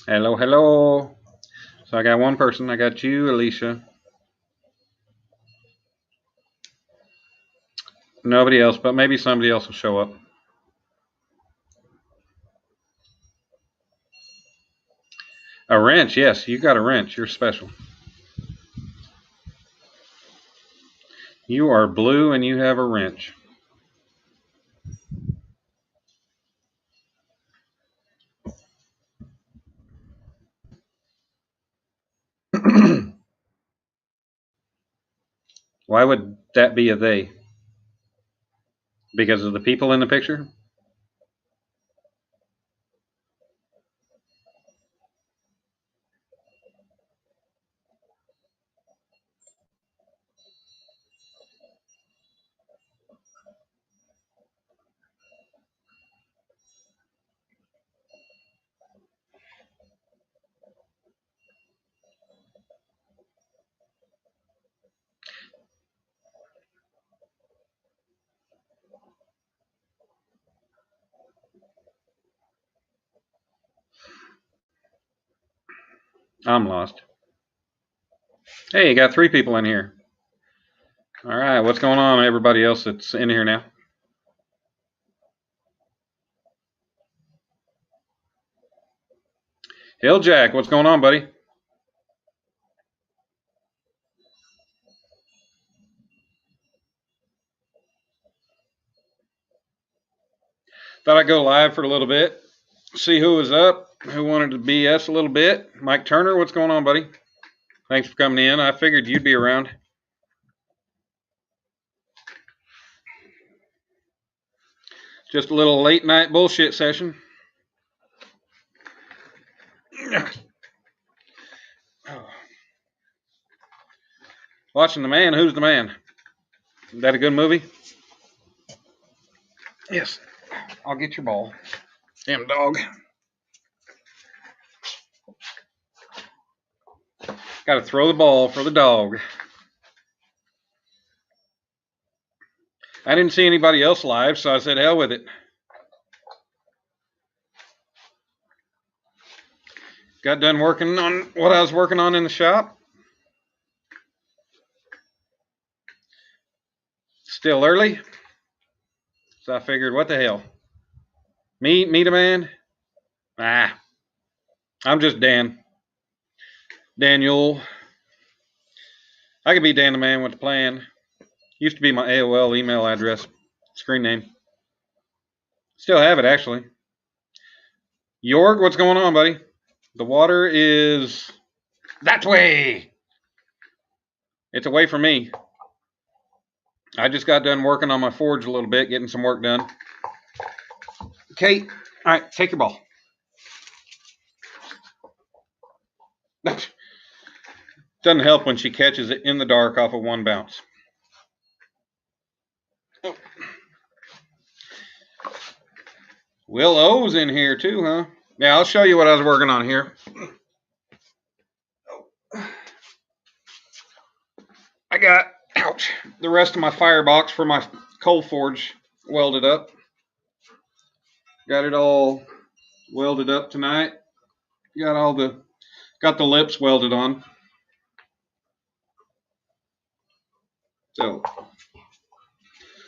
Hello, hello. So I got one person. I got you, Alicia. Nobody else, but maybe somebody else will show up. A wrench, yes, you got a wrench. You're special. You are blue and you have a wrench. Why would that be a they? Because of the people in the picture? I'm lost. Hey, you got three people in here. All right, what's going on, everybody else that's in here now? Hill Jack, what's going on, buddy? Thought I'd go live for a little bit, see who was up, who wanted to BS a little bit. Mike Turner, what's going on, buddy? Thanks for coming in. I figured you'd be around. Just a little late night bullshit session. Watching The Man. Who's the man? Is that a good movie? Yes. I'll get your ball. Damn dog. Got to throw the ball for the dog. I didn't see anybody else live, so I said, hell with it. Got done working on what I was working on in the shop. Still early. So I figured, what the hell? Meet a man? Ah, I'm just Dan. Daniel. I could be Dan the Man with the plan. Used to be my AOL email address, screen name. Still have it, actually. York, what's going on, buddy? The water is that way. It's away from me. I just got done working on my forge a little bit, getting some work done. Kate, all right, take your ball. Doesn't help when she catches it in the dark off of one bounce. Will O's in here too, huh? Yeah, I'll show you what I was working on here. I got, ouch, the rest of my firebox for my coal forge welded up. Got it all welded up tonight. Got the lips welded on. So,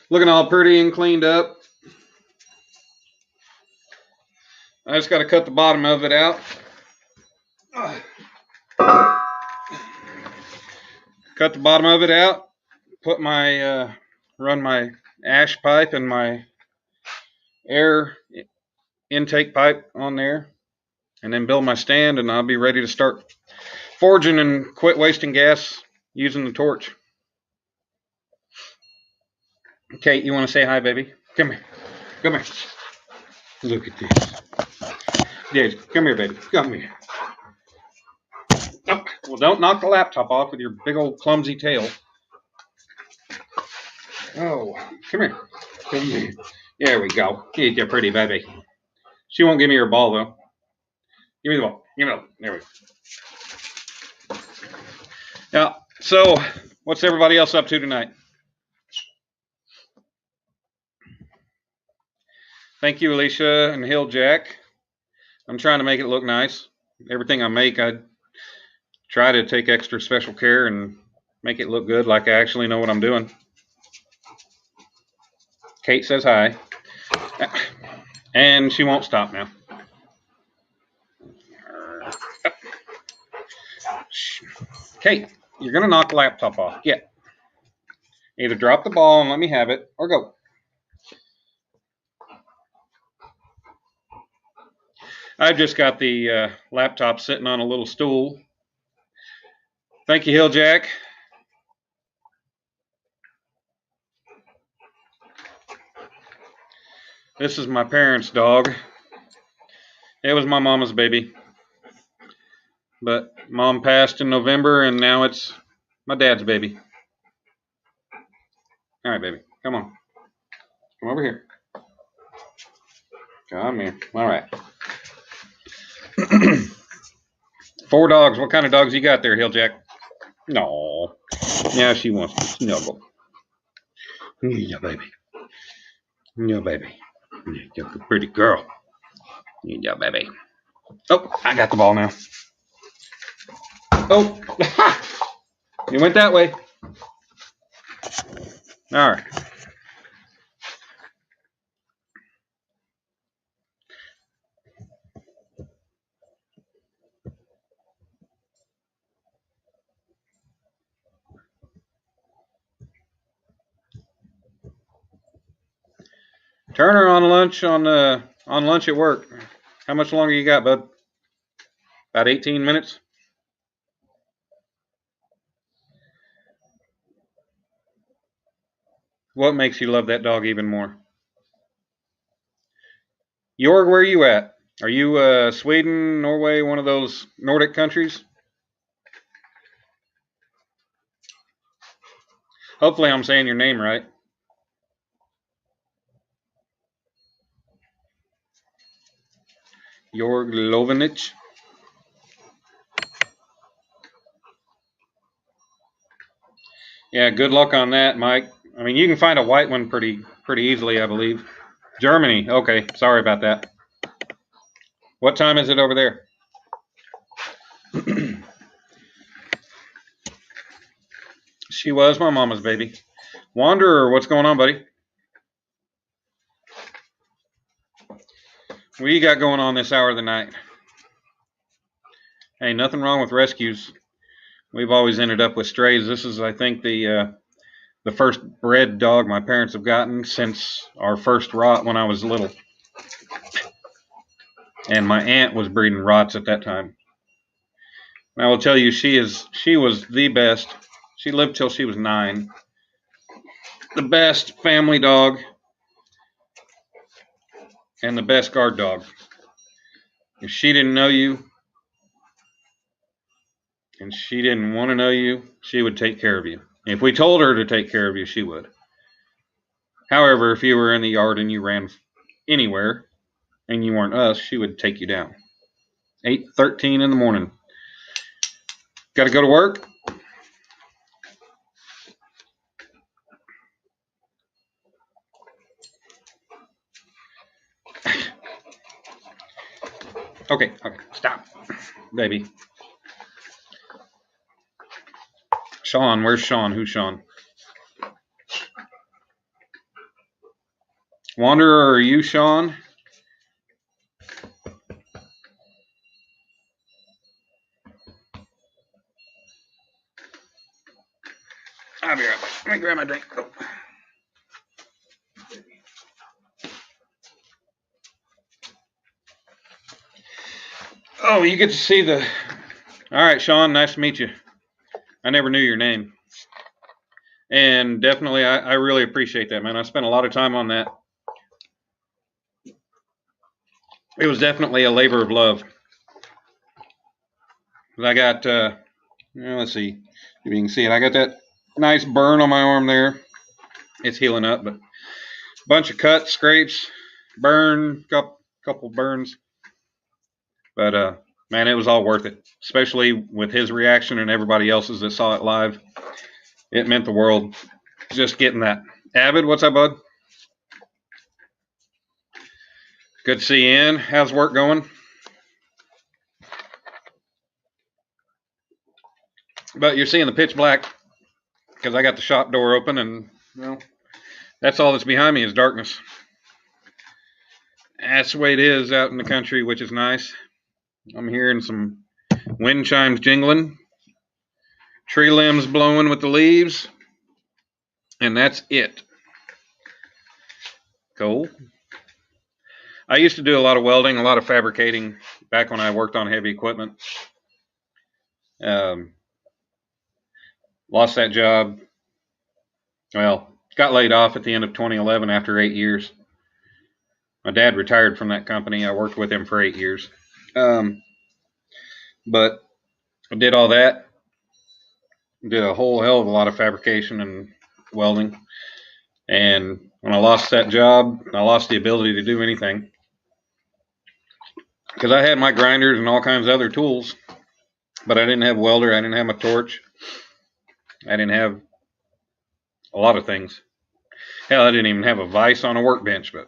looking all pretty and cleaned up. I just got to cut the bottom of it out. Cut the bottom of it out. Put my run my ash pipe and my air intake pipe on there, and then build my stand, and I'll be ready to start forging and quit wasting gas using the torch. Kate, you want to say hi, baby? Come here. Come here. Look at this. Yes, come here, baby. Come here. Oh, well, don't knock the laptop off with your big old clumsy tail. Oh, come here. Come here. There we go. He's a pretty baby. She won't give me her ball, though. Give me the ball. Give me the ball. There we go. Yeah, so what's everybody else up to tonight? Thank you, Alicia and Hill Jack. I'm trying to make it look nice. everything I make, I try to take extra special care and make it look good, like I actually know what I'm doing. Kate says hi. And she won't stop now. Kate, you're going to knock the laptop off. Yeah. Either drop the ball and let me have it, or go. I've just got the laptop sitting on a little stool. Thank you, Hill Jack. This is my parents' dog. It was my mama's baby. But mom passed in November, and now it's my dad's baby. All right, baby. Come on. Come over here. Come here. All right. 4 dogs. What kind of dogs you got there, Hill Jack? No. Yeah, she wants to snuggle. Yeah, baby. Yeah, baby. You're a pretty girl. Yeah, baby. Oh, I got the ball now. Oh, you went that way. All right. Turner on lunch on lunch at work. How much longer you got, bud? About 18 minutes. What makes you love that dog even more? Jorg, where are you at? Are you Sweden, Norway, one of those Nordic countries? Hopefully I'm saying your name right. Jorg Lovenich. Yeah, good luck on that, Mike. I mean, you can find a white one pretty easily, I believe. Germany. Okay, sorry about that. What time is it over there? She was my mama's baby. Wanderer, what's going on, buddy? What you got going on this hour of the night? Hey, nothing wrong with rescues. We've always ended up with strays. This is, I think, the first bred dog my parents have gotten since our first rot when I was little. And my aunt was breeding rots at that time. And I will tell you, she was the best. She lived till she was 9. The best family dog and the best guard dog. If she didn't know you and she didn't want to know you, she would take care of you. If we told her to take care of you, she would. However, if you were in the yard and you ran anywhere and you weren't us, she would take you down. 8:13 in the morning. Got to go to work? Okay, stop, baby. Sean, where's Sean? Who's Sean? Wanderer, are you Sean? I'll be right back. Let me grab my drink. Oh, you get to see the... All right, Sean, nice to meet you. I never knew your name. And definitely, I really appreciate that, man. I spent a lot of time on that. It was definitely a labor of love. I got, let's see if you can see it. I got that nice burn on my arm there. It's healing up, but a bunch of cuts, scrapes, burn, couple burns. But man, it was all worth it, especially with his reaction and everybody else's that saw it live. It meant the world just getting that. Avid, what's up, bud? Good to see you in. How's work going? But you're seeing the pitch black because I got the shop door open, and well, that's all that's behind me is darkness. That's the way it is out in the country, which is nice. I'm hearing some wind chimes jingling, tree limbs blowing with the leaves, and that's it. Cool. I used to do a lot of welding, a lot of fabricating back when I worked on heavy equipment. Lost that job. Well, got laid off at the end of 2011 after 8 years. My dad retired from that company. I worked with him for 8 years. But I did all that. Did a whole hell of a lot of fabrication and welding. And when I lost that job, I lost the ability to do anything. Because I had my grinders and all kinds of other tools, but I didn't have a welder. I didn't have my torch. I didn't have a lot of things. Hell, I didn't even have a vise on a workbench. But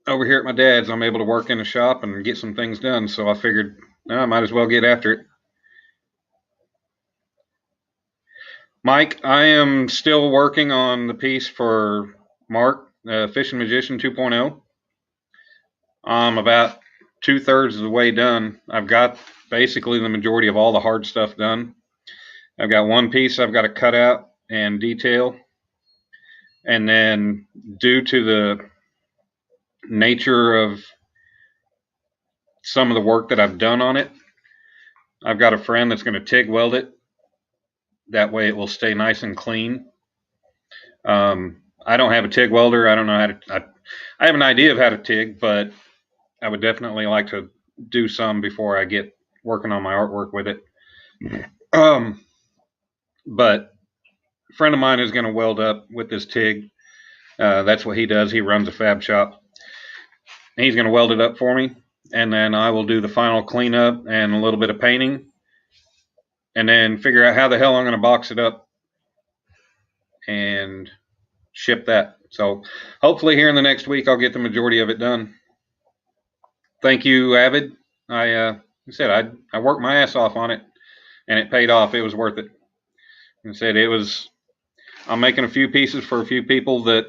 over here at my dad's, I'm able to work in the shop and get some things done. So I figured, I might as well get after it. Mike, I am still working on the piece for Mark, Fishing Magician 2.0. I'm about 2/3 of the way done. I've got basically the majority of all the hard stuff done. I've got one piece I've got to cut out and detail. And then due to the nature of some of the work that I've done on it, I've got a friend that's going to TIG weld it. That way it will stay nice and clean. I don't have a TIG welder. I don't know how to, I have an idea of how to TIG, but I would definitely like to do some before I get working on my artwork with it. But a friend of mine is going to weld up with this TIG. That's what he does. He runs a fab shop. And he's going to weld it up for me. And then I will do the final cleanup and a little bit of painting. And then figure out how the hell I'm going to box it up and ship that. So hopefully here in the next week, I'll get the majority of it done. Thank you, Avid. I said I worked my ass off on it, and it paid off. It was worth it. And said I'm making a few pieces for a few people that,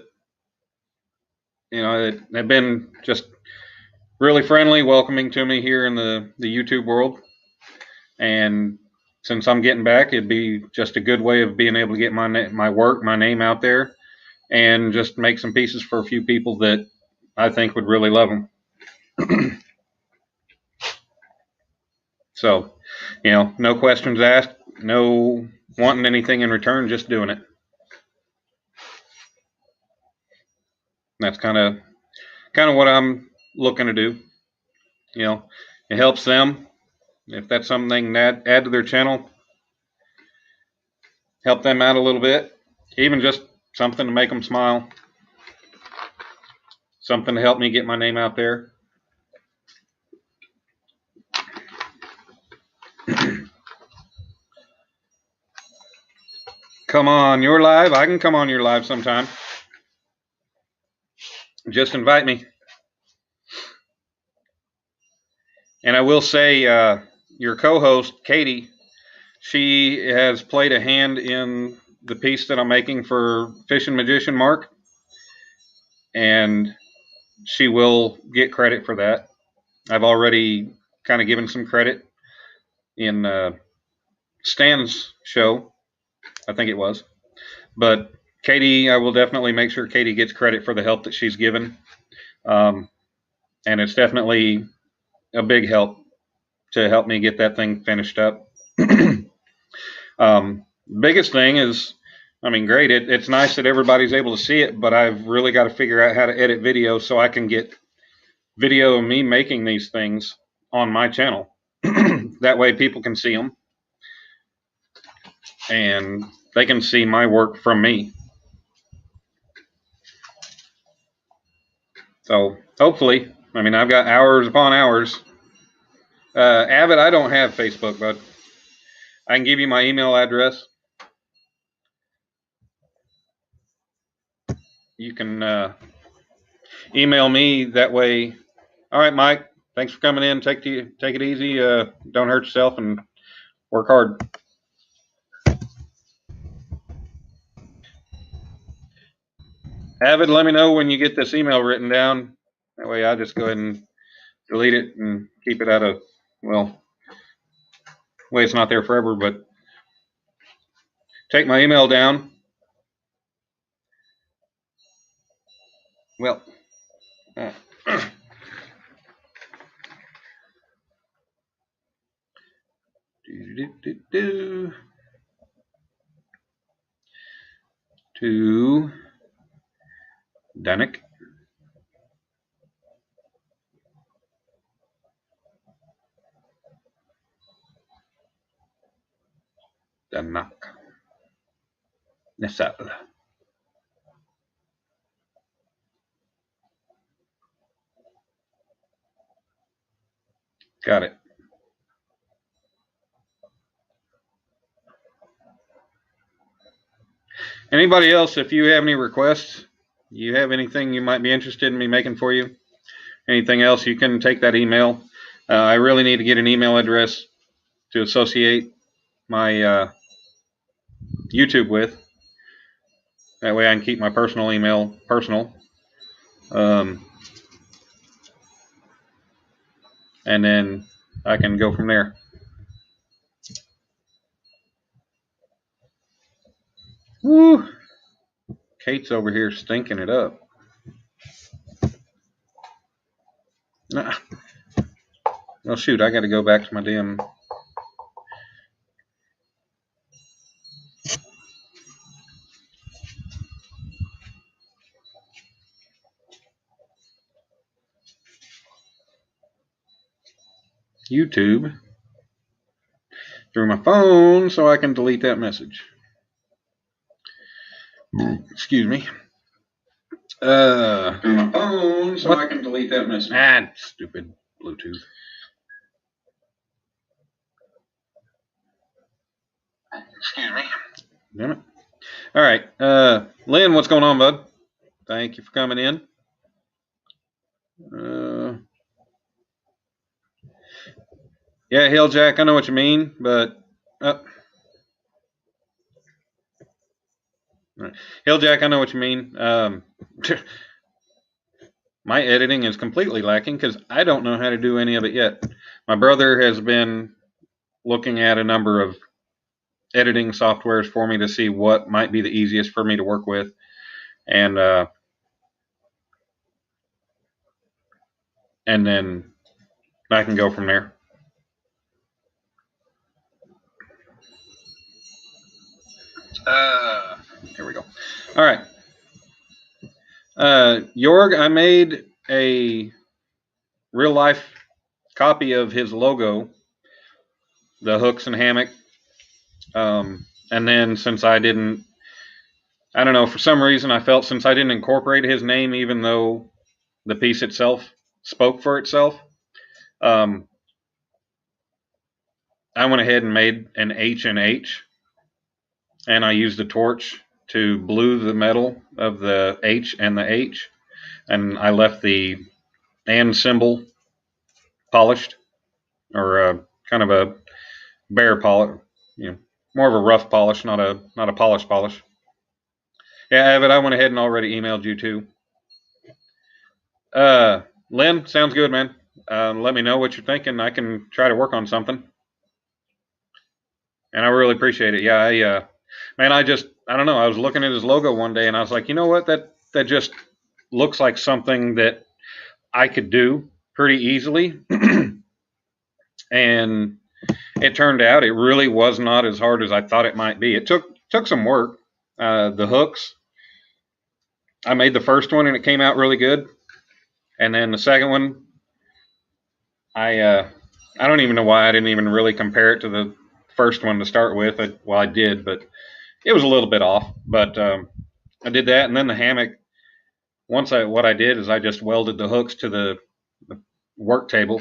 that have been just really friendly, welcoming to me here in the YouTube world. And since I'm getting back, it'd be just a good way of being able to get my work, my name out there, and just make some pieces for a few people that I think would really love them. So, no questions asked, no wanting anything in return, just doing it. That's kind of what I'm looking to do. It helps them. If that's something that add to their channel, help them out a little bit, even just something to make them smile, something to help me get my name out there. Come on your live. I can come on your live sometime. Just invite me. And I will say, your co-host, Katie, she has played a hand in the piece that I'm making for Fishing Magician Mark. And she will get credit for that. I've already kind of given some credit in Stan's show, I think it was. But Katie, I will definitely make sure Katie gets credit for the help that she's given. And it's definitely a big help to help me get that thing finished up. Biggest thing is, great. It's nice that everybody's able to see it, but I've really got to figure out how to edit video so I can get video of me making these things on my channel. That way people can see them and they can see my work from me. So hopefully, I've got hours upon hours. Avid, I don't have Facebook, but I can give you my email address. You can email me that way. All right, Mike, thanks for coming in. Take it easy. Don't hurt yourself, and Work hard. Avid, let me know when you get this email written down. That way I just go ahead and delete it and keep it out of, well, way it's not there forever, but take my email down. Well, to Danik. Danak. Nesal. Got it. Anybody else, if you have any requests, you have anything you might be interested in me making for you, anything else, you can take that email. I really need to get an email address to associate my YouTube with. That way I can keep my personal email personal. And then I can go from there. Woo! Kate's over here stinking it up. Nah. Well, shoot, I got to go back to my damn. YouTube through my phone so I can delete that message. Excuse me. Through my phone so I can delete that message. Ah, stupid Bluetooth. Excuse me. Damn it. All right. Lynn, what's going on, bud? Thank you for coming in. Yeah, Hilljack, I know what you mean, but Hilljack, I know what you mean. My editing is completely lacking because I don't know how to do any of it yet. My brother has been looking at a number of editing softwares for me to see what might be the easiest for me to work with, and then I can go from there. Here we go. All right. Jorg, I made a real life copy of his logo, the hooks and hammock. And then since I don't know, for some reason I felt since I didn't incorporate his name, even though the piece itself spoke for itself, I went ahead and made an H and H, and I used a torch to blue the metal of the H and the H, and I left the and symbol polished, or kind of a bare polish, more of a rough polish, not a polished polish. Yeah, Avid, I went ahead and already emailed you too. Lynn, sounds good, man. Let me know what you're thinking. I can try to work on something. And I really appreciate it. Yeah, man, I don't know. I was looking at his logo one day and I was like, you know what? That just looks like something that I could do pretty easily. And it turned out it really was not as hard as I thought it might be. It took some work. The hooks, I made the first one and it came out really good. And then the second one, I don't even know why I didn't even really compare it to the first one to start with. I did, but it was a little bit off. But I did that, and then the hammock. What I did is I just welded the hooks to the work table,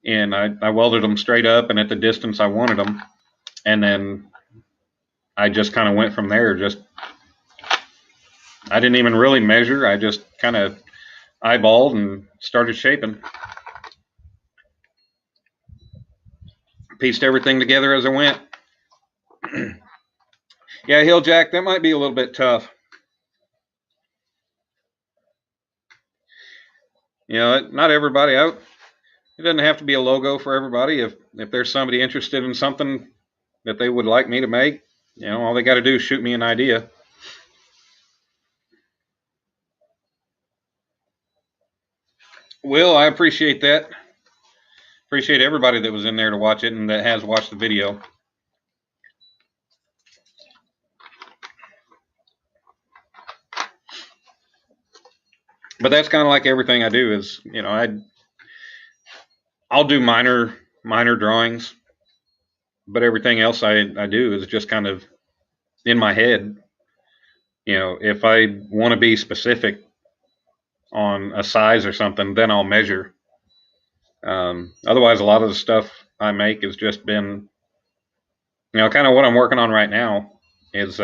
and I welded them straight up and at the distance I wanted them, and then I just kind of went from there. I didn't even really measure. I just kind of eyeballed and started shaping. Pieced everything together as I went. Yeah, Hill Jack, that might be a little bit tough. You know, not everybody out. It doesn't have to be a logo for everybody. If there's somebody interested in something that they would like me to make, you know, all they got to do is shoot me an idea. Will, I appreciate that. Appreciate everybody that was in there to watch it and that has watched the video. But that's kind of like everything I do is, you know, I'll do minor drawings, but everything else I do is just kind of in my head. You know, if I want to be specific on a size or something, then I'll measure. Otherwise, a lot of the stuff I make has just been, you know, kind of what I'm working on right now is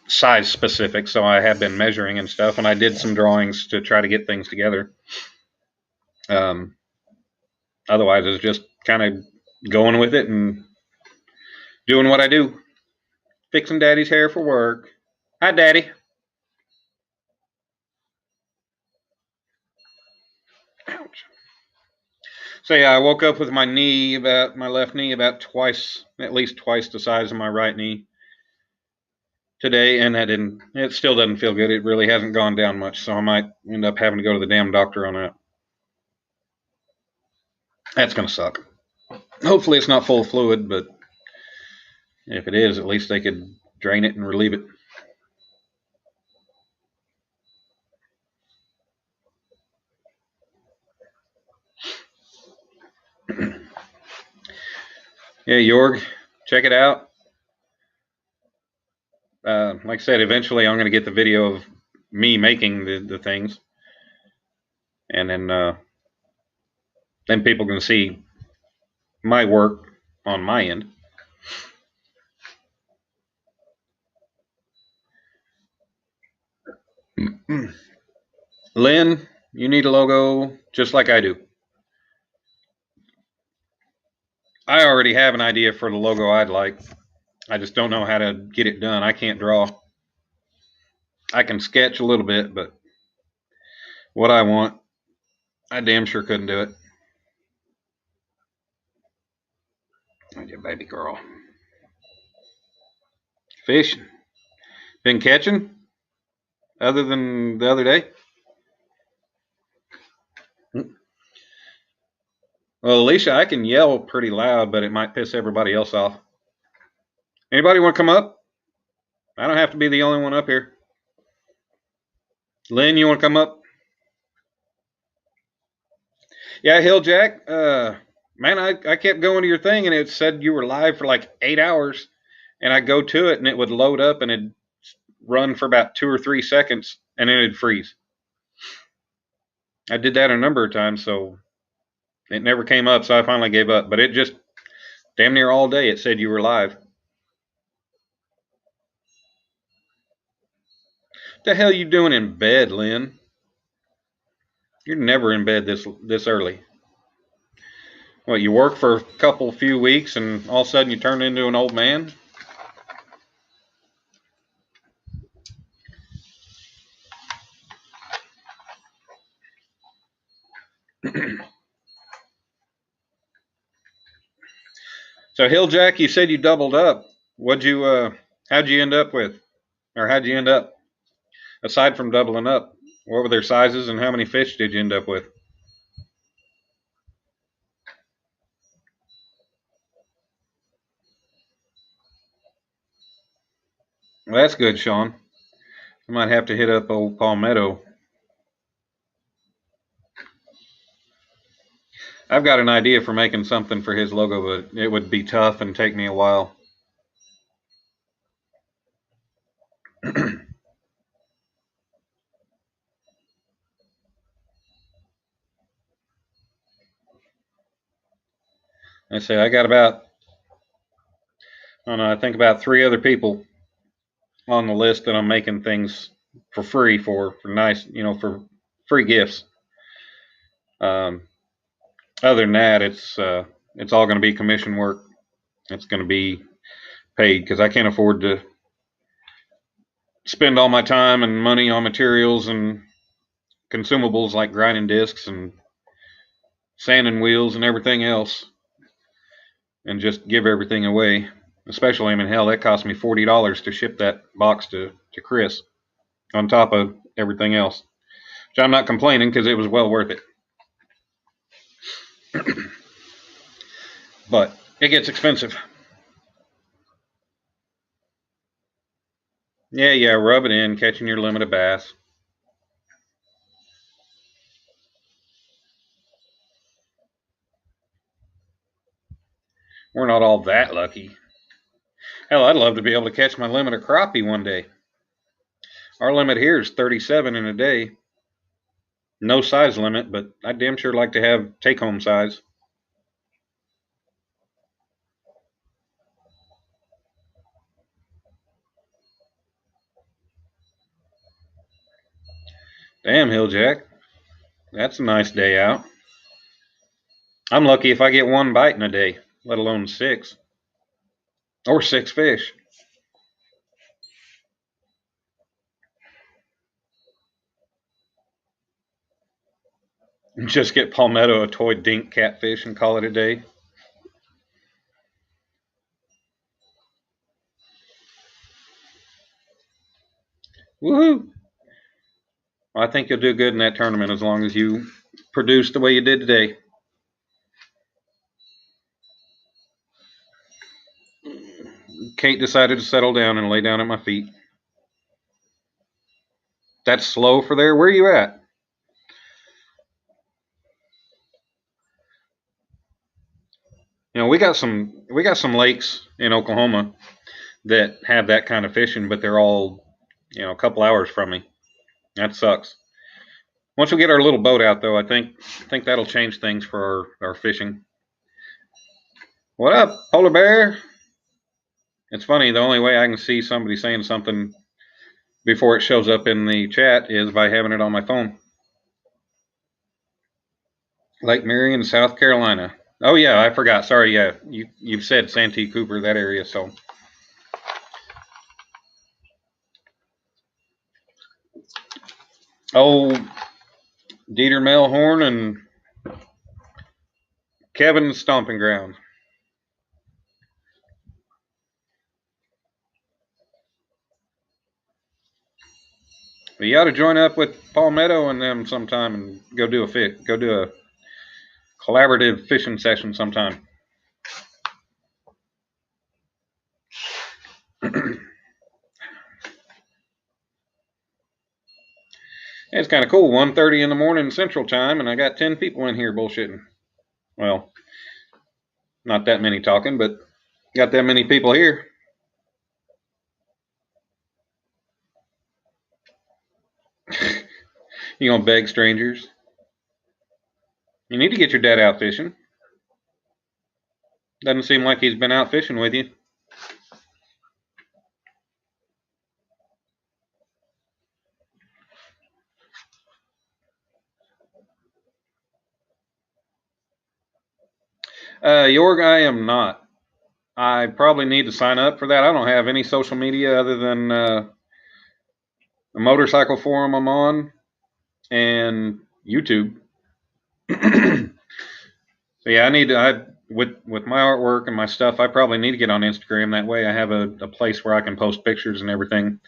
size specific. So I have been measuring and stuff, and I did some drawings to try to get things together. Otherwise, it's just kind of going with it and doing what I do. Fixing Daddy's hair for work. Hi, Daddy. Ouch. So yeah, I woke up with my left knee about at least twice the size of my right knee today, and it still doesn't feel good. It really hasn't gone down much, so I might end up having to go to the damn doctor on that. That's gonna suck. Hopefully it's not full of fluid, but if it is, at least they could drain it and relieve it. Yeah, Jorg, check it out. Like I said, eventually I'm going to get the video of me making the things, and then people can see my work on my end. Lynn, you need a logo just like I do. I already have an idea for the logo I'd like. I just don't know how to get it done. I can't draw. I can sketch a little bit, but what I want, I damn sure couldn't do it. Oh, you baby girl. Fish. Been catching? Other than the other day? Well, Alicia, I can yell pretty loud, but it might piss everybody else off. Anybody want to come up? I don't have to be the only one up here. Lynn, you want to come up? Yeah, Hill Jack. Man, I kept going to your thing and it said you were live for like 8 hours, and I go to it and it would load up and it'd run for about 2 or 3 seconds and then it'd freeze. I did that a number of times, so it never came up, so I finally gave up. But it just damn near all day it said you were live. What the hell you doing in bed, Lynn? You're never in bed this early. What, you work for a few weeks and all of a sudden you turn into an old man? So Hill Jack, you said you doubled up. How'd you end up with? Or how'd you end up? Aside from doubling up, what were their sizes and how many fish did you end up with? Well, that's good, Sean. I might have to hit up old Palmetto. I've got an idea for making something for his logo, but it would be tough and take me a while. I say I got about, I don't know, I think about 3 other people on the list that I'm making things for free for nice, you know, for free gifts. Other than that, it's it's all going to be commission work. It's going to be paid because I can't afford to spend all my time and money on materials and consumables like grinding discs and sanding wheels and everything else and just give everything away. Especially, I mean, hell, that cost me $40 to ship that box to Chris on top of everything else. Which I'm not complaining because it was well worth it. But it gets expensive. Yeah, rub it in, catching your limit of bass. We're not all that lucky. Hell, I'd love to be able to catch my limit of crappie one day. Our limit here is 37 in a day. No size limit, but I'd damn sure like to have take-home size. Damn, Hilljack. That's a nice day out. I'm lucky if I get one bite in a day, let alone 6. Or 6 fish. Just get Palmetto a toy dink catfish and call it a day. Woohoo! Well, I think you'll do good in that tournament as long as you produce the way you did today. Kate decided to settle down and lay down at my feet. That's slow for there. Where are you at? You know, we got some lakes in Oklahoma that have that kind of fishing, but they're all, you know, a couple hours from me. That sucks. Once we get our little boat out, though, I think that'll change things for our fishing. What up, polar bear? It's funny. The only way I can see somebody saying something before it shows up in the chat is by having it on my phone. Lake Marion, South Carolina. Oh yeah, I forgot. Sorry. Yeah, you've said Santee Cooper, that area. So. Oh, Dieter Melhorn and Kevin's stomping ground. But you ought to join up with Palmetto and them sometime and go do a collaborative fishing session sometime. It's kind of cool. 1:30 in the morning Central Time, and I got 10 people in here bullshitting. Well, not that many talking, but got that many people here. You gonna beg strangers? You need to get your dad out fishing. Doesn't seem like he's been out fishing with you. Jorg, I am not. I probably need to sign up for that. I don't have any social media other than the motorcycle forum I'm on and YouTube. So yeah, I need to. With my artwork and my stuff, I probably need to get on Instagram. That way, I have a place where I can post pictures and everything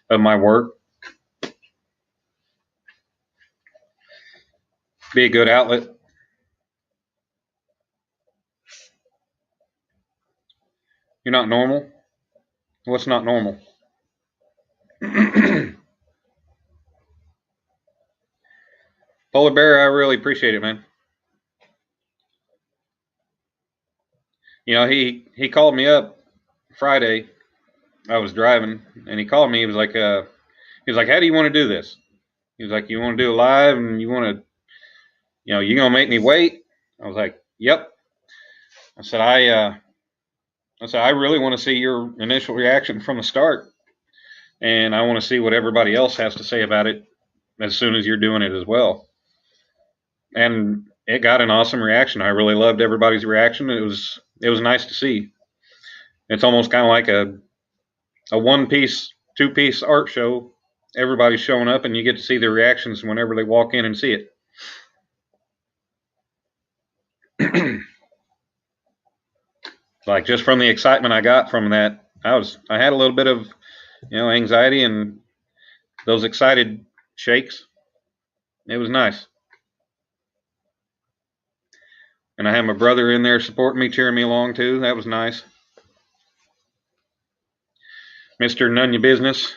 of my work. Be a good outlet. You're not normal. What's not normal? Polar Bear, I really appreciate it, man. You know, he called me up Friday. I was driving, and he called me. He was like, how do you want to do this? He was like, you want to do it live, and you want to, you know, you gonna make me wait? I was like, yep. I said, I really want to see your initial reaction from the start, and I want to see what everybody else has to say about it as soon as you're doing it as well. And it got an awesome reaction. I really loved everybody's reaction. It was nice to see. It's almost kind of like a one piece, two piece art show. Everybody's showing up, and you get to see their reactions whenever they walk in and see it. Like just from the excitement I got from that, I had a little bit of anxiety and those excited shakes. It was nice. And I had my brother in there supporting me, cheering me along too. That was nice. Mr. None Your Business.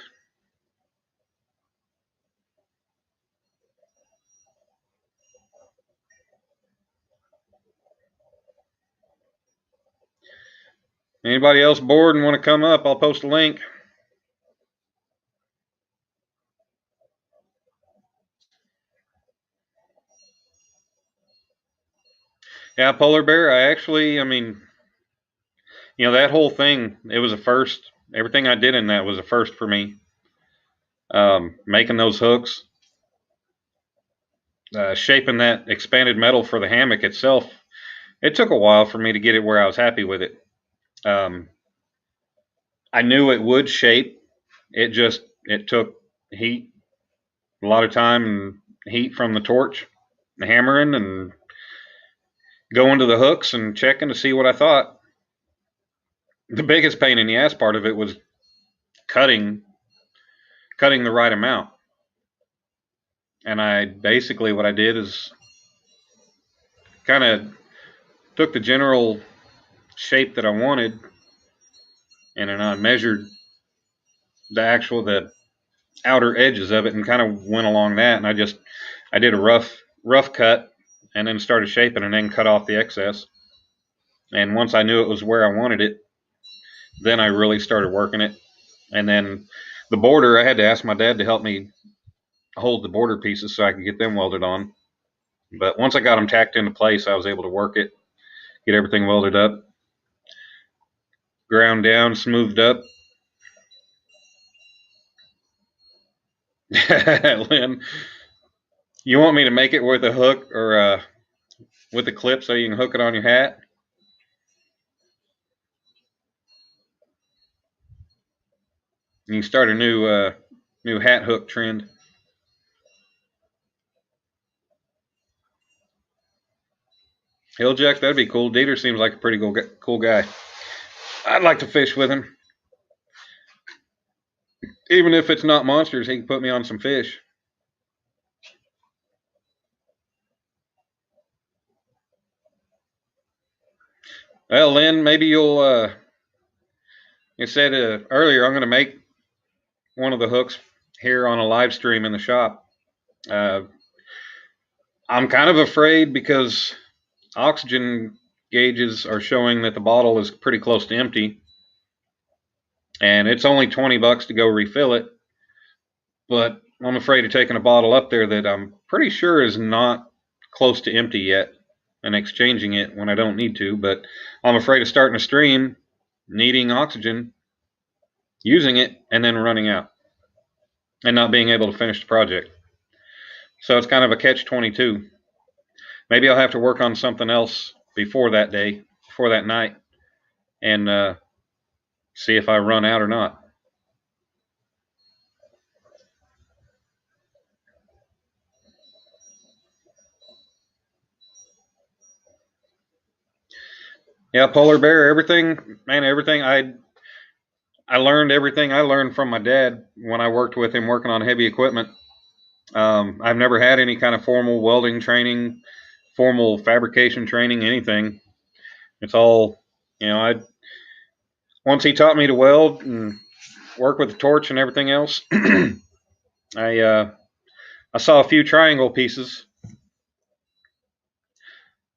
Anybody else bored and want to come up, I'll post a link. Yeah, Polar Bear, I mean, that whole thing, it was a first. Everything I did in that was a first for me. Making those hooks, shaping that expanded metal for the hammock itself, it took a while for me to get it where I was happy with it. I knew it would shape. It took heat, a lot of time and heat from the torch, the hammering, and going to the hooks and checking to see what I thought. The biggest pain in the ass part of it was cutting the right amount. And I basically what I did is kind of took the general shape that I wanted, and then I measured the outer edges of it and kind of went along that. And I did a rough cut and then started shaping and then cut off the excess. And once I knew it was where I wanted it, then I really started working it. And then the border, I had to ask my dad to help me hold the border pieces so I could get them welded on. But once I got them tacked into place, I was able to work it, get everything welded up, ground down, smoothed up. Lynn, you want me to make it with a hook or with a clip so you can hook it on your hat? You can start a new hat hook trend. Hilljack, that'd be cool. Dieter seems like a pretty cool guy. I'd like to fish with him. Even if it's not monsters, he can put me on some fish. Well, Lynn, maybe you'll. You said earlier I'm going to make one of the hooks here on a live stream in the shop. Uh, I'm kind of afraid because oxygen gauges are showing that the bottle is pretty close to empty, and it's only $20 to go refill it. But I'm afraid of taking a bottle up there that I'm pretty sure is not close to empty yet and exchanging it when I don't need to. But I'm afraid of starting a stream, needing oxygen, using it, and then running out and not being able to finish the project. So it's kind of a catch-22. Maybe I'll have to work on something else before that day, before that night, and see if I run out or not. Yeah, Polar Bear, everything, man, everything. I learned everything I learned from my dad when I worked with him working on heavy equipment. I've never had any kind of formal welding training, formal fabrication training, anything. It's all, I once he taught me to weld and work with the torch and everything else. I saw a few triangle pieces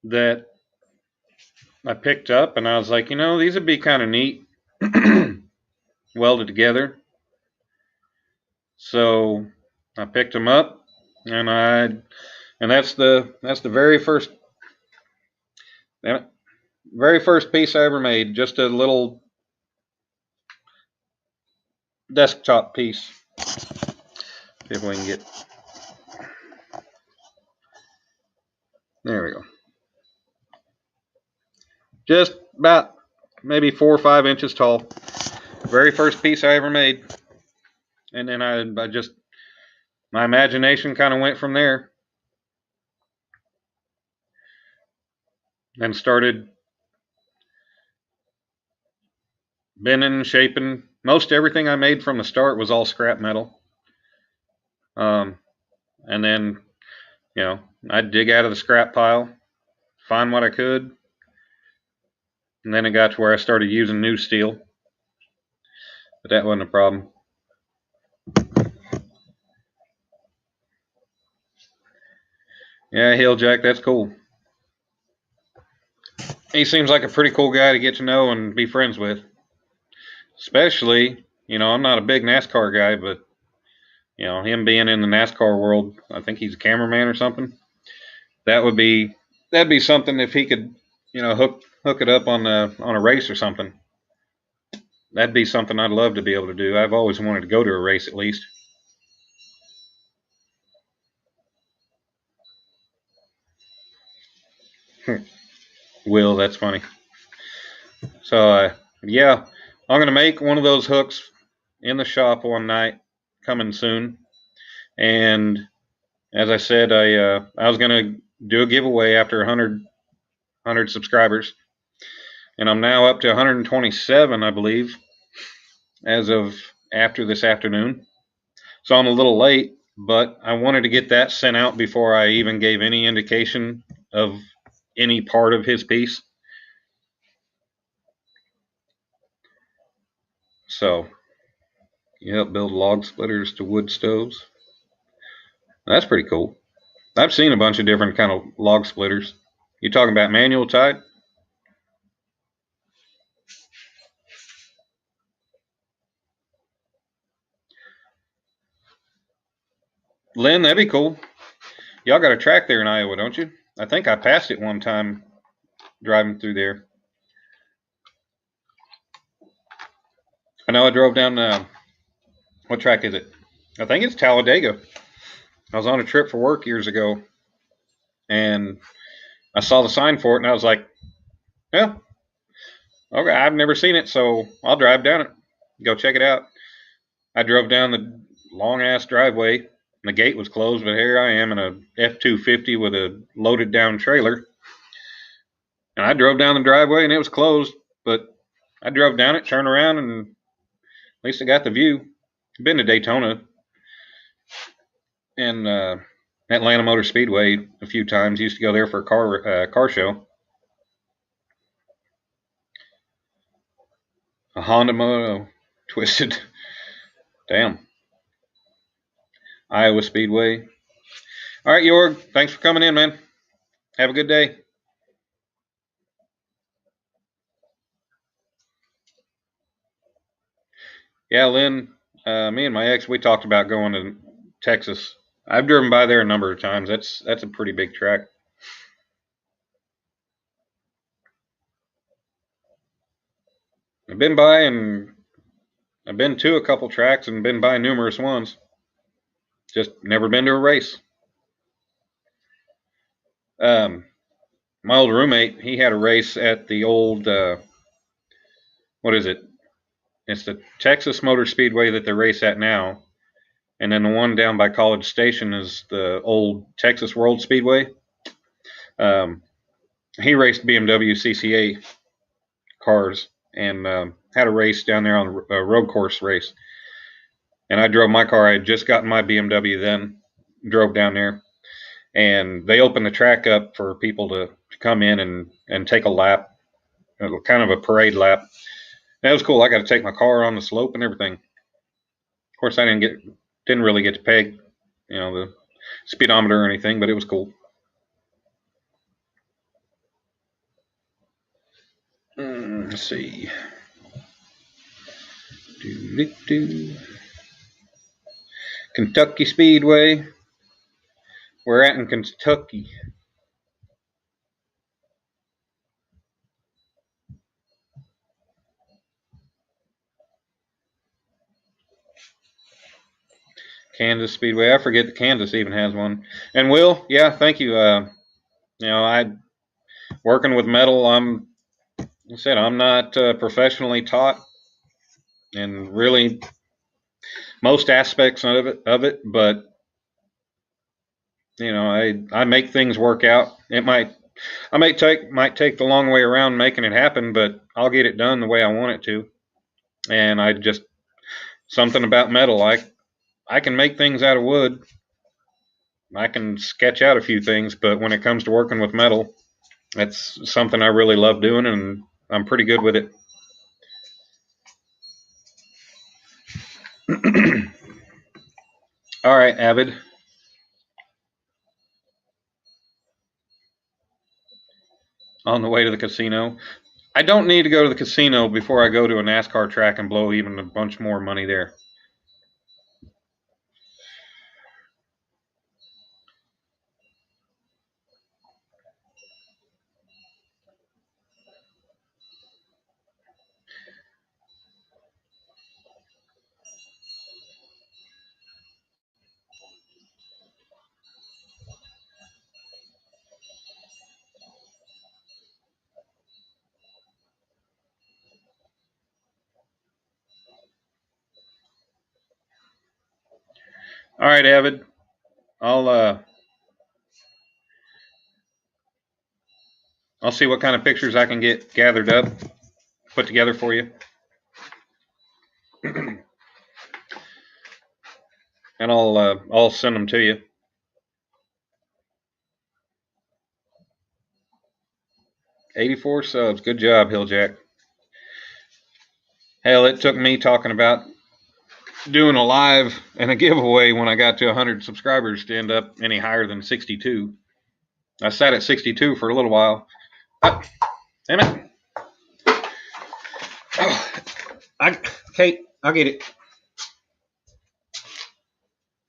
that I picked up, and I was like, these would be kind of neat welded together. So I picked them up, and that's the very first piece I ever made. Just a little desktop piece. See if we can get. There we go. Just about maybe 4 or 5 inches tall. Very first piece I ever made. And then I just, my imagination kind of went from there and started bending, shaping. Most everything I made from the start was all scrap metal. And then, you know, I'd dig out of the scrap pile, find what I could, and then it got to where I started using new steel. But that wasn't a problem. Yeah, Jack, that's cool. He seems like a pretty cool guy to get to know and be friends with. Especially, you know, I'm not a big NASCAR guy, but, you know, him being in the NASCAR world, I think he's a cameraman or something. That'd be something if he could, you know, hook it up on a race or something. That'd be something I'd love to be able to do. I've always wanted to go to a race at least. Will, that's funny. So, yeah, I'm going to make one of those hooks in the shop one night, coming soon. And as I said, I was going to do a giveaway after 100 subscribers. And I'm now up to 127, I believe, as of after this afternoon. So I'm a little late, but I wanted to get that sent out before I even gave any indication of any part of his piece. So, yep, build log splitters to wood stoves. That's pretty cool. I've seen a bunch of different kind of log splitters. You talking about manual type? Lynn, that'd be cool. Y'all got a track there in Iowa, don't you? I think I passed it one time driving through there. I know I drove down, what track is it? I think it's Talladega. I was on a trip for work years ago, and I saw the sign for it, and I was like, yeah, okay, I've never seen it, so I'll drive down it, go check it out. I drove down the long ass driveway, and the gate was closed, but here I am in a F-250 with a loaded down trailer. And I drove down the driveway, and it was closed, but I drove down it, turned around, and at least I got the view. I've been to Daytona and Atlanta Motor Speedway a few times. Used to go there for a car show. A Honda Moto Twisted. Damn. Iowa Speedway. All right, Jorg, thanks for coming in, man. Have a good day. Yeah, Lynn, me and my ex, we talked about going to Texas. I've driven by there a number of times. That's a pretty big track. I've been by and I've been to a couple tracks and been by numerous ones. Just never been to a race. My old roommate, he had a race at the old, what is it? It's the Texas Motor Speedway that they race at now. And then the one down by College Station is the old Texas World Speedway. He raced BMW CCA cars and had a race down there on a road course race. And I drove my car. I had just gotten my BMW then, drove down there. And they opened the track up for people to come in and take a lap, kind of a parade lap. That was cool. I got to take my car on the slope and everything. Of course, I didn't really get to peg, you know, the speedometer or anything, but it was cool. Let's see. Kentucky Speedway. We're at in Kentucky. Kansas Speedway. I forget that Kansas even has one. And Will, yeah, thank you. I working with metal. I'm not professionally taught, and really most aspects of it, but I make things work out. I might take the long way around making it happen, but I'll get it done the way I want it to. And I just something about metal. I can make things out of wood. I can sketch out a few things, but when it comes to working with metal, that's something I really love doing, and I'm pretty good with it. All right, Avid. On the way to the casino. I don't need to go to the casino before I go to a NASCAR track and blow even a bunch more money there. All right, Avid. I'll see what kind of pictures I can get gathered up, put together for you. And I'll send them to you. $84 subs. Good job, Hilljack. Hell, it took me talking about doing a live and a giveaway when I got to 100 subscribers to end up any higher than 62. I sat at 62 for a little while. Oh, damn it. Oh, Kate, I'll get it.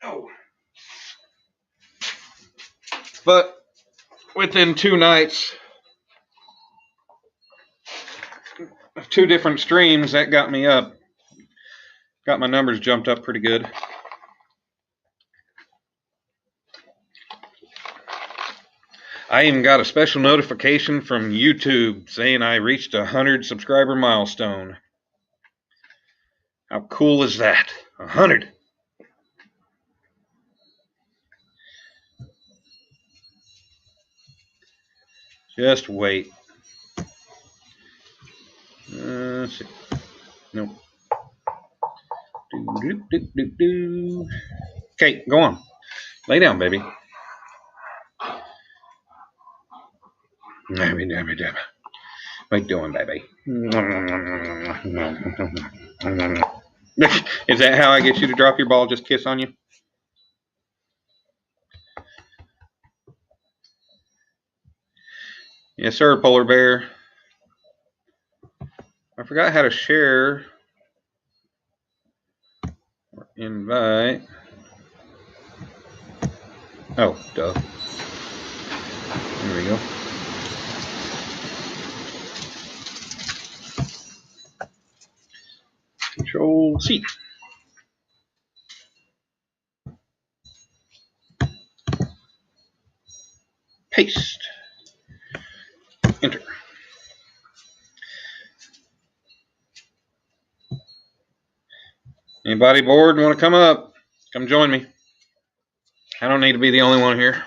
Oh. But within 2 nights of 2 different streams, that got me up. Got my numbers jumped up pretty good. I even got a special notification from YouTube saying I reached a 100 subscriber milestone. How cool is that? 100. Just wait. Let's see. Nope. Okay, go on. Lay down, baby. Dabby, dabby, dabby. What you doing, baby? Is that how I get you to drop your ball? Just kiss on you? Yes, sir, polar bear. I forgot how to share or invite. Oh, duh. There we go. Control C. Paste. Enter. Anybody bored and want to come up? Come join me. I don't need to be the only one here.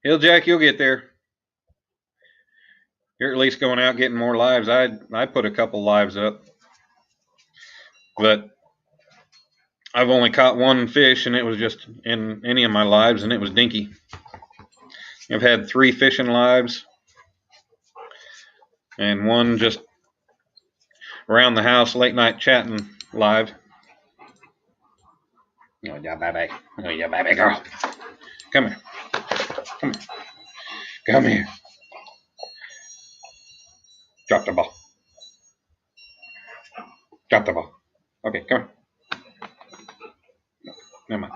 Hilljack, you'll get there. You're at least going out getting more lives. I put a couple lives up, but I've only caught 1 fish, and it was just in any of my lives, and it was dinky. I've had 3 fishing lives, and 1 just around the house late night chatting live. Oh yeah, baby. Oh yeah, baby girl. Come here. Come here. Come here. Drop the ball. Drop the ball. Okay, come here. Never mind.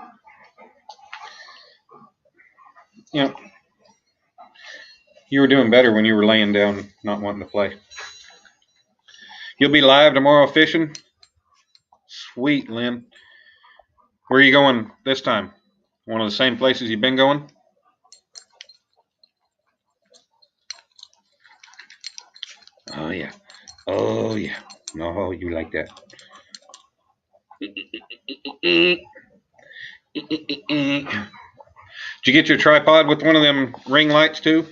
You were doing better when you were laying down, not wanting to play. You'll be live tomorrow fishing? Sweet, Lynn. Where are you going this time? One of the same places you've been going? Oh, yeah. Oh, yeah. Oh, you like that. Did you get your tripod with one of them ring lights too?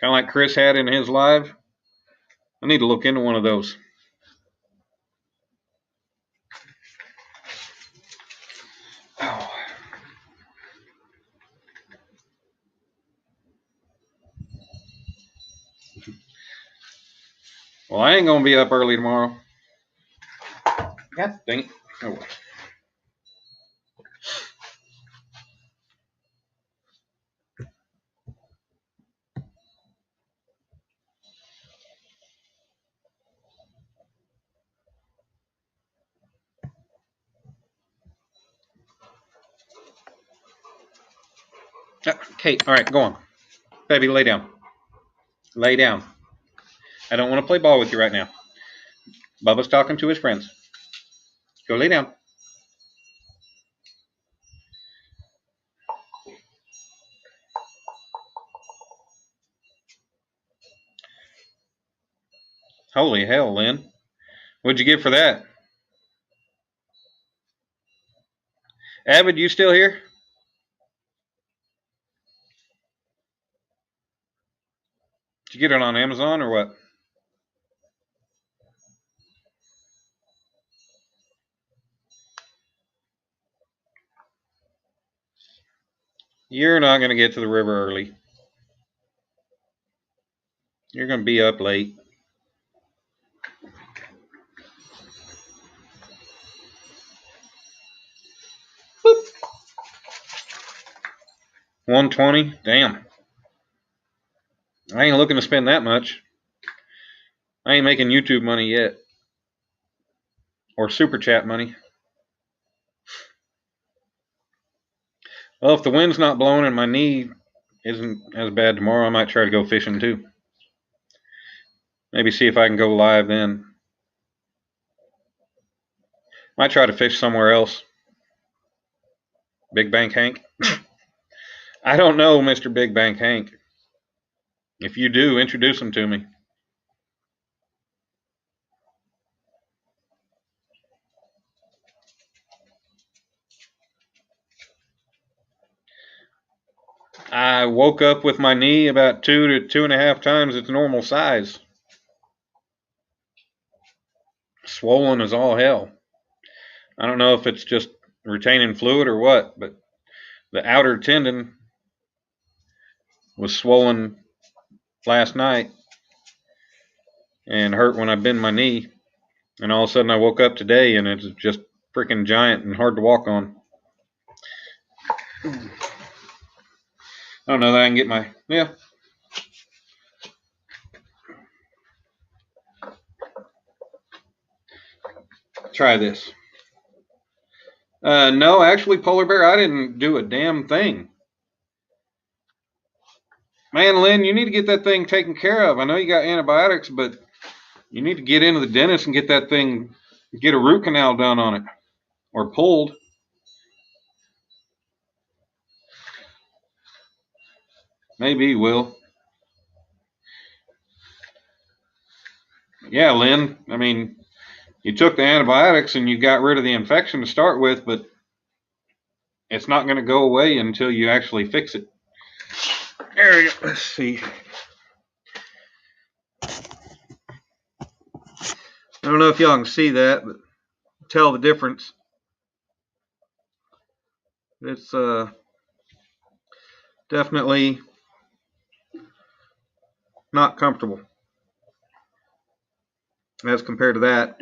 Kind of like Chris had in his live? I need to look into one of those. Oh. Well, I ain't going to be up early tomorrow. God dang it. Oh, well. Kate, all right, go on. Baby, lay down. Lay down. I don't want to play ball with you right now. Bubba's talking to his friends. Go lay down. Holy hell, Lynn. What'd you get for that? Avid, you still here? Did you get it on Amazon or what? You're not going to get to the river early. You're going to be up late. Boop. 120? Damn. I ain't looking to spend that much. I ain't making YouTube money yet. Or Super Chat money. Well, if the wind's not blowing and my knee isn't as bad tomorrow, I might try to go fishing too. Maybe see if I can go live then. Might try to fish somewhere else. Big Bank Hank? I don't know, Mr. Big Bank Hank. If you do, introduce him to me. I woke up with my knee about 2 to 2.5 times its normal size. Swollen as all hell. I don't know if it's just retaining fluid or what, but the outer tendon was swollen last night and hurt when I bend my knee. And all of a sudden I woke up today and it's just freaking giant and hard to walk on. I don't know that I can get my, yeah. Try this. No, actually, Polar Bear, I didn't do a damn thing. Man, Lynn, you need to get that thing taken care of. I know you got antibiotics, but you need to get into the dentist and get that thing, get a root canal done on it. Or pulled. Maybe you will. Yeah, Lynn, I mean, you took the antibiotics and you got rid of the infection to start with, but it's not going to go away until you actually fix it. There we go. Let's see. I don't know if y'all can see that, but tell the difference. It's definitely not comfortable as compared to that.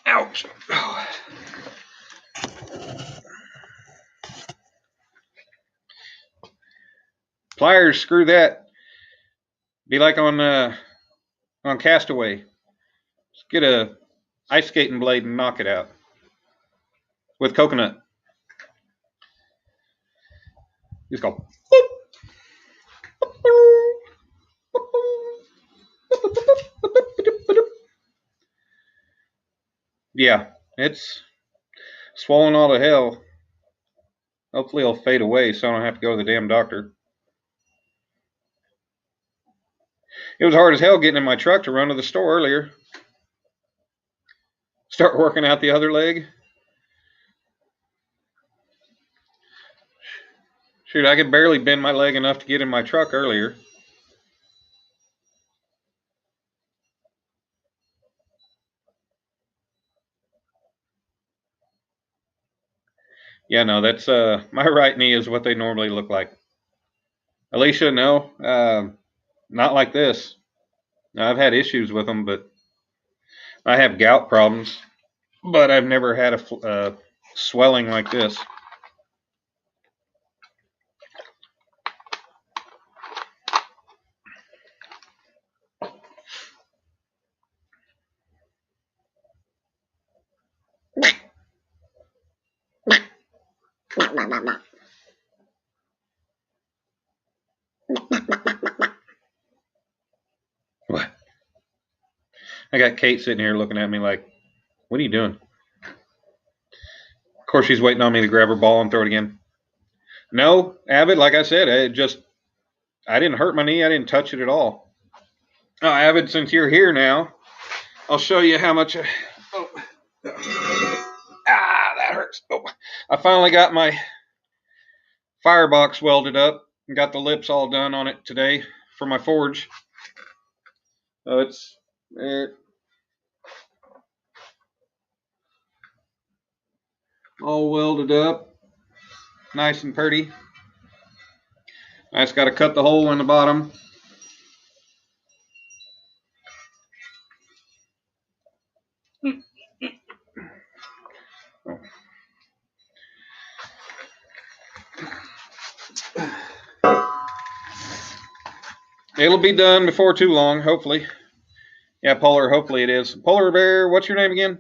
Ouch. Pliers, screw that. Be like on Castaway. Just get a ice skating blade and knock it out with coconut. Just go. Boop. Yeah, it's swollen all to hell. Hopefully it'll fade away so I don't have to go to the damn doctor. It was hard as hell getting in my truck to run to the store earlier. Start working out the other leg. Shoot, I could barely bend my leg enough to get in my truck earlier. Yeah, no, that's my right knee is what they normally look like. Alicia, no, not like this. I've had issues with them, but I have gout problems, but I've never had a swelling like this. What? I got Kate sitting here looking at me like, what are you doing? Of course, she's waiting on me to grab her ball and throw it again. No, Abbott, like I said, I didn't hurt my knee. I didn't touch it at all. Oh, Abbott, since you're here now, I'll show you how much. That hurts. Oh, I finally got my firebox welded up and got the lips all done on it today for my forge. So it's all welded up, nice and pretty. I just got to cut the hole in the bottom. It'll be done before too long, hopefully. Yeah, Polar, hopefully it is. Polar Bear, what's your name again?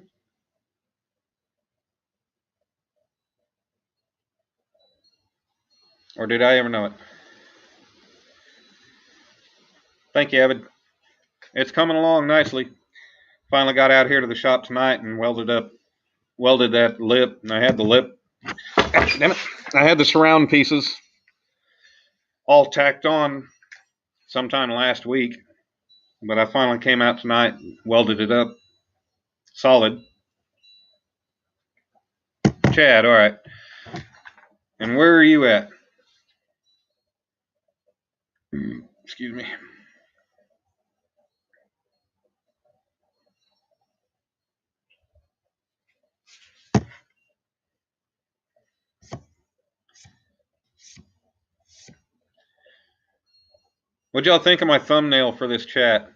Or did I ever know it? Thank you, Avid. It's coming along nicely. Finally got out here to the shop tonight and welded that lip, and I had the lip. Damn it. I had the surround pieces all tacked on sometime last week, but I finally came out tonight and welded it up solid. Chad, all right. And where are you at? Excuse me. What'd y'all think of my thumbnail for this chat?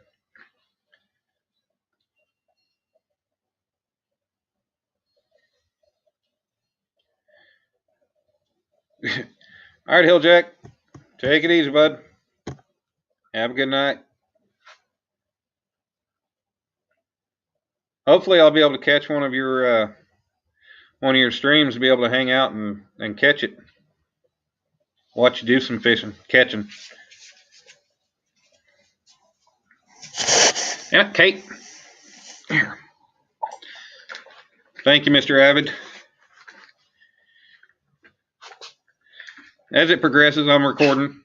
All right, Hilljack. Take it easy, bud. Have a good night. Hopefully, I'll be able to catch one of your streams to be able to hang out and catch it. Watch you do some fishing, catching. Yeah, Kate. Here. Thank you, Mr. Avid. As it progresses, I'm recording,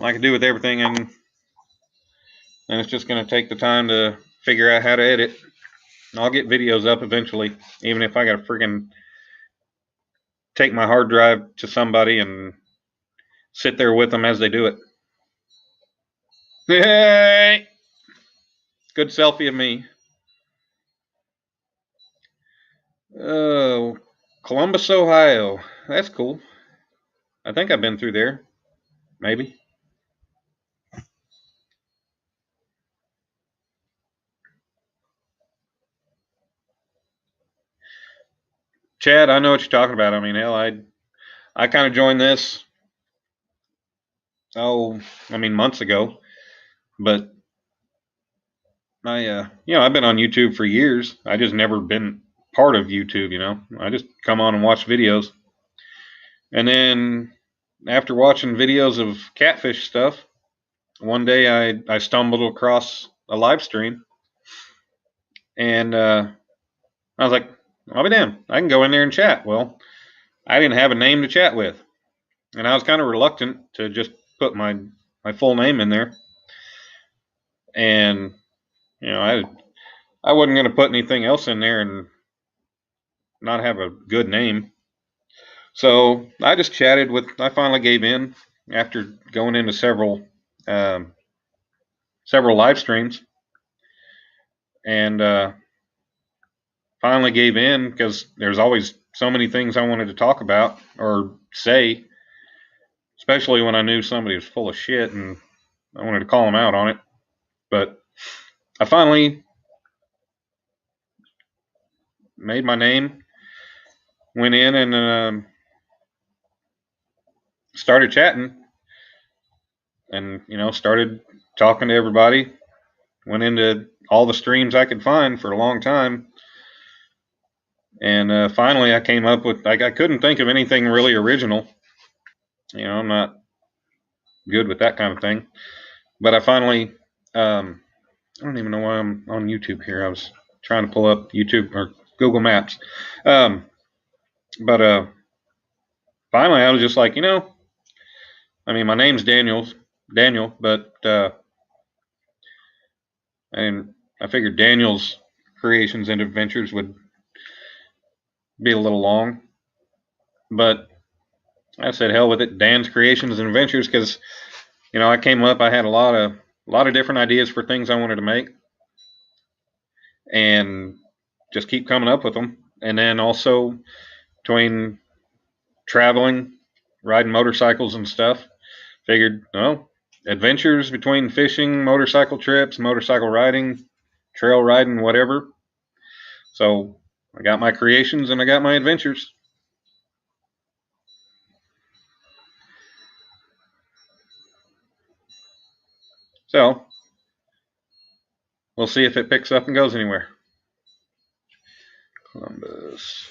like I do with everything, and it's just going to take the time to figure out how to edit. I'll get videos up eventually, even if I got to freaking take my hard drive to somebody and sit there with them as they do it. Hey! Good selfie of me. Oh, Columbus, Ohio. That's cool. I think I've been through there. Maybe. Chad, I know what you're talking about. I mean, hell, I kind of joined this, months ago. But I've been on YouTube for years. I just never been part of YouTube, I just come on and watch videos. And then after watching videos of catfish stuff, one day I stumbled across a live stream And I was like, I'll be damned. I can go in there and chat. Well, I didn't have a name to chat with. And I was kind of reluctant to just put my full name in there. And, I wasn't going to put anything else in there and not have a good name. So I just chatted with, I finally gave in after going into um, several live streams, and finally gave in because there's always so many things I wanted to talk about or say, especially when I knew somebody was full of shit and I wanted to call them out on it. But I finally made my name, went in and started chatting, and started talking to everybody. Went into all the streams I could find for a long time, and finally I came up with, like, I couldn't think of anything really original. I'm not good with that kind of thing, but I finally I don't even know why I'm on YouTube here. I was trying to pull up YouTube or Google Maps. Um, but finally, I was just like, I mean, my name's Daniel, but and I figured Daniel's Creations and Adventures would be a little long. But I said, hell with it, Dan's Creations and Adventures, because I came up, I had a lot of different ideas for things I wanted to make, and just keep coming up with them. And then also between traveling, riding motorcycles and stuff, figured, adventures between fishing, motorcycle trips, motorcycle riding, trail riding, whatever. So I got my creations and I got my adventures. So we'll see if it picks up and goes anywhere. Columbus.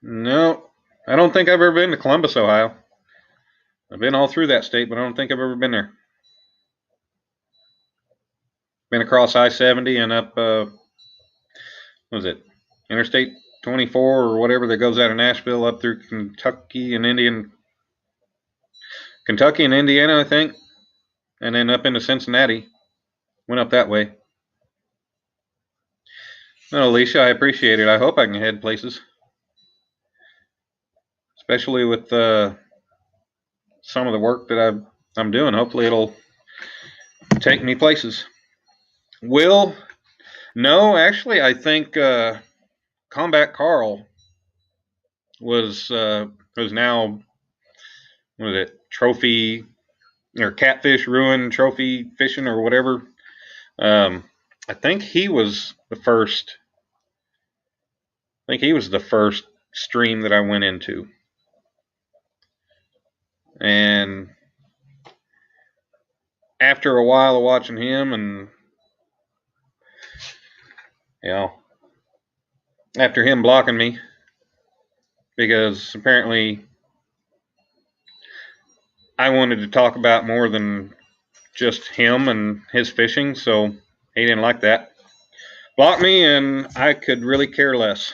No, I don't think I've ever been to Columbus, Ohio. I've been all through that state, but I don't think I've ever been there. Been across I-70 and up, what was it, Interstate 24 or whatever that goes out of Nashville up through Kentucky and Indiana, I think, and then up into Cincinnati. Went up that way. Well, Alicia, I appreciate it. I hope I can head places, especially with some of the work that I'm doing. Hopefully, it'll take me places. Will? No, actually, I think Combat Carl was now, what was it, trophy or catfish ruin trophy fishing or whatever. Um, I think he was the first. I think he was the first stream that I went into, and after a while of watching him, and you know, after him blocking me because apparently I wanted to talk about more than just him and his fishing, so he didn't like that. Blocked me, and I could really care less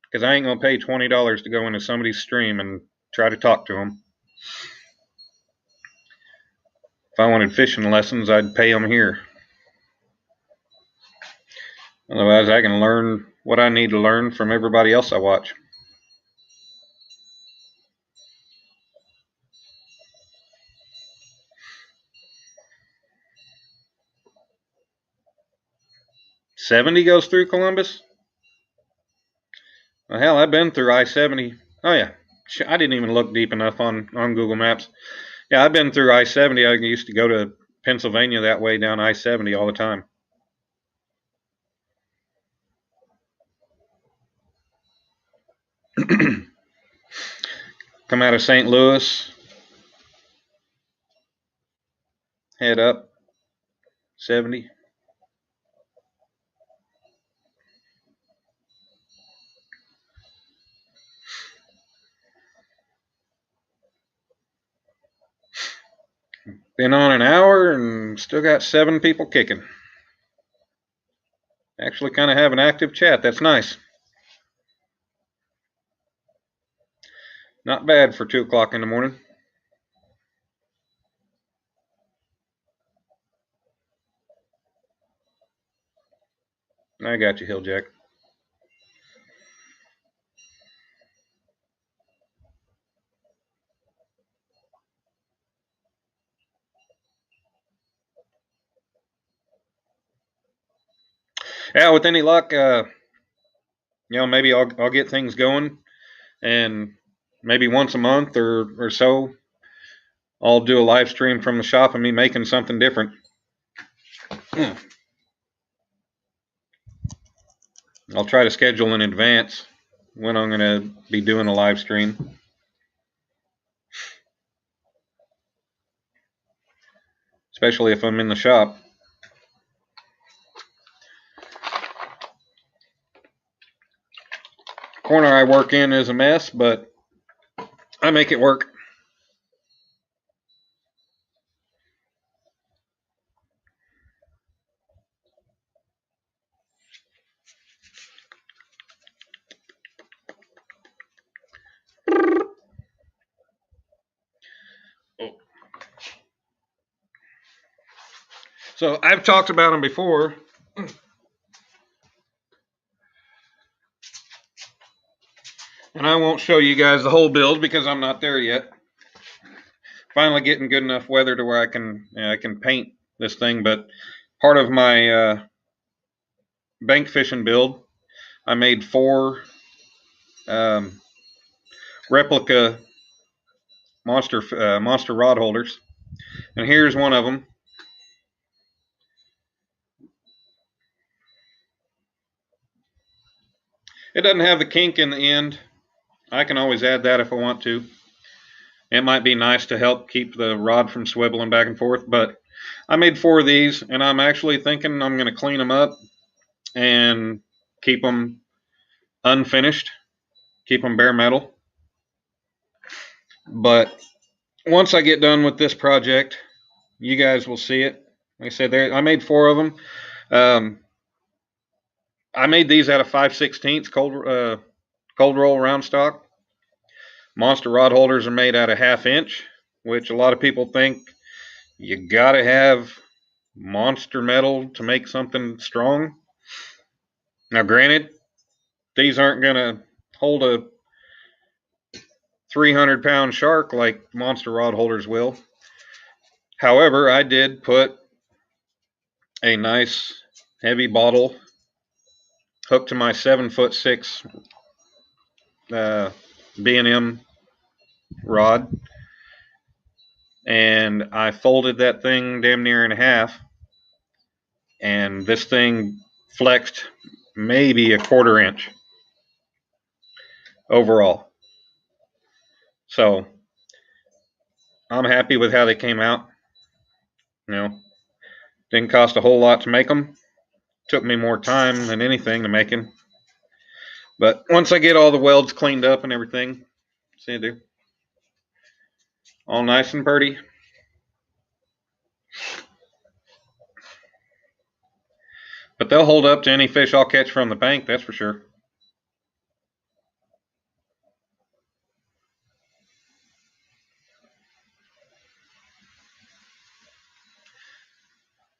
because I ain't gonna pay $20 to go into somebody's stream and try to talk to him. If I wanted fishing lessons, I'd pay them here. Otherwise, I can learn what I need to learn from everybody else I watch. '70 goes through Columbus? Well, hell, I've been through I-70. Oh, yeah. I didn't even look deep enough on Google Maps. Yeah, I've been through I-70. I used to go to Pennsylvania that way down I-70 all the time. Come out of St. Louis, head up 70. Been on an hour and still got 7 people kicking. Actually kind of have an active chat. That's nice. Not bad for 2 o'clock in the morning. I got you, Hilljack. Yeah, with any luck, maybe I'll get things going, and maybe once a month or so, I'll do a live stream from the shop of me making something different. I'll try to schedule in advance when I'm going to be doing a live stream. Especially if I'm in the shop. Corner I work in is a mess, but I make it work. So I've talked about them before. And I won't show you guys the whole build because I'm not there yet. Finally getting good enough weather to where I can paint this thing. But part of my bank fishing build, I made 4 replica monster rod holders, and here's one of them. It doesn't have the kink in the end. I can always add that if I want to. It might be nice to help keep the rod from swiveling back and forth, but I made 4 of these, and I'm actually thinking I'm going to clean them up and keep them unfinished, keep them bare metal. But once I get done with this project, you guys will see it. Like I said, I made 4 of them. I made these out of 5/16 cold roll round stock. Monster rod holders are made out of 1/2 inch, which a lot of people think you gotta have monster metal to make something strong. Now, granted, these aren't gonna hold a 300-pound shark like monster rod holders will. However, I did put a nice heavy bottle hooked to my 7'6" B&M rod, and I folded that thing damn near in half, and this thing flexed maybe a 1/4 inch overall. So I'm happy with how they came out. Didn't cost a whole lot to make them. Took me more time than anything to make them. But once I get all the welds cleaned up and everything, see, do all nice and pretty. But they'll hold up to any fish I'll catch from the bank, that's for sure.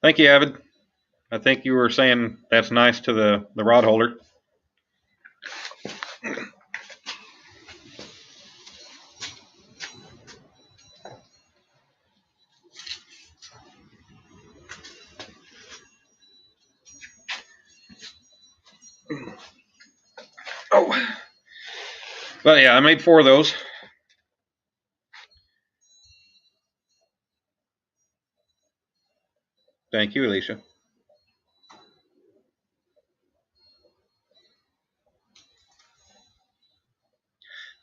Thank you, Avid. I think you were saying that's nice to the rod holder. Oh. But yeah, I made 4 of those. Thank you, Alicia.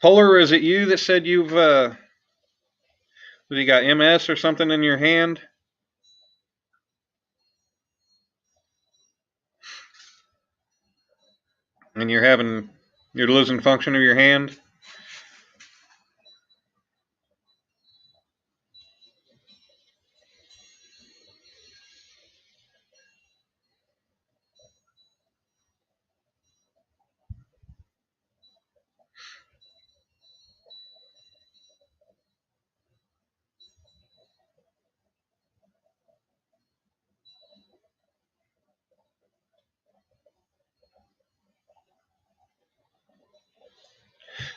Polar, is it you that said you've you got MS or something in your hand? And you're losing function of your hand?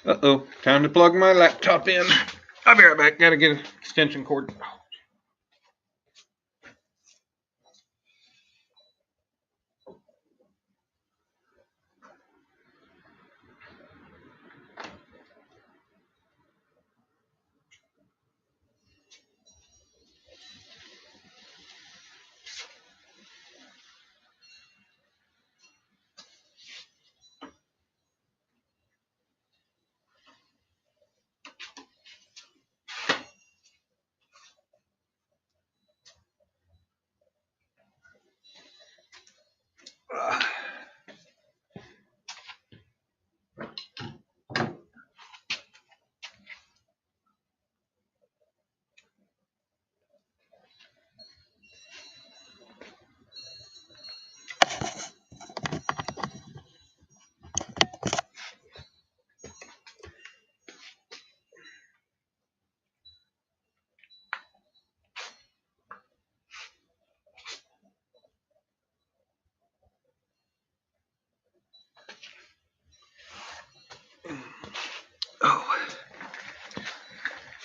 Uh-oh, time to plug my laptop in. I'll be right back. Gotta get an extension cord.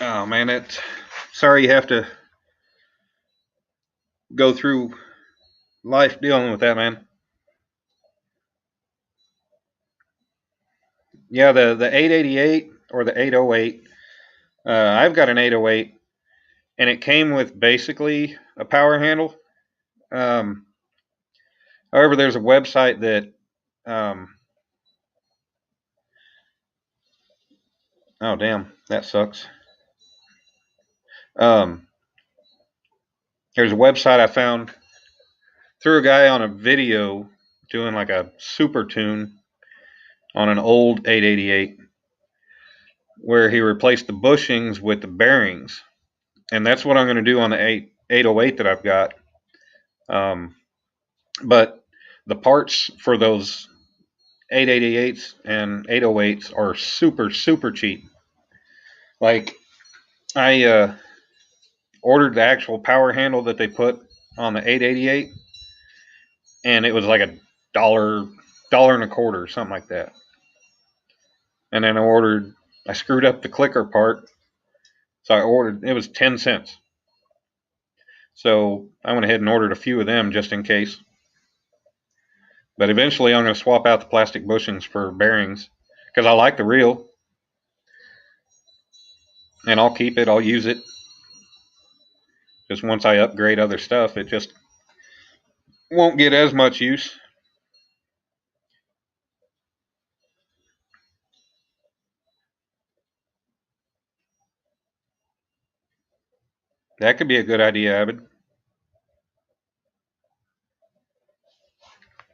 Oh man, sorry you have to go through life dealing with that, man. Yeah, the 888 or the 808. I've got an 808, and it came with basically a power handle. Um, However, there's a website that oh damn, that sucks. Um, there's a website I found through a guy on a video doing like a super tune on an old 888 where he replaced the bushings with the bearings. And that's what I'm going to do on the 808 that I've got. But the parts for those 888s and 808s are super, super cheap. Like, I ordered the actual power handle that they put on the 888, and it was like a dollar and a quarter, something like that. And then I screwed up the clicker part, so it was 10 cents. So I went ahead and ordered a few of them just in case. But eventually I'm going to swap out the plastic bushings for bearings because I like the reel. And I'll keep it, I'll use it. Just once I upgrade other stuff, it just won't get as much use. That could be a good idea, Abed.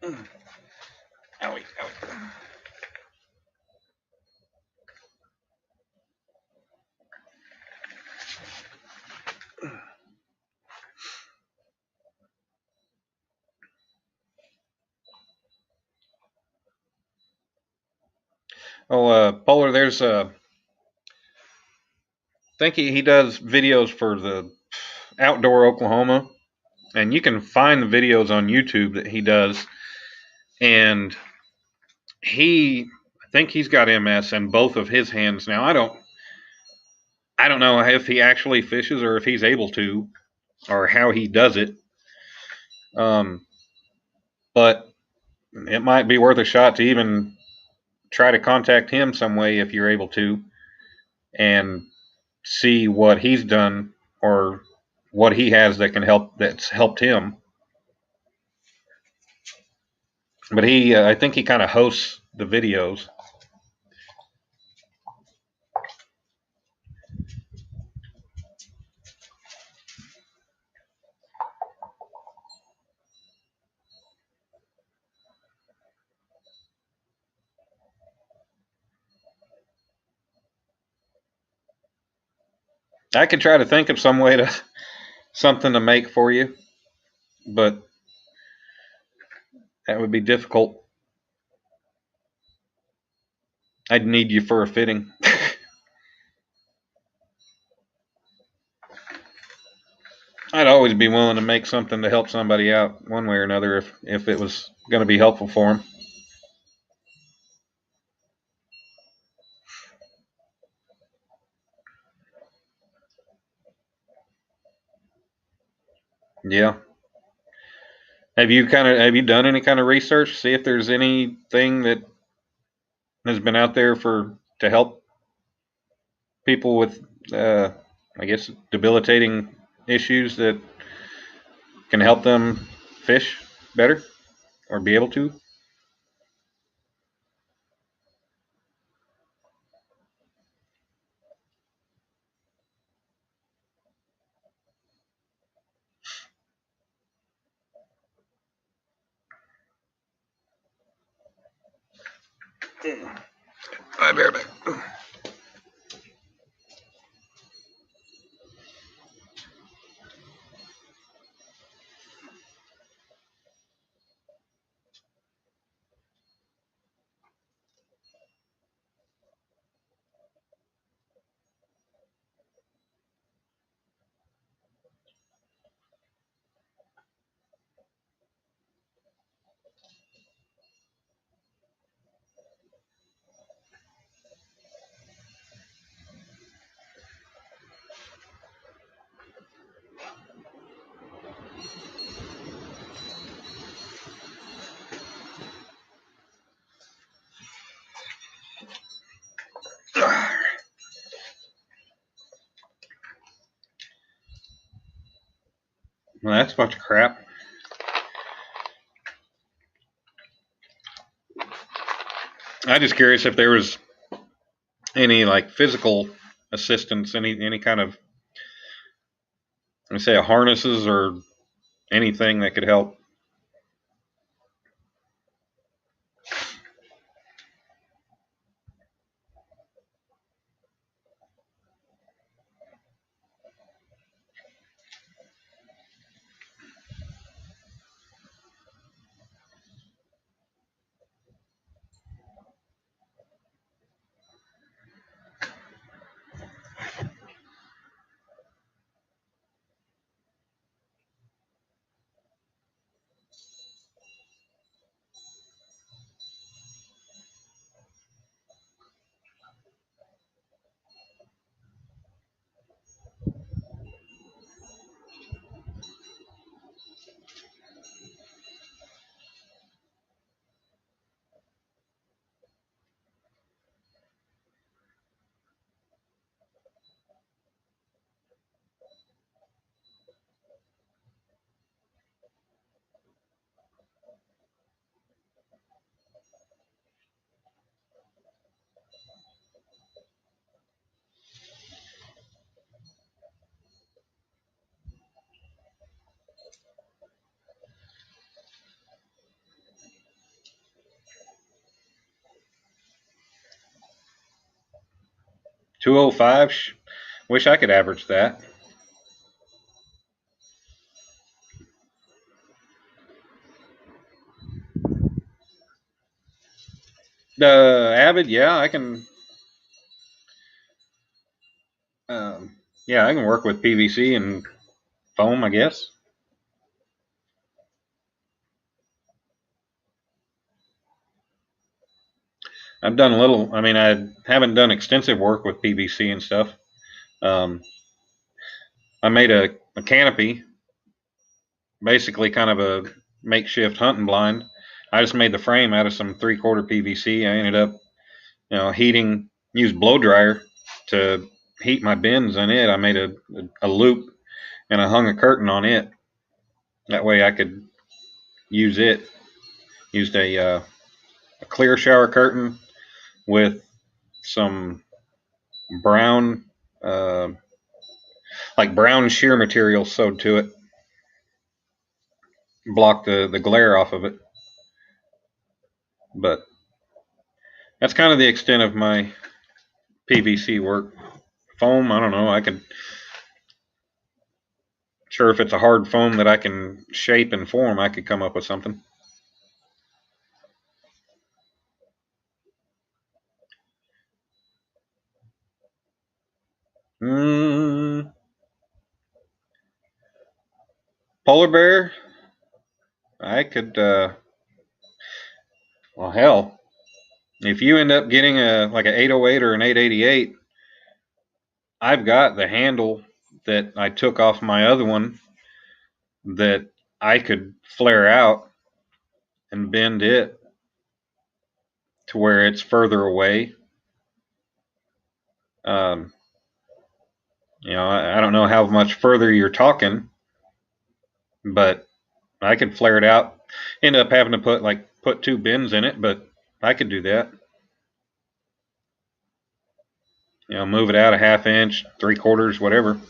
Owie, owie. Oh, Polar, there's I think he does videos for the Outdoor Oklahoma, and you can find the videos on YouTube that he does. And I think he's got MS in both of his hands now. I don't know if he actually fishes or if he's able to, or how he does it. But it might be worth a shot to even try to contact him some way if you're able to, and see what he's done or what he has that's helped him. But I think he kind of hosts the videos. I could try to think of something to make for you, but that would be difficult. I'd need you for a fitting. I'd always be willing to make something to help somebody out one way or another if it was going to be helpful for them. Yeah. Have you done any kind of research, see if there's anything that has been out there to help people with, uh, I guess, debilitating issues that can help them fish better or be able to? I bear back. Well, that's a bunch of crap. I'm just curious if there was any like physical assistance, any kind of, let me say, harnesses or anything that could help. 205. Wish I could average that. Avid, yeah, I can. Yeah, I can work with PVC and foam, I guess. I've done a little. I mean, I haven't done extensive work with PVC and stuff. Um, I made a canopy, basically kind of a makeshift hunting blind. I just made the frame out of some 3/4 PVC. I ended up, used blow dryer to heat my bins on it. I made a loop and I hung a curtain on it. That way I could use it. Used a clear shower curtain with some brown, uh, like brown sheer material sewed to it, block the glare off of it. But that's kind of the extent of my PVC work. Foam, I don't know. I could, sure, if it's a hard foam that I can shape and form, I could come up with something. Mm, polar bear, I could. Well, hell, if you end up getting a like an 808 or an 888, I've got the handle that I took off my other one that I could flare out and bend it to where it's further away. Um, I don't know how much further you're talking, but I could flare it out. End up having to put 2 bends in it, but I could do that. Move it out a 1/2 inch, 3/4, whatever.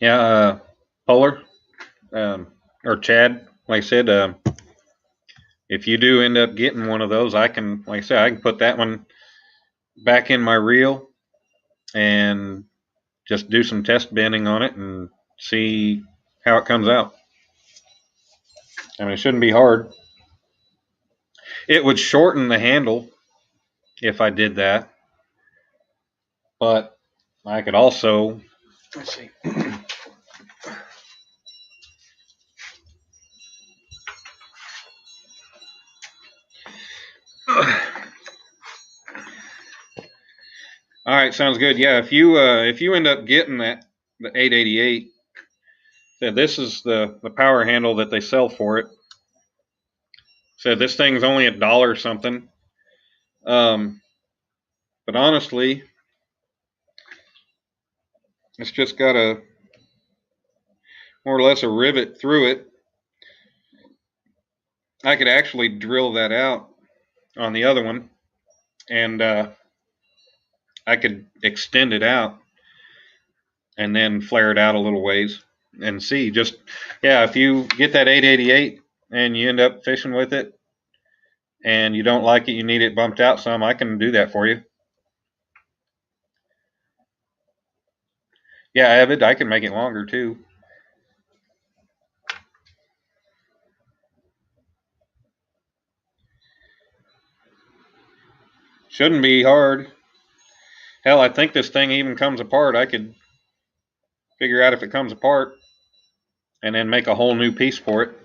Yeah, Polar, or Chad, like I said, if you do end up getting one of those, I can put that one back in my reel and just do some test bending on it and see how it comes out. I mean, it shouldn't be hard. It would shorten the handle if I did that, but I could also, let's see. All right, sounds good. Yeah, if you end up getting the 888, so this is the power handle that they sell for it. So this thing's only $1 something. But honestly, it's just got a more or less a rivet through it. I could actually drill that out on the other one, and I could extend it out and then flare it out a little ways and see. Just, yeah, if you get that 888 and you end up fishing with it and you don't like it, you need it bumped out some, I can do that for you. Yeah, Avid, I can make it longer too. Shouldn't be hard. Hell, I think this thing even comes apart. I could figure out if it comes apart and then make a whole new piece for it.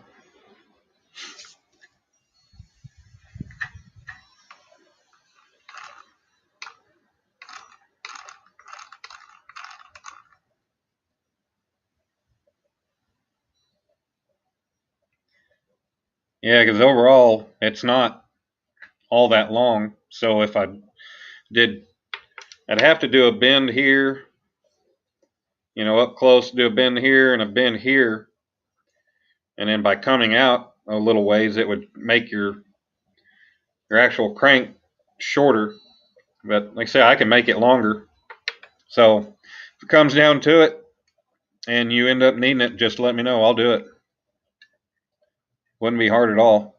Yeah, because overall, it's not all that long. So if I did, I'd have to do a bend here, up close, do a bend here and a bend here. And then by coming out a little ways, it would make your actual crank shorter. But like I say, I can make it longer. So if it comes down to it and you end up needing it, just let me know. I'll do it. Wouldn't be hard at all.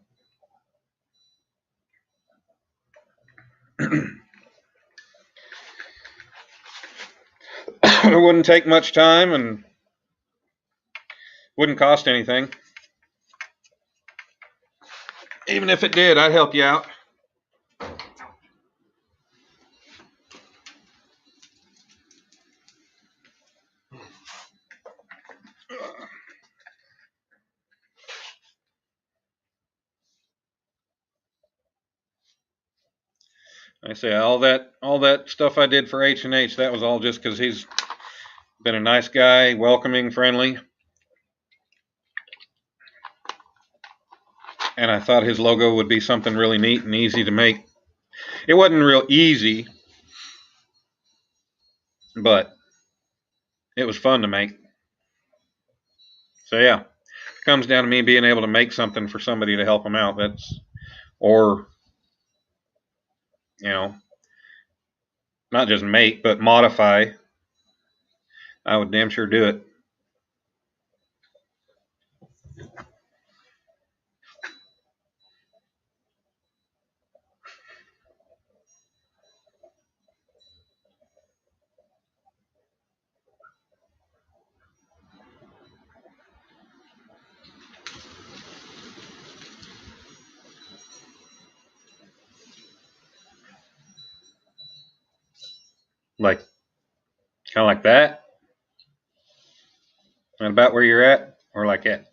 It wouldn't take much time and wouldn't cost anything. Even if it did, I'd help you out. I say all that stuff I did for H&H, that was all just because he's been a nice guy, welcoming, friendly. And I thought his logo would be something really neat and easy to make. It wasn't real easy, but it was fun to make. So yeah, it comes down to me being able to make something for somebody to help them out. Or, you know, not just make, but modify. I would damn sure do it. Like, kind of like that. And about where you're at, or like that.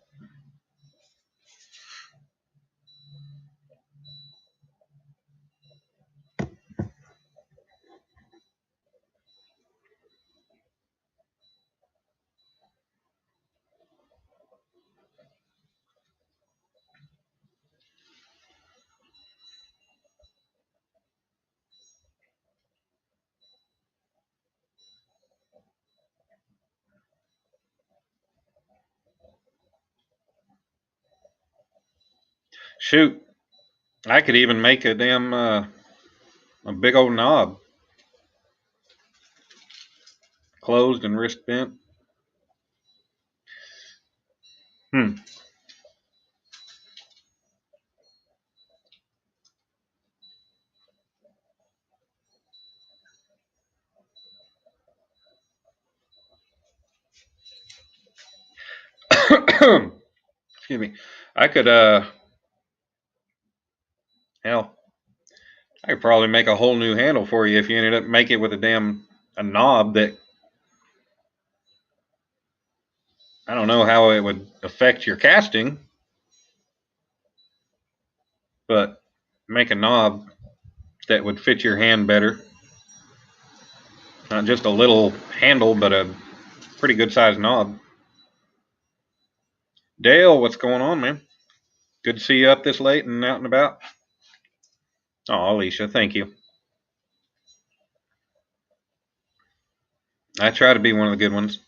Shoot, I could even make a damn a big old knob, closed and wrist bent. Hmm. Excuse me. I could hell, I could probably make a whole new handle for you if you ended up make it with a knob that I don't know how it would affect your casting, but make a knob that would fit your hand better. Not just a little handle, but a pretty good sized knob. Dale, what's going on, man? Good to see you up this late and out and about. Oh, Alicia, thank you. I try to be one of the good ones.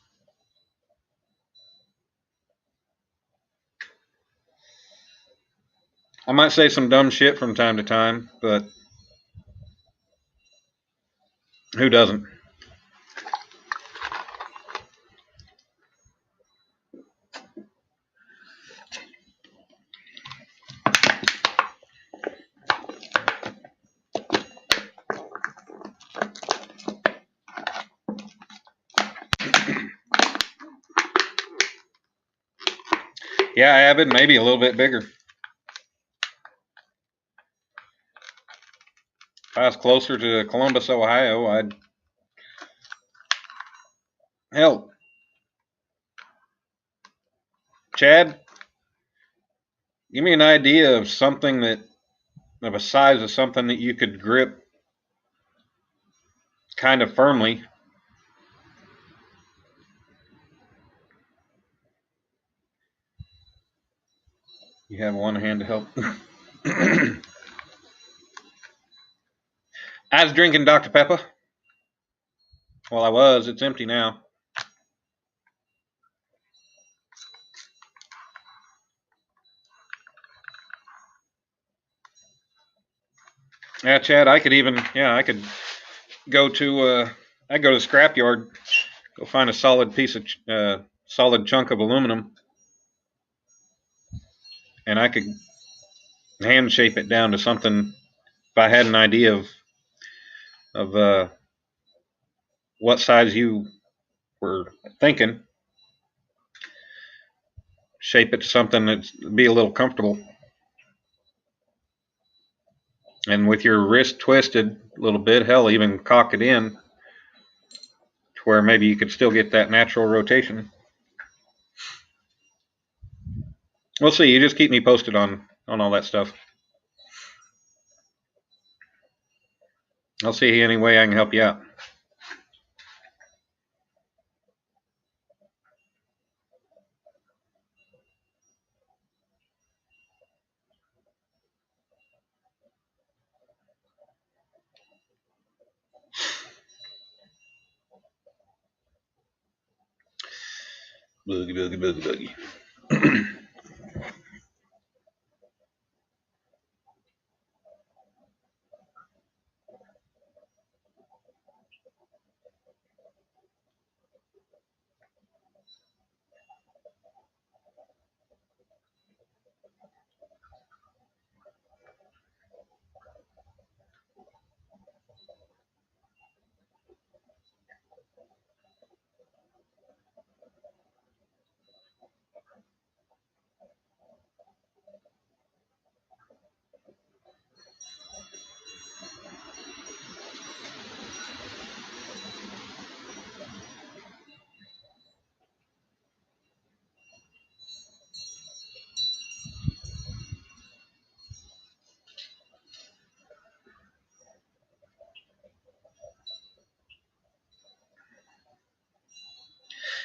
I might say some dumb shit from time to time, but who doesn't? Yeah, Avid, maybe a little bit bigger. If I was closer to Columbus, Ohio, I'd hell, Chad, give me an idea of something that of a size of something that you could grip kind of firmly. You have one hand to help. I was drinking Dr. Pepper. Well, I was. It's empty now. Yeah, Chad, I could go to, I'd go to the scrapyard, go find a solid piece of, solid chunk of aluminum, and I could hand shape it down to something. If I had an idea of what size you were thinking, shape it to something that'd be a little comfortable. And with your wrist twisted a little bit, hell, even cock it in to where maybe you could still get that natural rotation. We'll see. You just keep me posted on all that stuff. I'll see any way I can help you out. Boogie, boogie, boogie, boogie.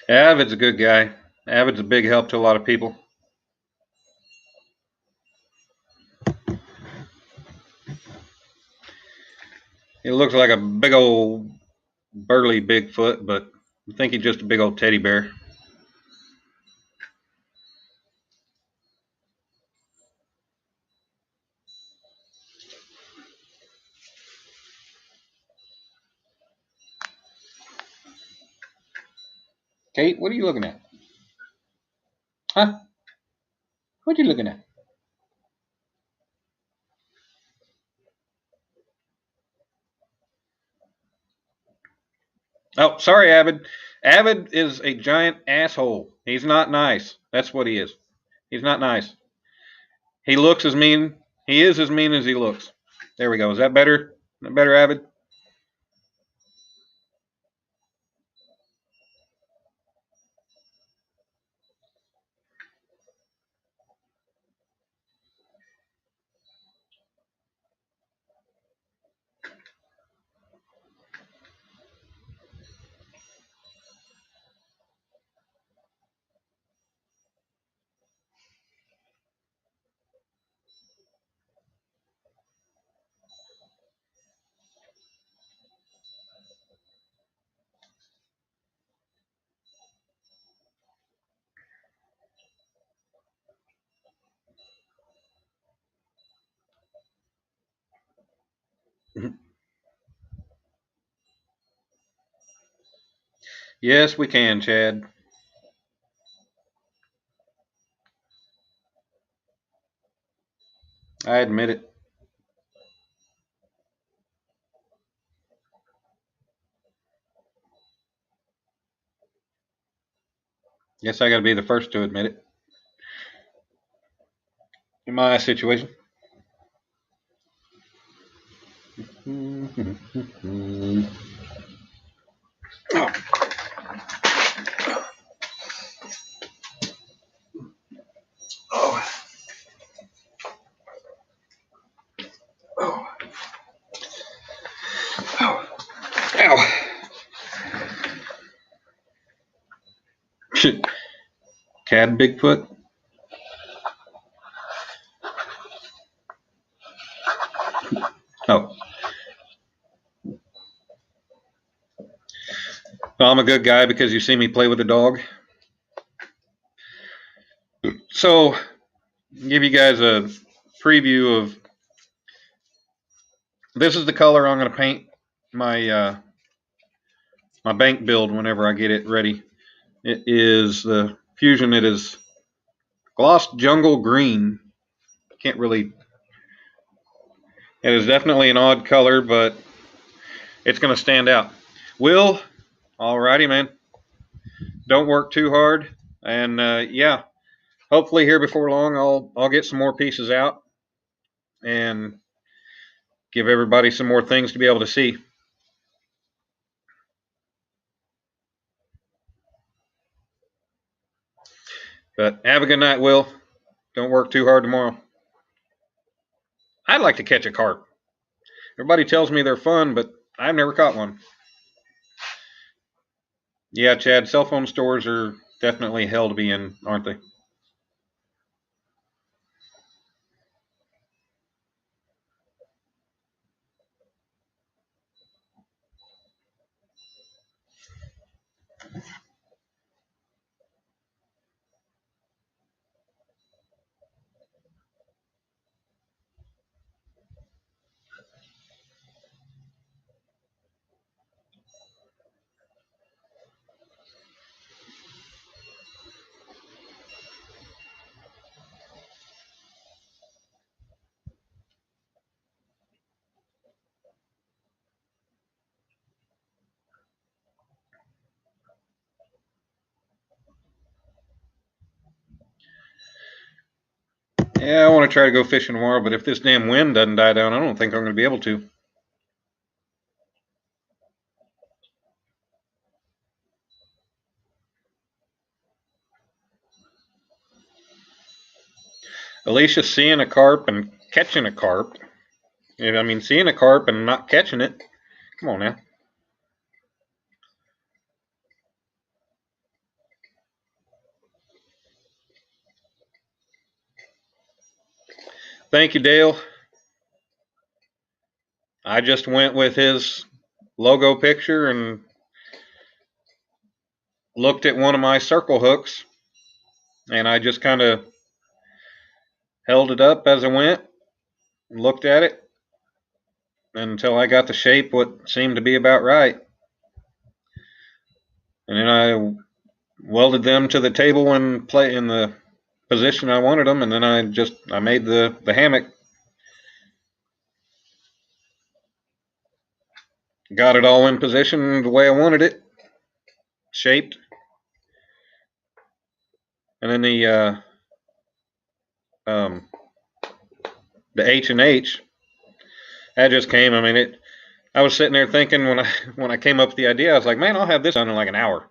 Avid's a good guy. Avid's a big help to a lot of people. He looks like a big old burly Bigfoot, but I think he's just a big old teddy bear. Kate, what are you looking at? Huh? What are you looking at? Oh, sorry, Avid. Avid is a giant asshole. He's not nice. That's what he is. He's not nice. He looks as mean. He is as mean as he looks. There we go. Is that better? Is that better, Avid? Yes, we can, Chad. I admit it. Yes, I got to be the first to admit it. In my situation. Oh. Oh. Oh. Ow. Cad Bigfoot. Oh. Well, I'm a good guy because you see me play with a dog. So, give you guys a preview of this is the color I'm going to paint my my bank build whenever I get it ready. It is the Fusion. It is gloss jungle green. Can't really. It is definitely an odd color, but it's going to stand out. Will, alrighty, man. Don't work too hard, and yeah, hopefully here before long I'll get some more pieces out and give everybody some more things to be able to see. But have a good night, Will. Don't work too hard tomorrow. I'd like to catch a carp. Everybody tells me they're fun, but I've never caught one. Yeah, Chad, cell phone stores are definitely hell to be in, aren't they? Yeah, I want to try to go fishing tomorrow, but if this damn wind doesn't die down, I don't think I'm going to be able to. Alicia, seeing a carp and catching a carp. I mean, seeing a carp and not catching it. Come on now. Thank you, Dale. I just went with his logo picture and looked at one of my circle hooks, and I just kind of held it up as I went and looked at it until I got the shape what seemed to be about right. And then I welded them to the table and play in the position I wanted them, and then I made the hammock. Got it all in position the way I wanted it, shaped. And then the H&H, that just came. I mean, I was sitting there thinking when I came up with the idea, I was like, man, I'll have this done in like an hour.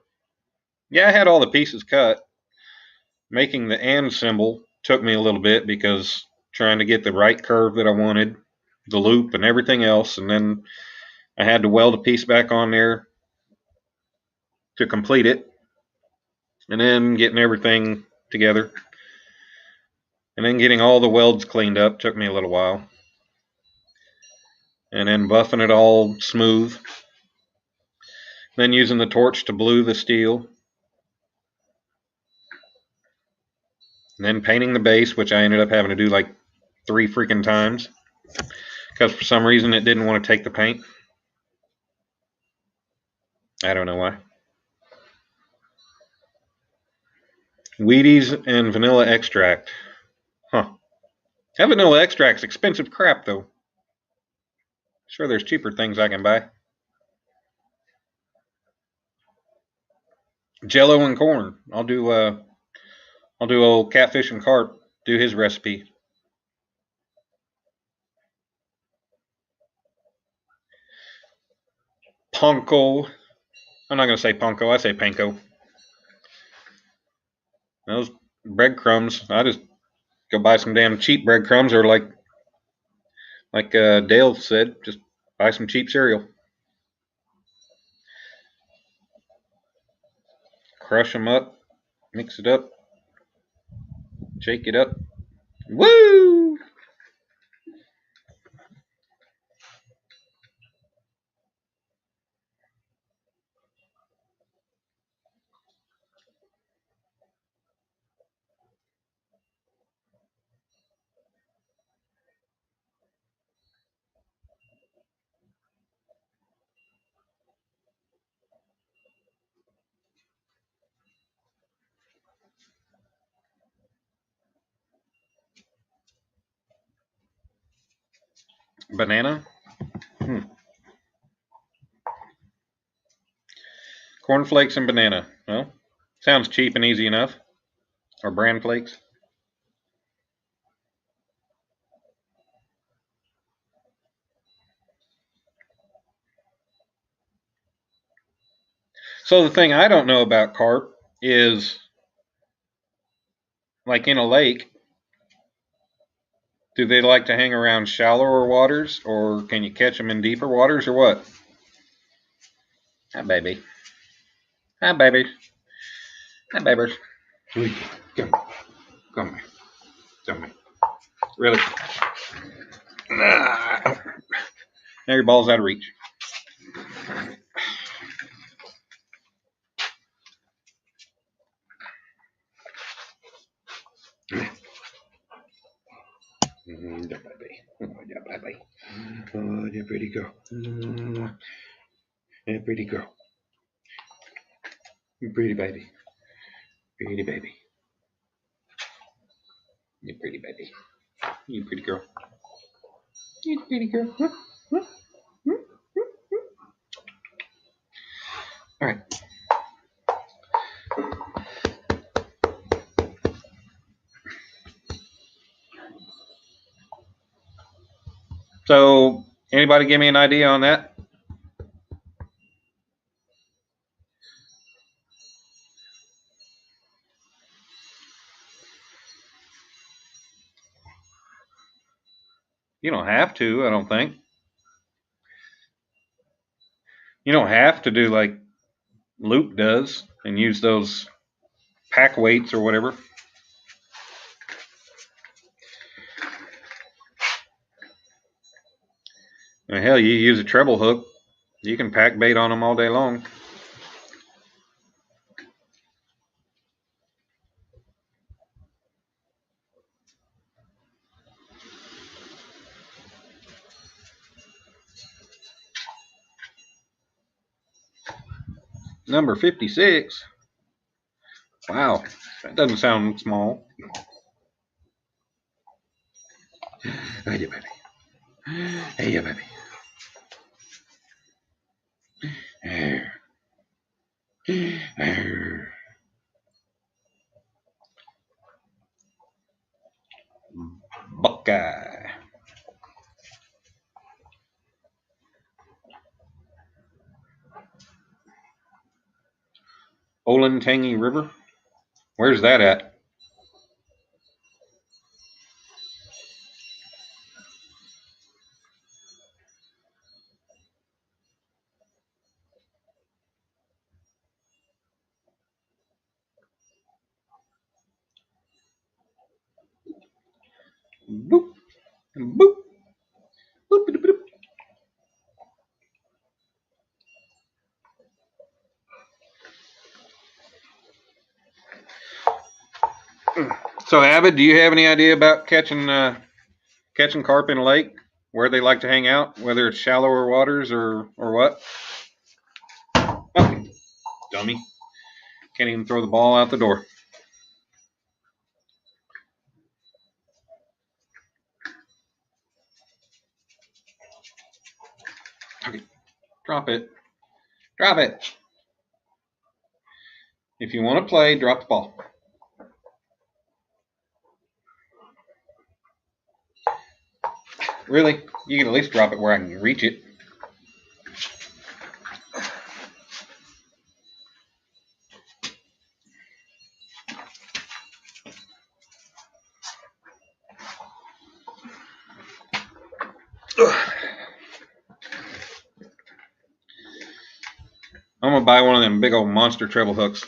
Yeah, I had all the pieces cut. Making the and symbol took me a little bit because trying to get the right curve that I wanted, the loop and everything else, and then I had to weld a piece back on there to complete it, and then getting everything together, and then getting all the welds cleaned up took me a little while, and then buffing it all smooth, then using the torch to blue the steel, and then painting the base, which I ended up having to do like 3 freaking times because for some reason it didn't want to take the paint. I don't know why. Wheaties and vanilla extract. Huh. That vanilla extract's expensive crap, though. Sure, there's cheaper things I can buy. Jello and corn. I'll do old catfish and carp. Do his recipe. Panko. I'm not gonna say panko. I say panko. Those breadcrumbs. I just go buy some damn cheap breadcrumbs, or like Dale said, just buy some cheap cereal. Crush them up, mix it up, shake it up. Woo! Banana. Cornflakes and banana. Well, sounds cheap and easy enough. Or bran flakes. So the thing I don't know about carp is, like in a lake, do they like to hang around shallower waters, or can you catch them in deeper waters, or what? Hi, baby. Hi, baby. Hi, baby. Come, come here. Come here. Really? Now your ball's out of reach. Yeah, baby. Oh, yeah, baby. Oh, yeah, pretty girl. Yeah, pretty girl. Pretty baby. Pretty baby. You pretty baby. You pretty girl. You pretty girl. Huh? Huh? Huh? All right. So, anybody give me an idea on that? You don't have to, I don't think. You don't have to do like Luke does and use those pack weights or whatever. And hell, you use a treble hook, you can pack bait on them all day long. Number 56. Wow, that doesn't sound small. Hey, yeah, baby. Hey, yeah, baby. Buckeye. Olentangy River. Where's that at? Boop, boop, boop, boop, boop. So, Avid, do you have any idea about catching carp in a lake? Where they like to hang out, whether it's shallower waters or what? Oh, dummy! Can't even throw the ball out the door. Okay, drop it. Drop it. If you want to play, drop the ball. Really? You can at least drop it where I can reach it. I'm gonna buy one of them big old monster treble hooks.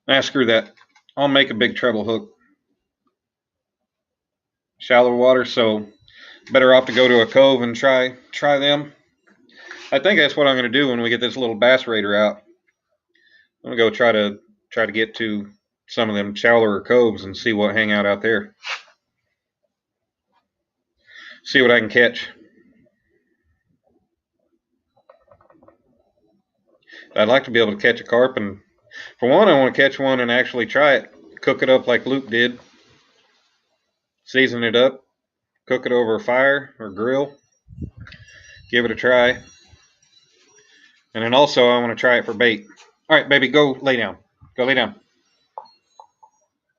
Nah, screw that. I'll make a big treble hook. Shallow water, so better off to go to a cove and try them. I think that's what I'm gonna do when we get this little bass raider out. I'm gonna go try to get to some of them shallower coves and see what hang out there. See what I can catch. I'd like to be able to catch a carp, and for one, I want to catch one and actually try it. Cook it up like Luke did. Season it up. Cook it over a fire or grill. Give it a try. And then also, I want to try it for bait. All right, baby, go lay down. Go lay down.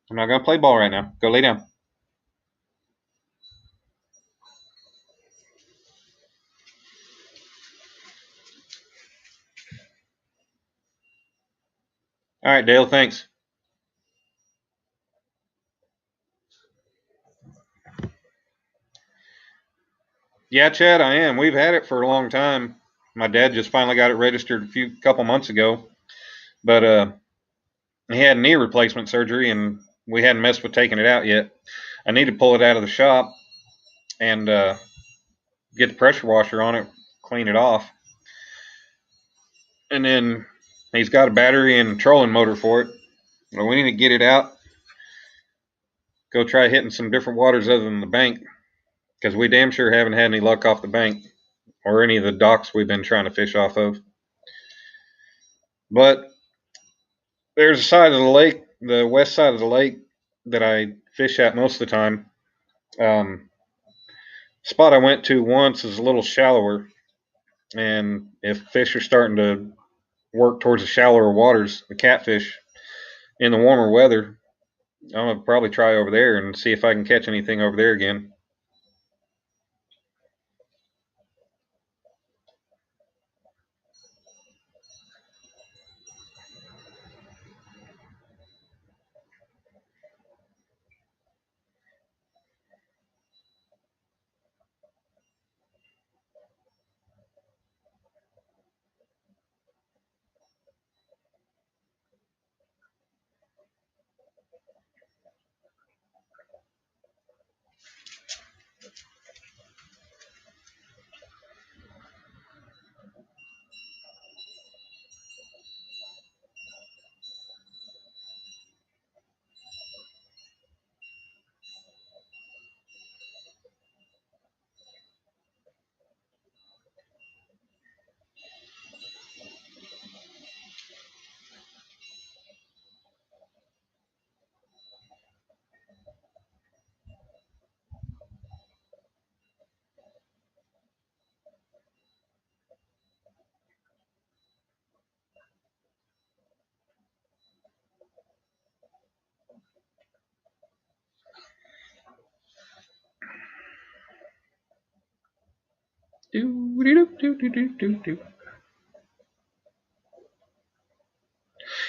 I'm not going to play ball right now. Go lay down. All right, Dale, thanks. Yeah, Chad, I am. We've had it for a long time. My dad just finally got it registered a couple months ago. But he had knee replacement surgery, and we hadn't messed with taking it out yet. I need to pull it out of the shop and get the pressure washer on it, clean it off. And then he's got a battery and trolling motor for it. But we need to get it out. Go try hitting some different waters other than the bank, because we damn sure haven't had any luck off the bank or any of the docks we've been trying to fish off of. But there's a side of the lake, the west side of the lake, that I fish at most of the time. Spot I went to once is a little shallower, and if fish are starting to work towards the shallower waters, the catfish, in the warmer weather, I'm gonna probably try over there and see if I can catch anything over there again.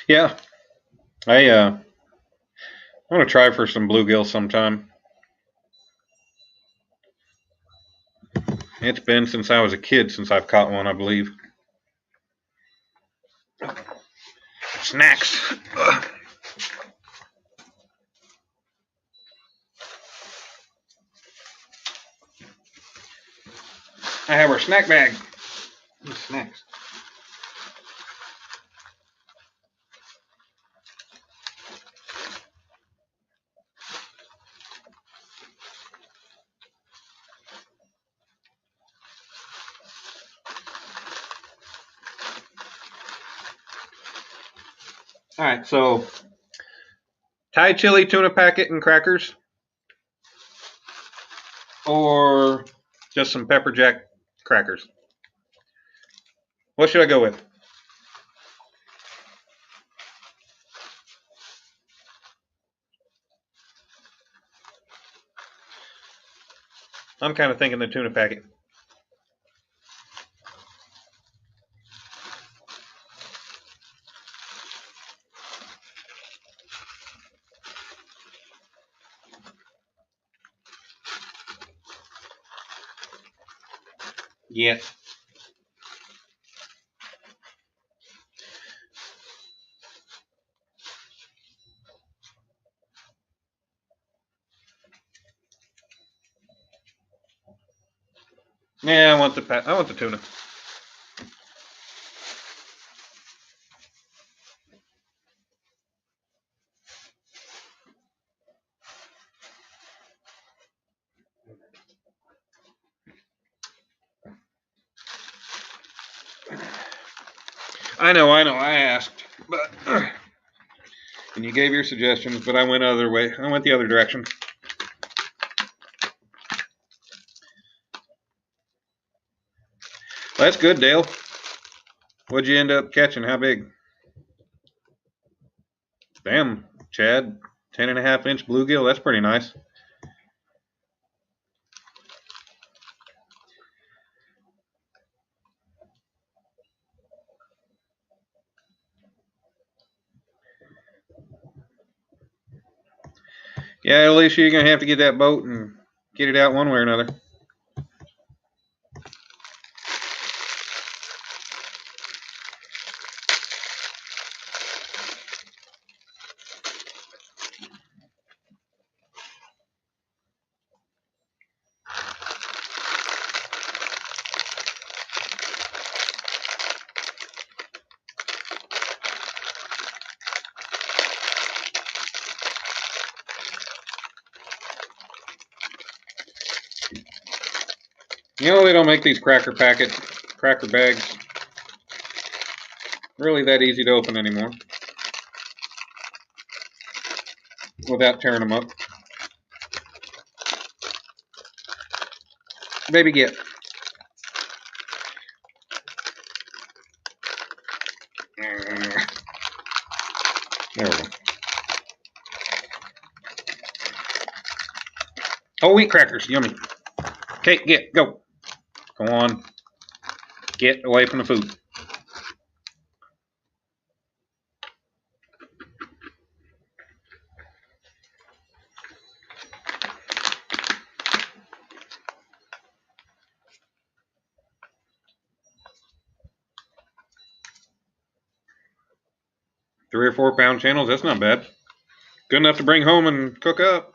Yeah, I want to try for some bluegill sometime. It's been since I was a kid since I've caught one, I believe. Snacks. I have our snack bag. Snacks. All right, so Thai chili tuna packet and crackers, or just some pepper jack crackers. What should I go with? I'm kind of thinking the tuna packet. Yeah. Yeah, I want the tuna. I know. I asked, but and you gave your suggestions, but I went other way. I went the other direction. That's good, Dale. What'd you end up catching? How big? Damn, Chad. 10.5-inch bluegill. That's pretty nice. Yeah, Alicia, you're gonna have to get that boat and get it out one way or another. You know they don't make these cracker bags really that easy to open anymore without tearing them up. Baby, get. There we go. Whole wheat crackers, yummy. Okay, get, go. Go on. Get away from the food. Three or 4 pound channels, that's not bad. Good enough to bring home and cook up.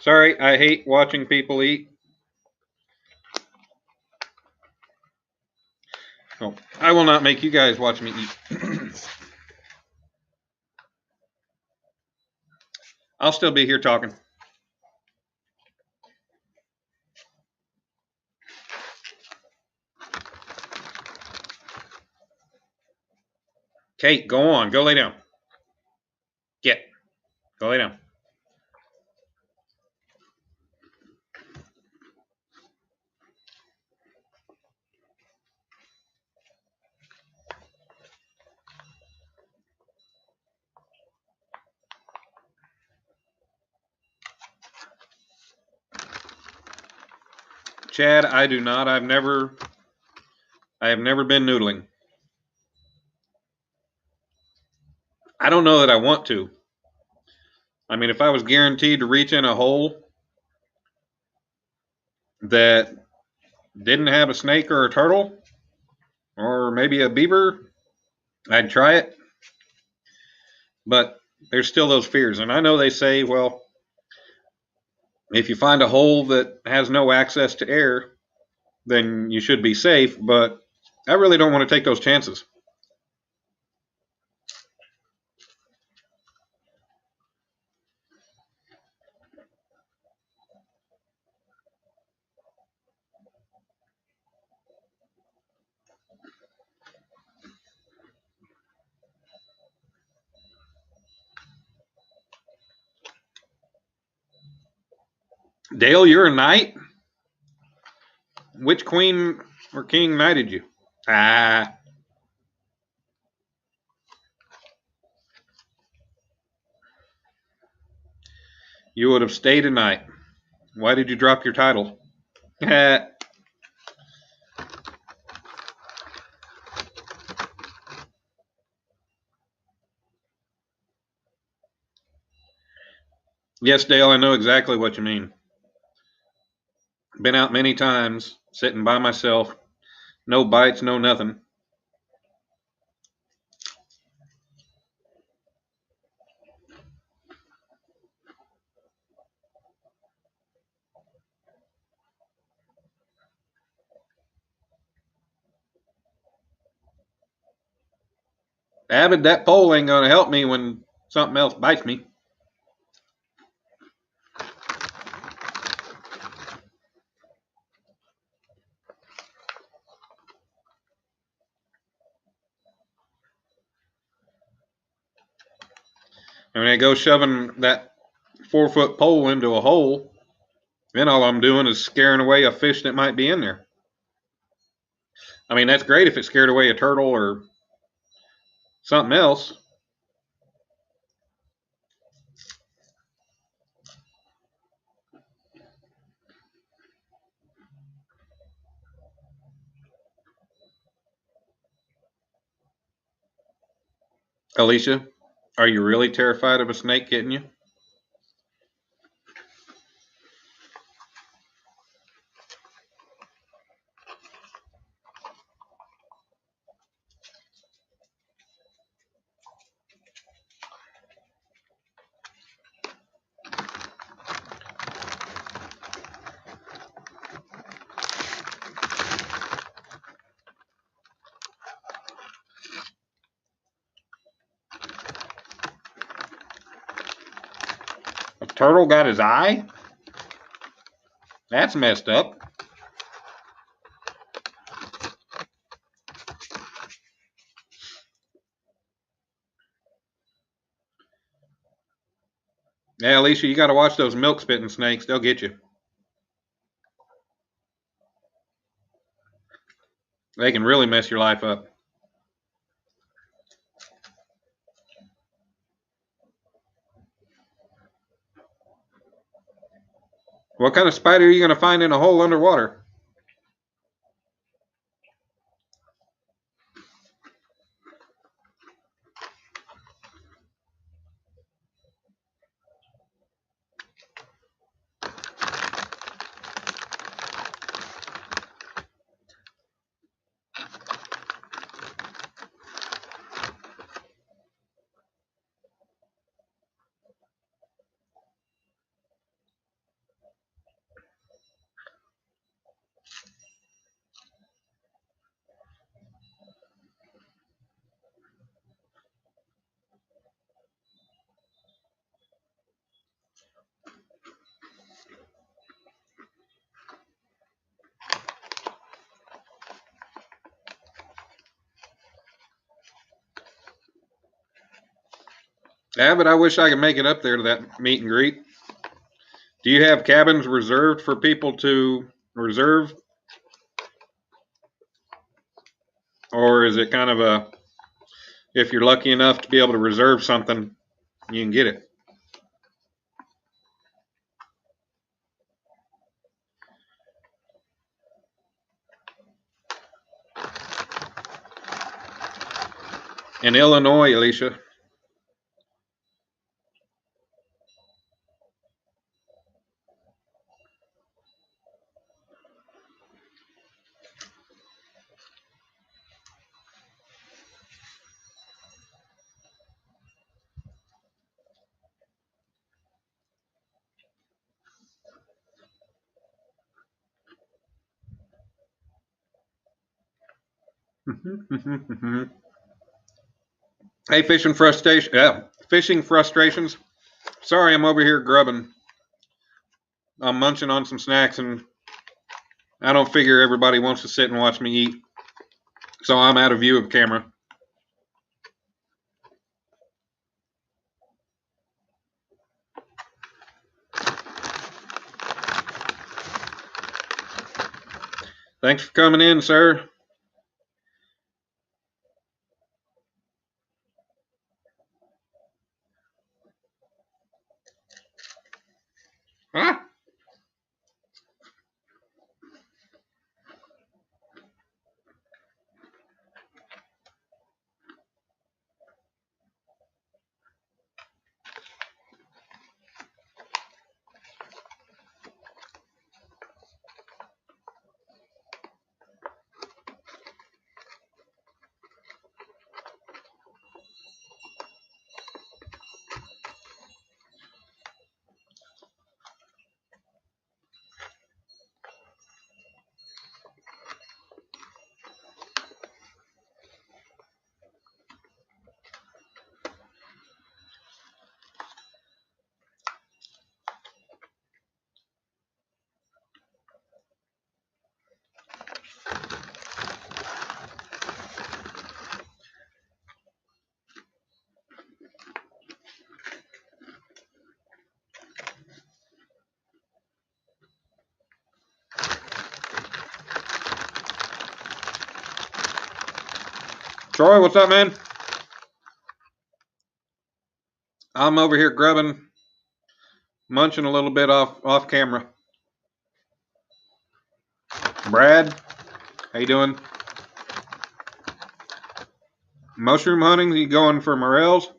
Sorry, I hate watching people eat. No, I will not make you guys watch me eat. I'll still be here talking. Kate, go on. Go lay down. Get. Go lay down. Chad, I do not. I have never been noodling. I don't know that I want to. I mean, if I was guaranteed to reach in a hole that didn't have a snake or a turtle, or maybe a beaver, I'd try it. But there's still those fears. And I know they say, well, if you find a hole that has no access to air, then you should be safe. But I really don't want to take those chances. Dale, you're a knight? Which queen or king knighted you? Ah. You would have stayed a knight. Why did you drop your title? Yes, Dale, I know exactly what you mean. Been out many times, sitting by myself, no bites, no nothing. Abbott, that pole ain't gonna help me when something else bites me. And when I go shoving that 4-foot pole into a hole, then all I'm doing is scaring away a fish that might be in there. I mean, that's great if it scared away a turtle or something else. Alicia, are you really terrified of a snake getting you? A turtle got his eye? That's messed up. Yeah, Alicia, you got to watch those milk spitting snakes. They'll get you. They can really mess your life up. What kind of spider are you going to find in a hole underwater? Yeah, but I wish I could make it up there to that meet and greet. Do you have cabins reserved for people to reserve? Or is it kind of a, if you're lucky enough to be able to reserve something, you can get it? In Illinois, Alicia. Hey, fishing frustrations. Sorry, I'm over here grubbing. I'm munching on some snacks, and I don't figure everybody wants to sit and watch me eat, so I'm out of view of camera. Thanks for coming in, sir. Huh? Troy, what's up, man? I'm over here grubbing, munching a little bit off camera. Brad, how you doing? Mushroom hunting? You going for morels?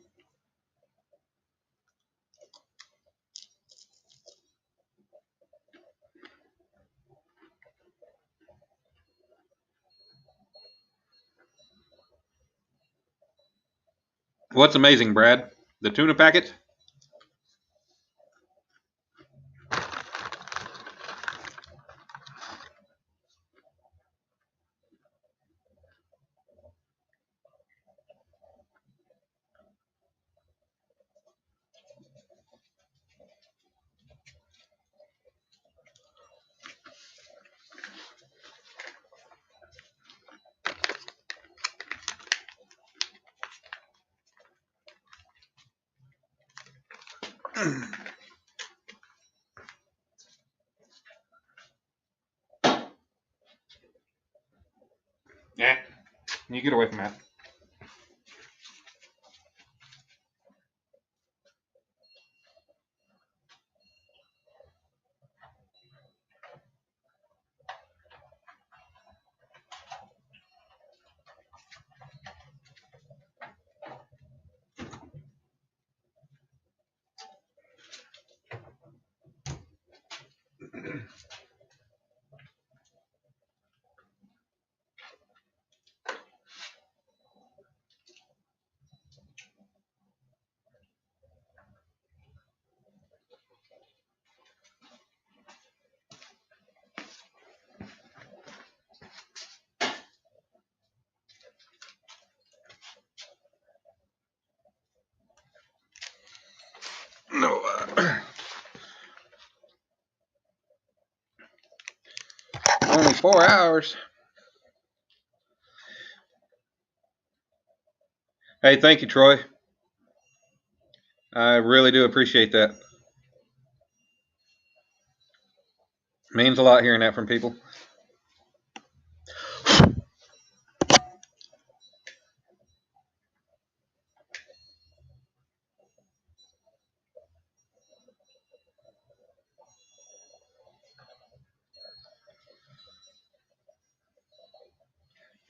What's amazing, Brad? The tuna packet? Yeah, you get away from that. No. Only 4 hours. Hey, thank you, Troy. I really do appreciate that. Means a lot hearing that from people.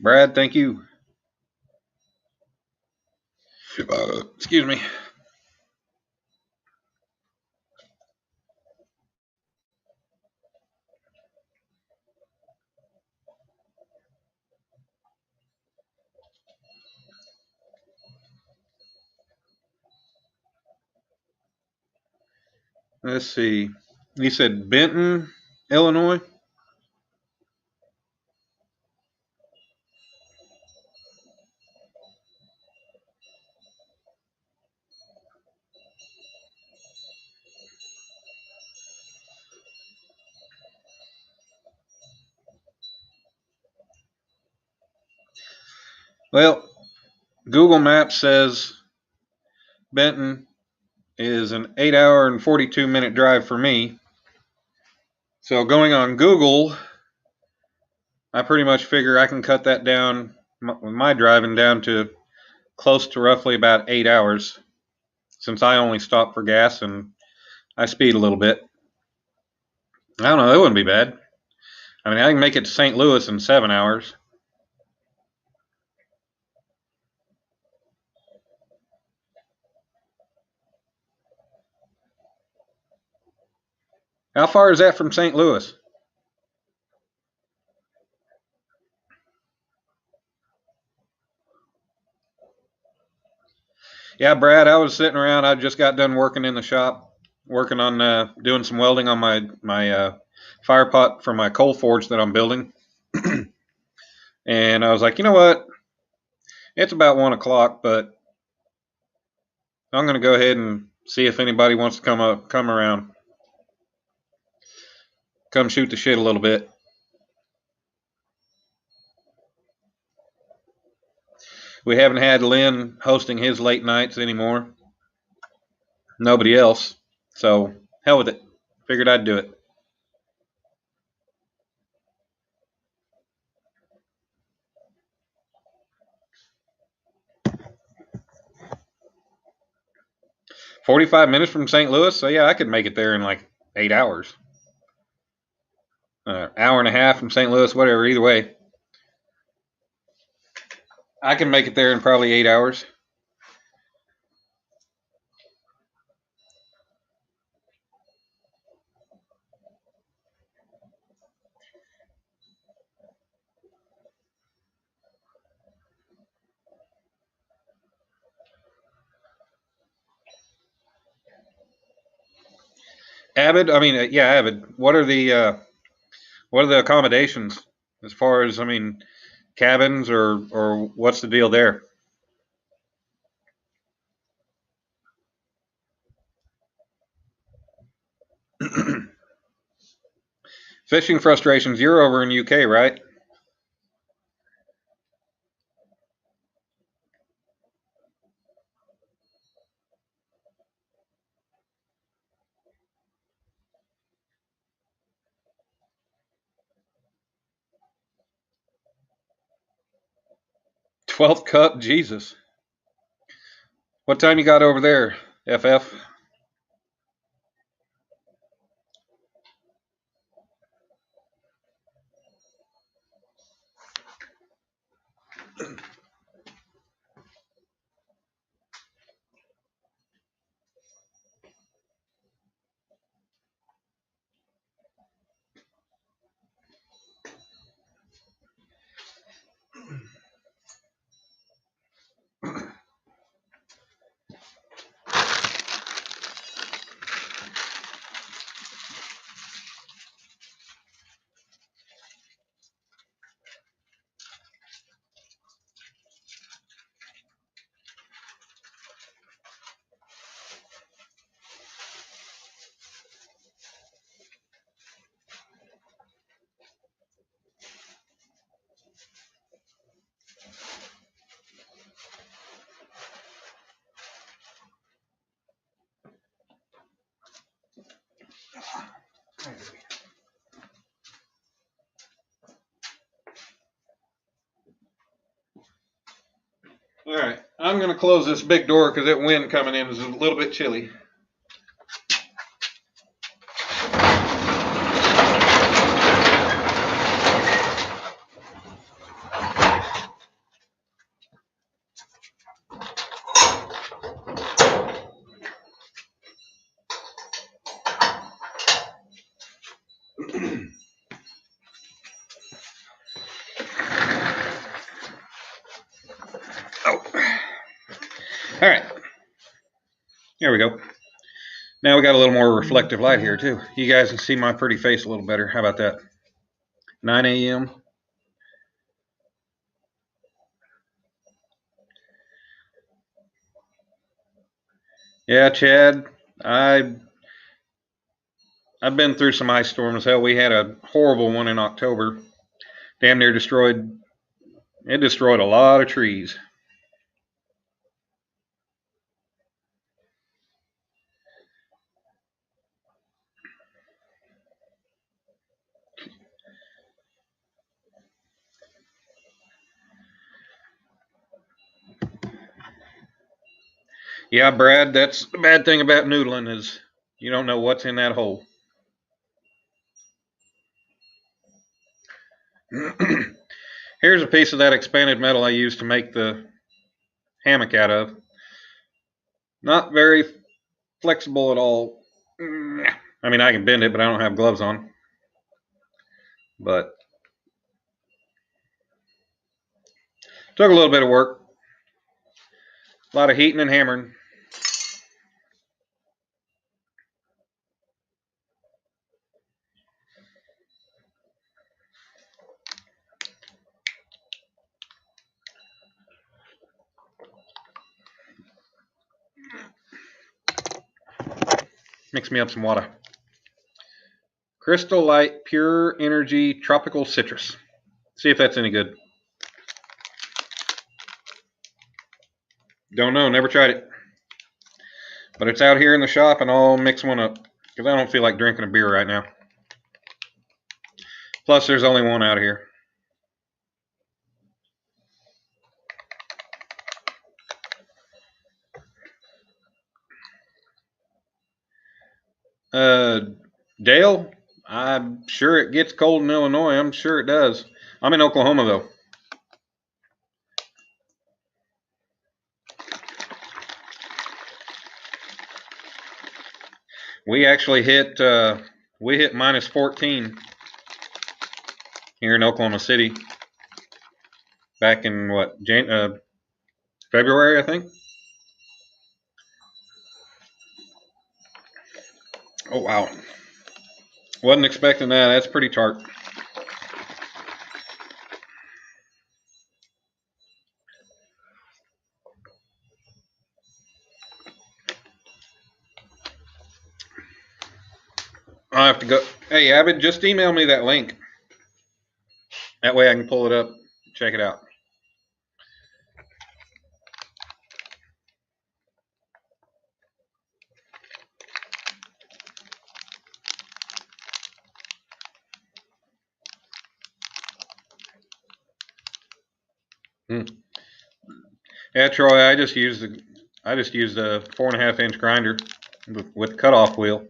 Brad, thank you. Excuse me. Let's see. You said Benton, Illinois? Well, Google Maps says Benton is an 8-hour and 42-minute drive for me. So going on Google, I pretty much figure I can cut that down, my driving down to close to roughly about 8 hours, since I only stop for gas and I speed a little bit. I don't know, that wouldn't be bad. I mean, I can make it to St. Louis in 7 hours. How far is that from St. Louis? Yeah, Brad, I was sitting around. I just got done working in the shop, working on doing some welding on my fire pot for my coal forge that I'm building. And I was like, you know what? It's about 1 o'clock, but I'm going to go ahead and see if anybody wants to come around, come shoot the shit a little bit. We haven't had Lynn hosting his late nights anymore. Nobody else. So, hell with it. Figured I'd do it. $45 from St. Louis, so yeah, I could make it there in like 8 hours. Hour and a half from St. Louis, whatever, either way. I can make it there in probably 8 hours. Avid, Avid. What are the accommodations as far as, cabins or what's the deal there? Fishing frustrations, you're over in UK, right? Twelfth cup, Jesus. What time you got over there, FF? All right, I'm going to close this big door because that wind coming in is a little bit chilly. All right. Here we go. Now we got a little more reflective light here too. You guys can see my pretty face a little better. How about that? 9 a.m. Yeah, Chad, I've been through some ice storms. Hell, we had a horrible one in October. Damn near destroyed a lot of trees. Yeah, Brad, that's the bad thing about noodling is you don't know what's in that hole. Here's a piece of that expanded metal I used to make the hammock out of. Not very flexible at all. I mean, I can bend it, but I don't have gloves on. But took a little bit of work. A lot of heating and hammering. Mix me up some water. Crystal Light Pure Energy Tropical Citrus. See if that's any good. Don't know, never tried it. But it's out here in the shop and I'll mix one up because I don't feel like drinking a beer right now. Plus, there's only one out here. Dale, I'm sure it gets cold in Illinois. I'm sure it does. I'm in Oklahoma, though. We actually hit minus 14 here in Oklahoma City back in what, February, I think. Oh, wow. Wasn't expecting that. That's pretty tart. I'll have to go. Hey, Abbott, just email me that link. That way I can pull it up, check it out. Yeah, Troy, I just used a 4.5-inch grinder with cutoff wheel.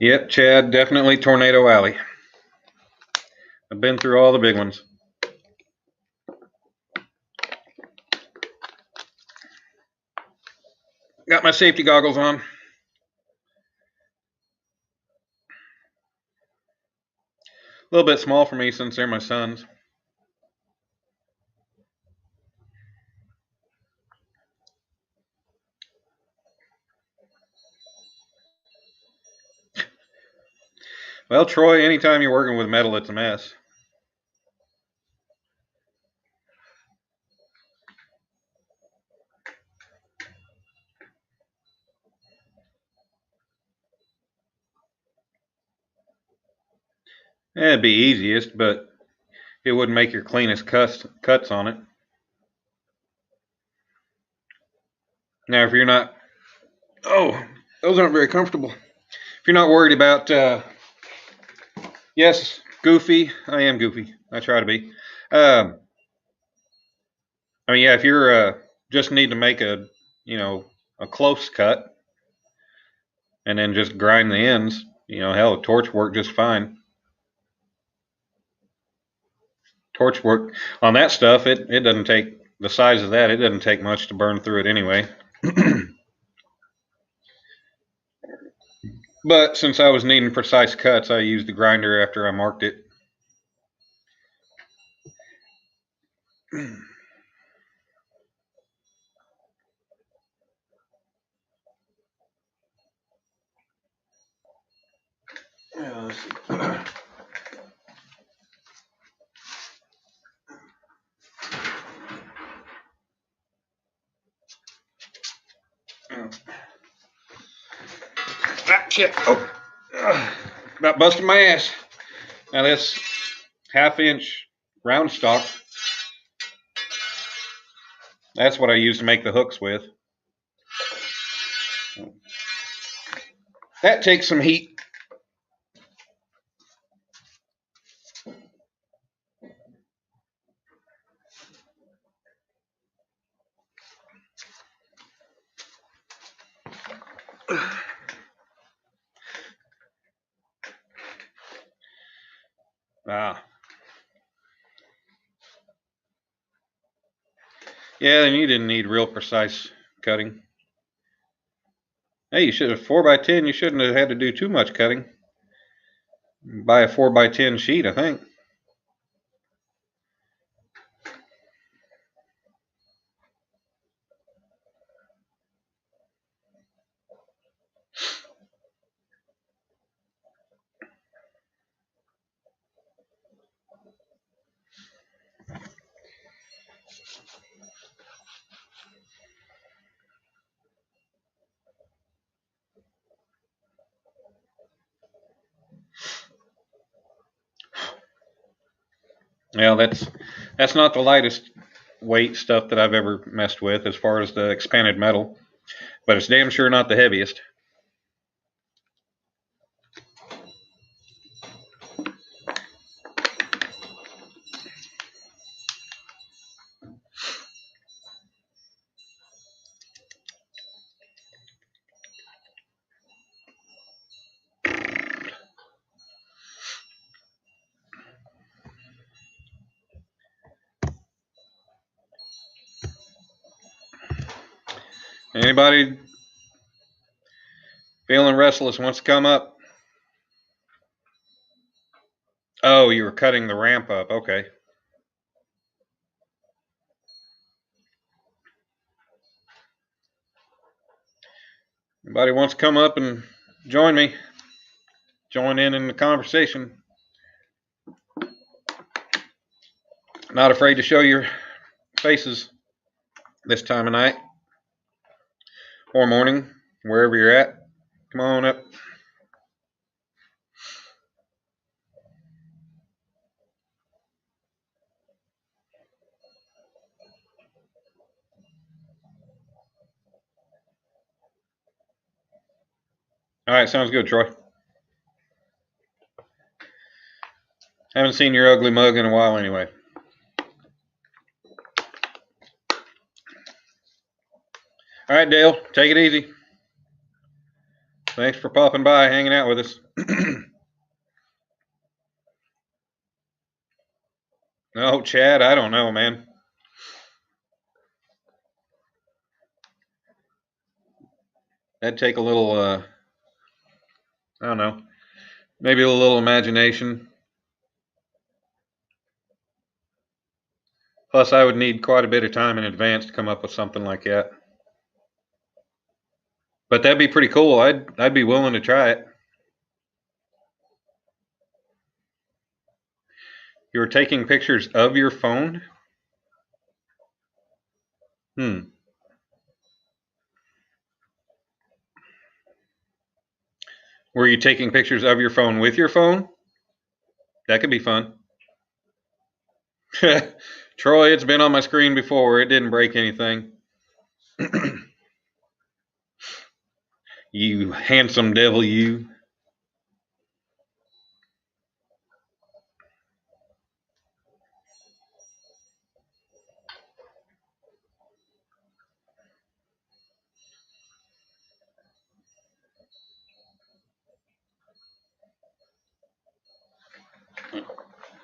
Yep, Chad, definitely Tornado Alley. I've been through all the big ones. Got my safety goggles on. A little bit small for me since they're my sons. Well, Troy, anytime you're working with metal, it's a mess. It'd be easiest, but it wouldn't make your cleanest cuts on it. Now, if you're not Oh, those aren't very comfortable. If you're not worried about, yes, goofy. I am goofy. I try to be. Um, I mean, yeah, if you're just need to make a, a close cut and then just grind the ends, hell, a torch work just fine. Torch work on that stuff, it doesn't take the size of that. It doesn't take much to burn through it anyway. But since I was needing precise cuts, I used the grinder after I marked it. Yeah, let's see. Ah, shit. Oh, about busted my ass. Now this 1/2-inch round stock, that's what I use to make the hooks with. That takes some heat. Ah. Yeah, then you didn't need real precise cutting. Hey, you should have 4x10. You shouldn't have had to do too much cutting. Buy a 4x10 sheet, I think. Well, that's not the lightest weight stuff that I've ever messed with as far as the expanded metal, but it's damn sure not the heaviest. Anybody feeling restless wants to come up? Oh, you were cutting the ramp up. Okay. Anybody wants to come up and join me? Join in the conversation. Not afraid to show your faces this time of night or morning, wherever you're at. Come on up. All right, sounds good, Troy. Haven't seen your ugly mug in a while anyway. All right, Dale, take it easy. Thanks for popping by, hanging out with us. No, Chad, I don't know, man. That'd take a little, I don't know, maybe a little imagination. Plus, I would need quite a bit of time in advance to come up with something like that. But that'd be pretty cool. I'd be willing to try it. You were taking pictures of your phone? Hmm. Were you taking pictures of your phone with your phone? That could be fun. Troy, it's been on my screen before. It didn't break anything. You handsome devil, you. There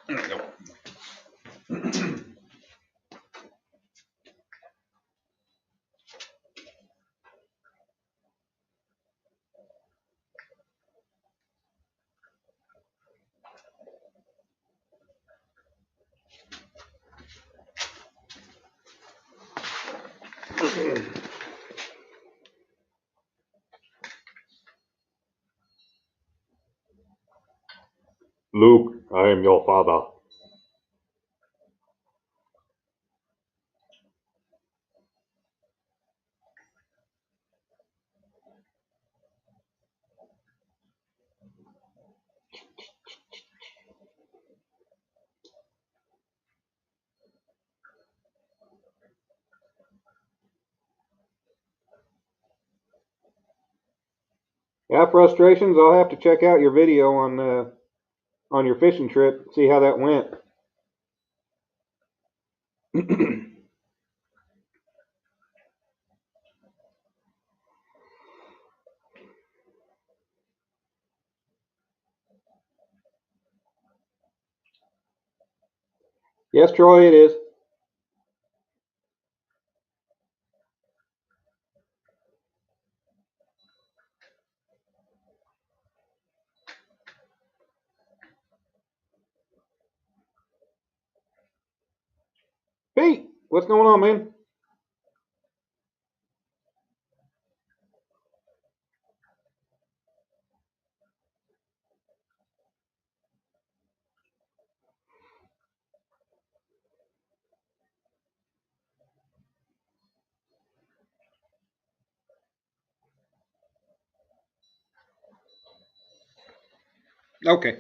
we go. Luke, I am your father. Yeah, frustrations. I'll have to check out your video on your fishing trip. See how that went. Yes, Troy, it is. Pete, what's going on, man? Okay.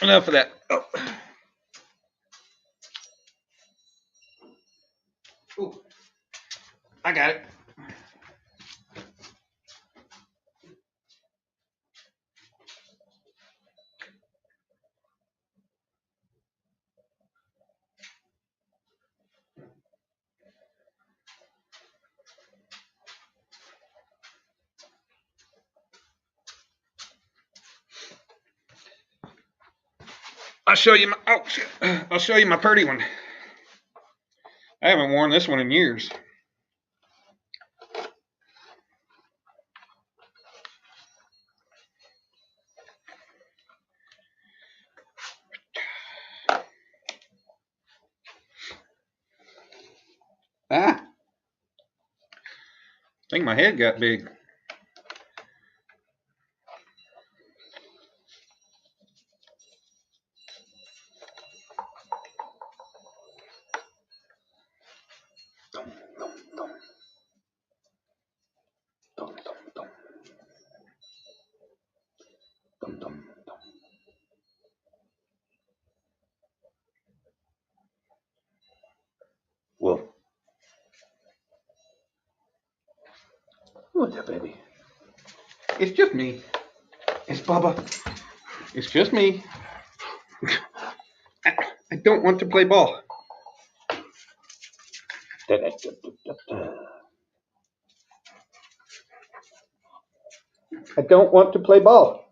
Enough of that. Oh. Ooh. I got it. I'll show you my, oh shit. I'll show you my pretty one. I haven't worn this one in years. Ah, I think my head got big. Well, what's up, baby? It's just me. It's Bubba. It's just me. I don't want to play ball. I don't want to play ball.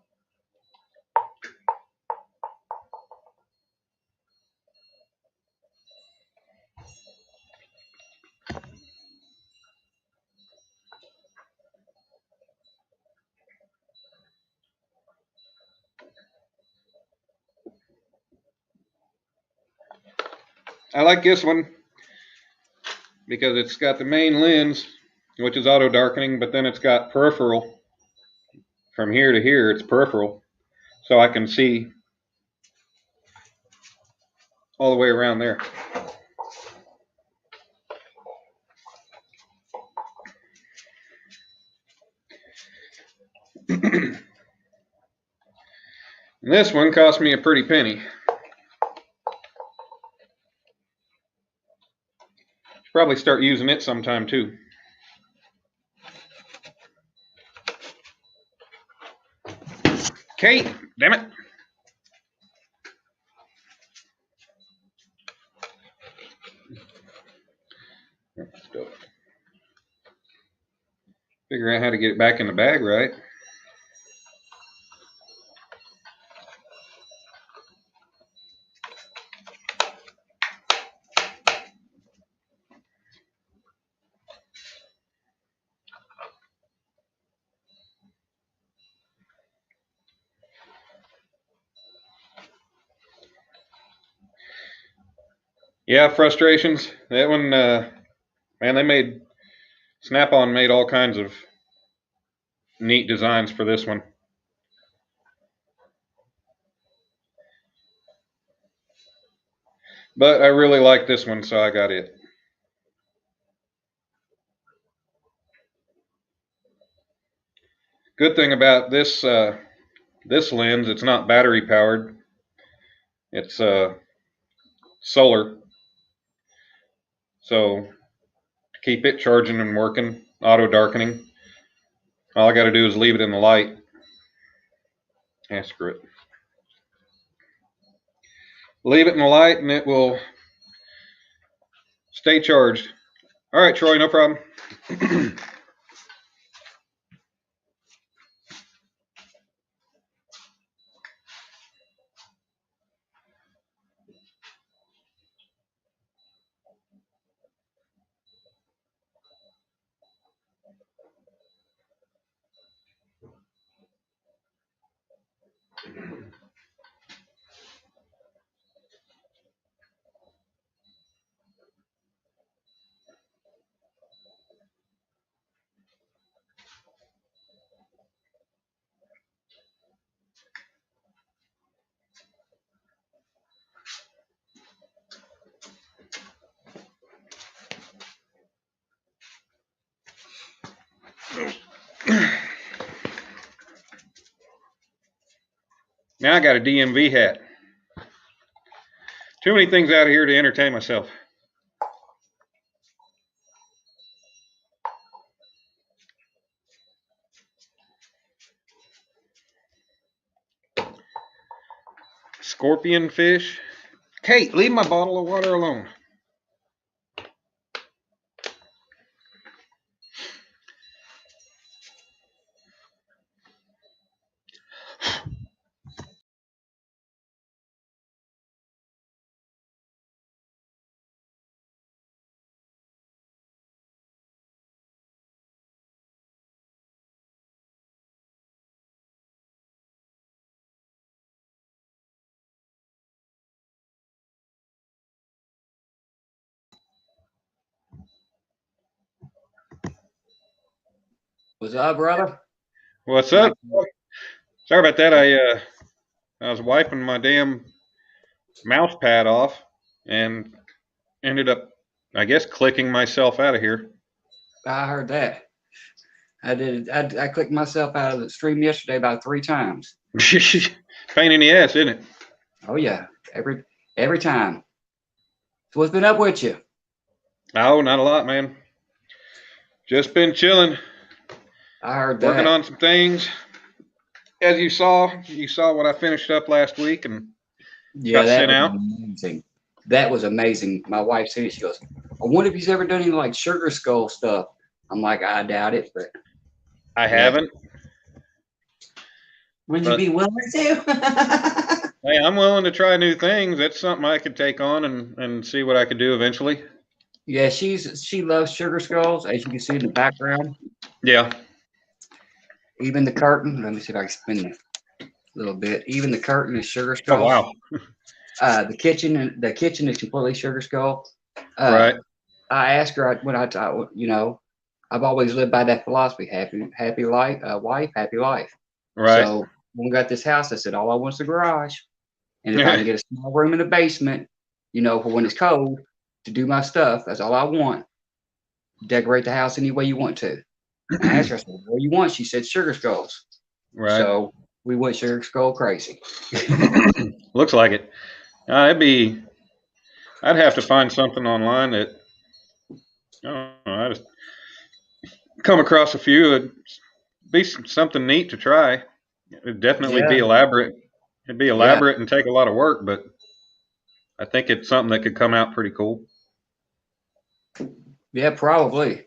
I like this one because it's got the main lens, which is auto darkening, but then it's got peripheral. From here to here, it's peripheral. So I can see all the way around there. And this one cost me a pretty penny. Should probably start using it sometime too. Kate, damn it. Figure out how to get it back in the bag, right? Yeah, frustrations. That one, man, Snap-on made all kinds of neat designs for this one. But I really like this one, so I got it. Good thing about this this lens, it's not battery powered. It's solar. So to keep it charging and working, auto darkening, all I got to do is leave it in the light. Yeah, screw it. Leave it in the light and it will stay charged. All right, Troy, no problem. Now I got a DMV hat. Too many things out of here to entertain myself. Scorpion fish. Kate, leave my bottle of water alone. What's up, brother? What's up? Sorry about that. I was wiping my damn mouse pad off and ended up, I guess, clicking myself out of here. I heard that. I did. I clicked myself out of the stream yesterday about 3 times. Pain in the ass, isn't it? Oh yeah, every time. So what's been up with you? Oh, not a lot, man. Just been chilling. I heard that. Working on some things. As you saw what I finished up last week and yeah, got sent out. Amazing. That was amazing. My wife said it. She goes, "I wonder if he's ever done any like Sugar Skull stuff." I'm like, I doubt it, but I haven't. Would you be willing to? Hey, I'm willing to try new things. That's something I could take on and see what I could do eventually. Yeah, she loves Sugar Skulls, as you can see in the background. Yeah. Even the curtain. Let me see if I can spin it a little bit. Even the curtain is Sugar Skulls. Oh wow. The kitchen is completely Sugar Skull. Right. I asked her when I've always lived by that philosophy: happy life, wife, happy life. Right. So when we got this house, I said all I want is a garage, and if I can get a small room in the basement, for when it's cold, to do my stuff. That's all I want. Decorate the house any way you want to. And I asked her, I said, what do you want? She said Sugar Skulls. Right. So we went Sugar Skull crazy. Looks like it. I'd have to find something online that, I don't know, I just come across a few. It'd be something neat to try. It'd definitely be Yeah, elaborate. It'd be yeah, elaborate and take a lot of work, but I think it's something that could come out pretty cool. yeah, probably.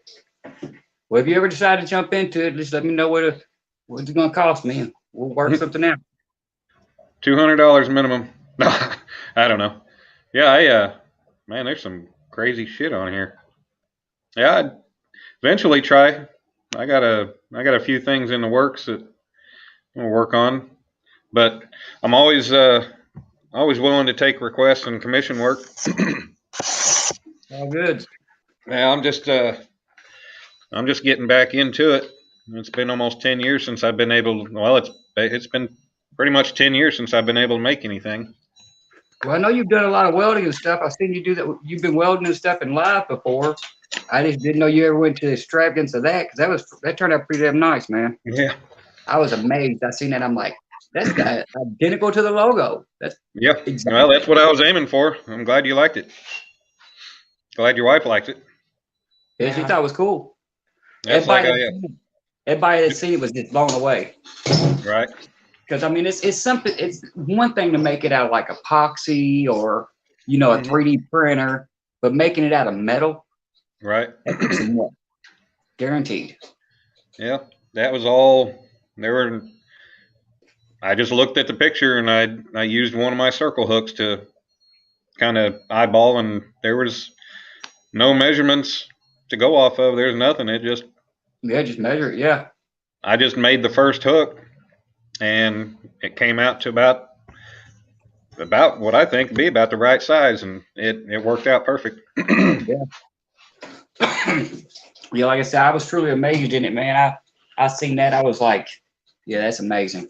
Well, if you ever decide to jump into it, just let me know what it's gonna cost me, and we'll work something out. $200 minimum. No, I don't know. Yeah, man, there's some crazy shit on here. Yeah, I'd eventually try. I got a few things in the works that I'm gonna work on, but I'm always willing to take requests and commission work. All good. Yeah, I'm just getting back into it. It's been almost 10 years since I've been able. Well, it's been pretty much 10 years since I've been able to make anything. Well, I know you've done a lot of welding and stuff. I've seen you do that. You've been welding and stuff in live before. I just didn't know you ever went to the extravagance of that because that turned out pretty damn nice, man. Yeah, I was amazed. I seen that. I'm like, that's identical to the logo. That's yeah. exactly. Well, that's what I was aiming for. I'm glad you liked it. Glad your wife liked it. Yeah, she thought it was cool. That's like Everybody that seen it was just blown away. right, Because I mean, it's something. It's one thing to make it out of like epoxy or a 3D printer, but making it out of metal, right. that takes some work. Guaranteed. Yeah, that was all. I just looked at the picture and I used one of my circle hooks to kind of eyeball, and there was no measurements to go off of. There's nothing. Just measure it. Yeah. I just made the first hook, and it came out to about what I think would be about the right size, and it worked out perfect. Yeah. Yeah, like I said, I was truly amazed in it, man. I seen that. I was like, yeah, that's amazing.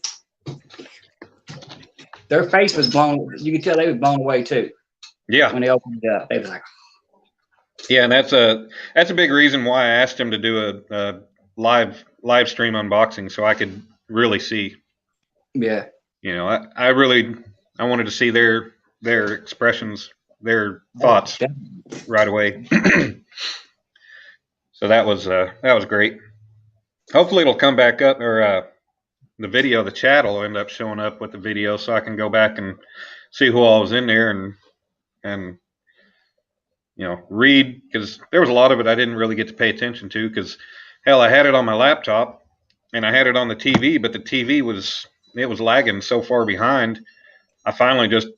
Their face was blown. You could tell they was blown away too. Yeah. When they opened it up, they was like, yeah, and that's a big reason why I asked him to do a live stream unboxing so I could really see. Yeah. I wanted to see their expressions, their thoughts right away. So that was great. Hopefully it'll come back up, or the video, the chat will end up showing up with the video, so I can go back and see who all was in there and read, because there was a lot of it I didn't really get to pay attention to, because hell, I had it on my laptop and I had it on the TV, but the TV was lagging so far behind. I finally just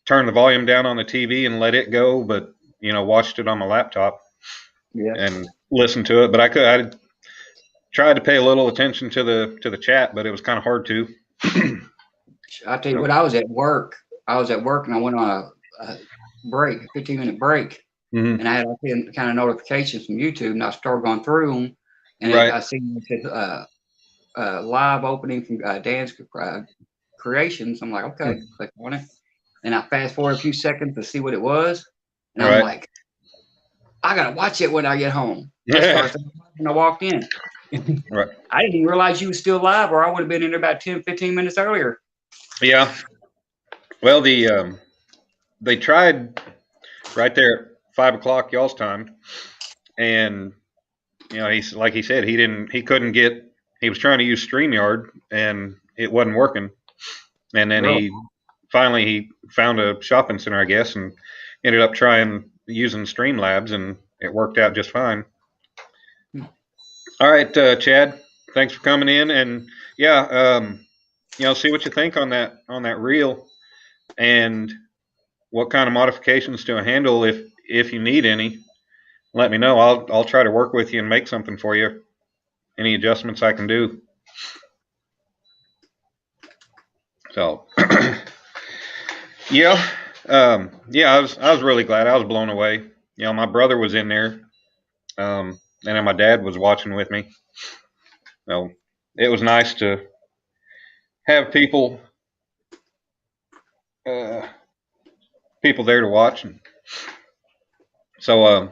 turned the volume down on the TV and let it go, but watched it on my laptop. Yeah. And listened to it. But I tried to pay a little attention to the chat, but it was kind of hard to. I'll tell you what, I was at work and I went on a break, a 15-minute break. Mm-hmm. And I had kind of notifications from YouTube, and I started going through them, and right. I seen it live opening from Dan's Creations. I'm like, okay, click on it, and I fast forward a few seconds to see what it was, and I'm like, I gotta watch it when I get home. Yeah. When I walked in, right. I didn't even realize you was still live, or I would have been in there about 10-15 minutes earlier. Yeah. Well, they tried right there at 5 o'clock y'all's time, and he said he couldn't get. He was trying to use StreamYard and it wasn't working, and then he finally found a shopping center, I guess, and ended up trying using Streamlabs, and it worked out just fine. All right, Chad, thanks for coming in, and see what you think on that reel, and what kind of modifications to a handle, if you need any. Let me know. I'll try to work with you and make something for you. Any adjustments I can do. So, I was really glad. I was blown away. My brother was in there, and then my dad was watching with me. So it was nice to have people there to watch. So, like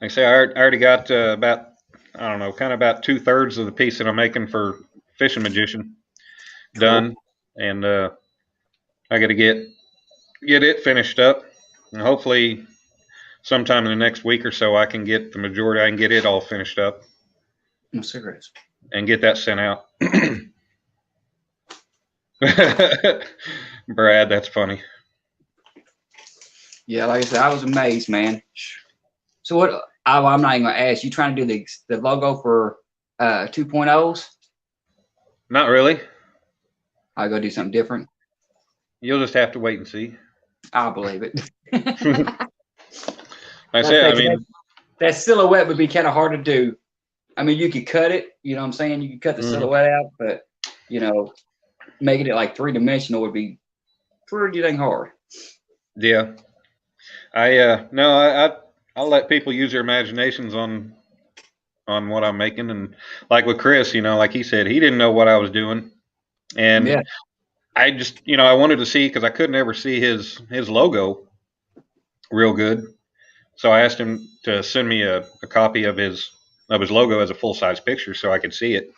I say, I already got about 2/3 of the piece that I'm making for Fishing Magician done, and I got to get it finished up, and hopefully sometime in the next week or so I can get the majority. I can get it all finished up. No cigarettes. And get that sent out. Brad, that's funny. Yeah, like I said, I was amazed, man. So what? I'm not even gonna ask. You trying to do the logo for 2.0s? Not really. I go do something different. You'll just have to wait and see. I'll believe it. I said, I mean, that silhouette would be kind of hard to do. I mean, you could cut it. You know what I'm saying? You could cut the silhouette out, but you know, making it like 3-dimensional would be pretty dang hard. Yeah. I'll let people use their imaginations on what I'm making, and like with Chris, you know, like he said, he didn't know what I was doing, and Yeah. I just, you know, I wanted to see because I couldn't ever see his logo real good, so I asked him to send me a copy of his logo as a full size picture so I could see it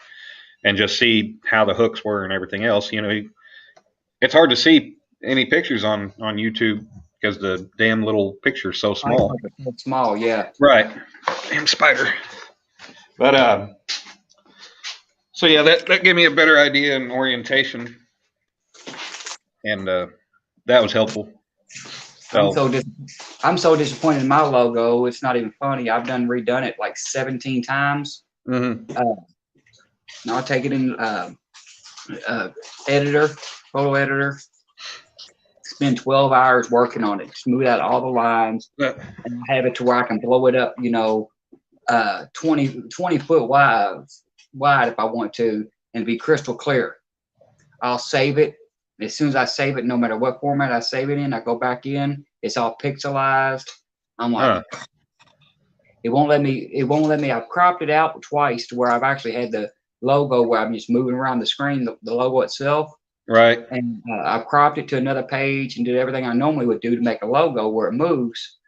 and just see how the hooks were and everything else. You know, it's hard to see any pictures on YouTube because the damn little picture is so small. Small, yeah. Right. Damn spider. But so yeah, that gave me a better idea and orientation, and that was helpful. So, I'm so disappointed in my logo. It's not even funny. I've redone it like 17 times. I'll take it in photo editor. Spend 12 hours working on it, smooth out all the lines, and have it to where I can blow it up, you know, 20 foot wide if I want to, and be crystal clear. I'll save it. As soon as I save it, no matter what format I save it in, I go back in. It's all pixelized. I'm like, it won't let me. I've cropped it out twice to where I've actually had the logo where I'm just moving around the screen, the logo itself. Right. And I cropped it to another page and did everything I normally would do to make a logo where it moves.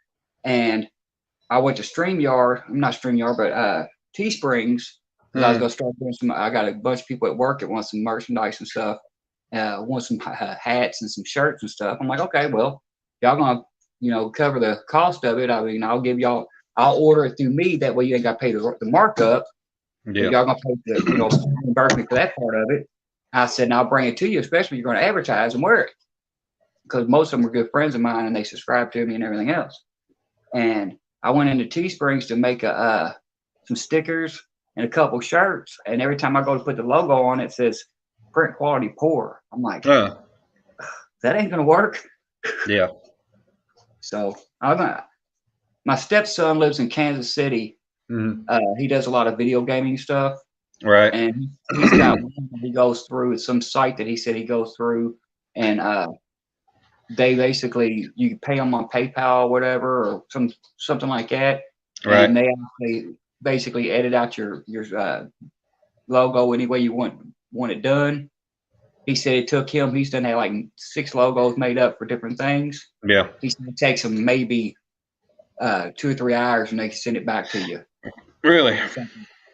And I went to StreamYard. I'm not StreamYard, but Teesprings. I was going to start doing some. I got a bunch of people at work that want some merchandise and stuff. Want some hats and some shirts and stuff. I'm like, okay, well, y'all gonna, you know, cover the cost of it. I mean, I'll order it through me. That way you ain't got to pay the markup. Yeah. Y'all gonna pay the, you know, reimburse me for that part of it. I said, and I'll bring it to you, especially if you're going to advertise and wear it. Because most of them are good friends of mine and they subscribe to me and everything else. And I went into Teesprings to make some stickers and a couple shirts. And every time I go to put the logo on, it says print quality poor. I'm like, that ain't going to work. Yeah. So my stepson lives in Kansas City. He does a lot of video gaming stuff. Right. And he's got one that he goes through. It's some site that he said he goes through, and they basically, you can pay them on PayPal or whatever, or something like that. Right. And they basically edit out your logo any way you want it done. He said it took him. He's done had like 6 logos made up for different things. Yeah. He said it takes him maybe 2 or 3 hours, and they can send it back to you. Really?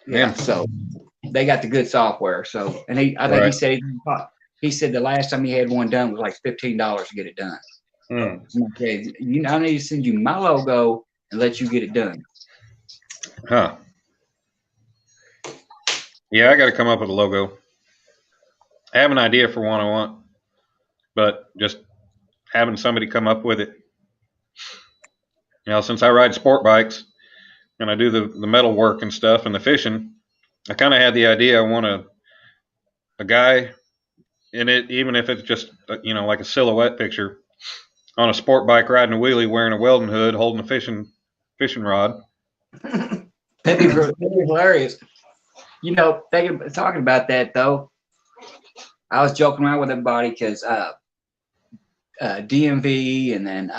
Yeah. So they got the good software. So, and I think he said the last time he had one done was like $15 to get it done. Okay, I need to send you my logo and let you get it done. Huh. Yeah, I got to come up with a logo. I have an idea for one I want, but just having somebody come up with it. You know, since I ride sport bikes and I do the metal work and stuff and the fishing, I kind of had the idea I want a guy in it, even if it's just, you know, like a silhouette picture on a sport bike riding a wheelie wearing a welding hood holding a fishing rod. That'd be hilarious. You know, talking about that though, I was joking around with everybody because DMV and then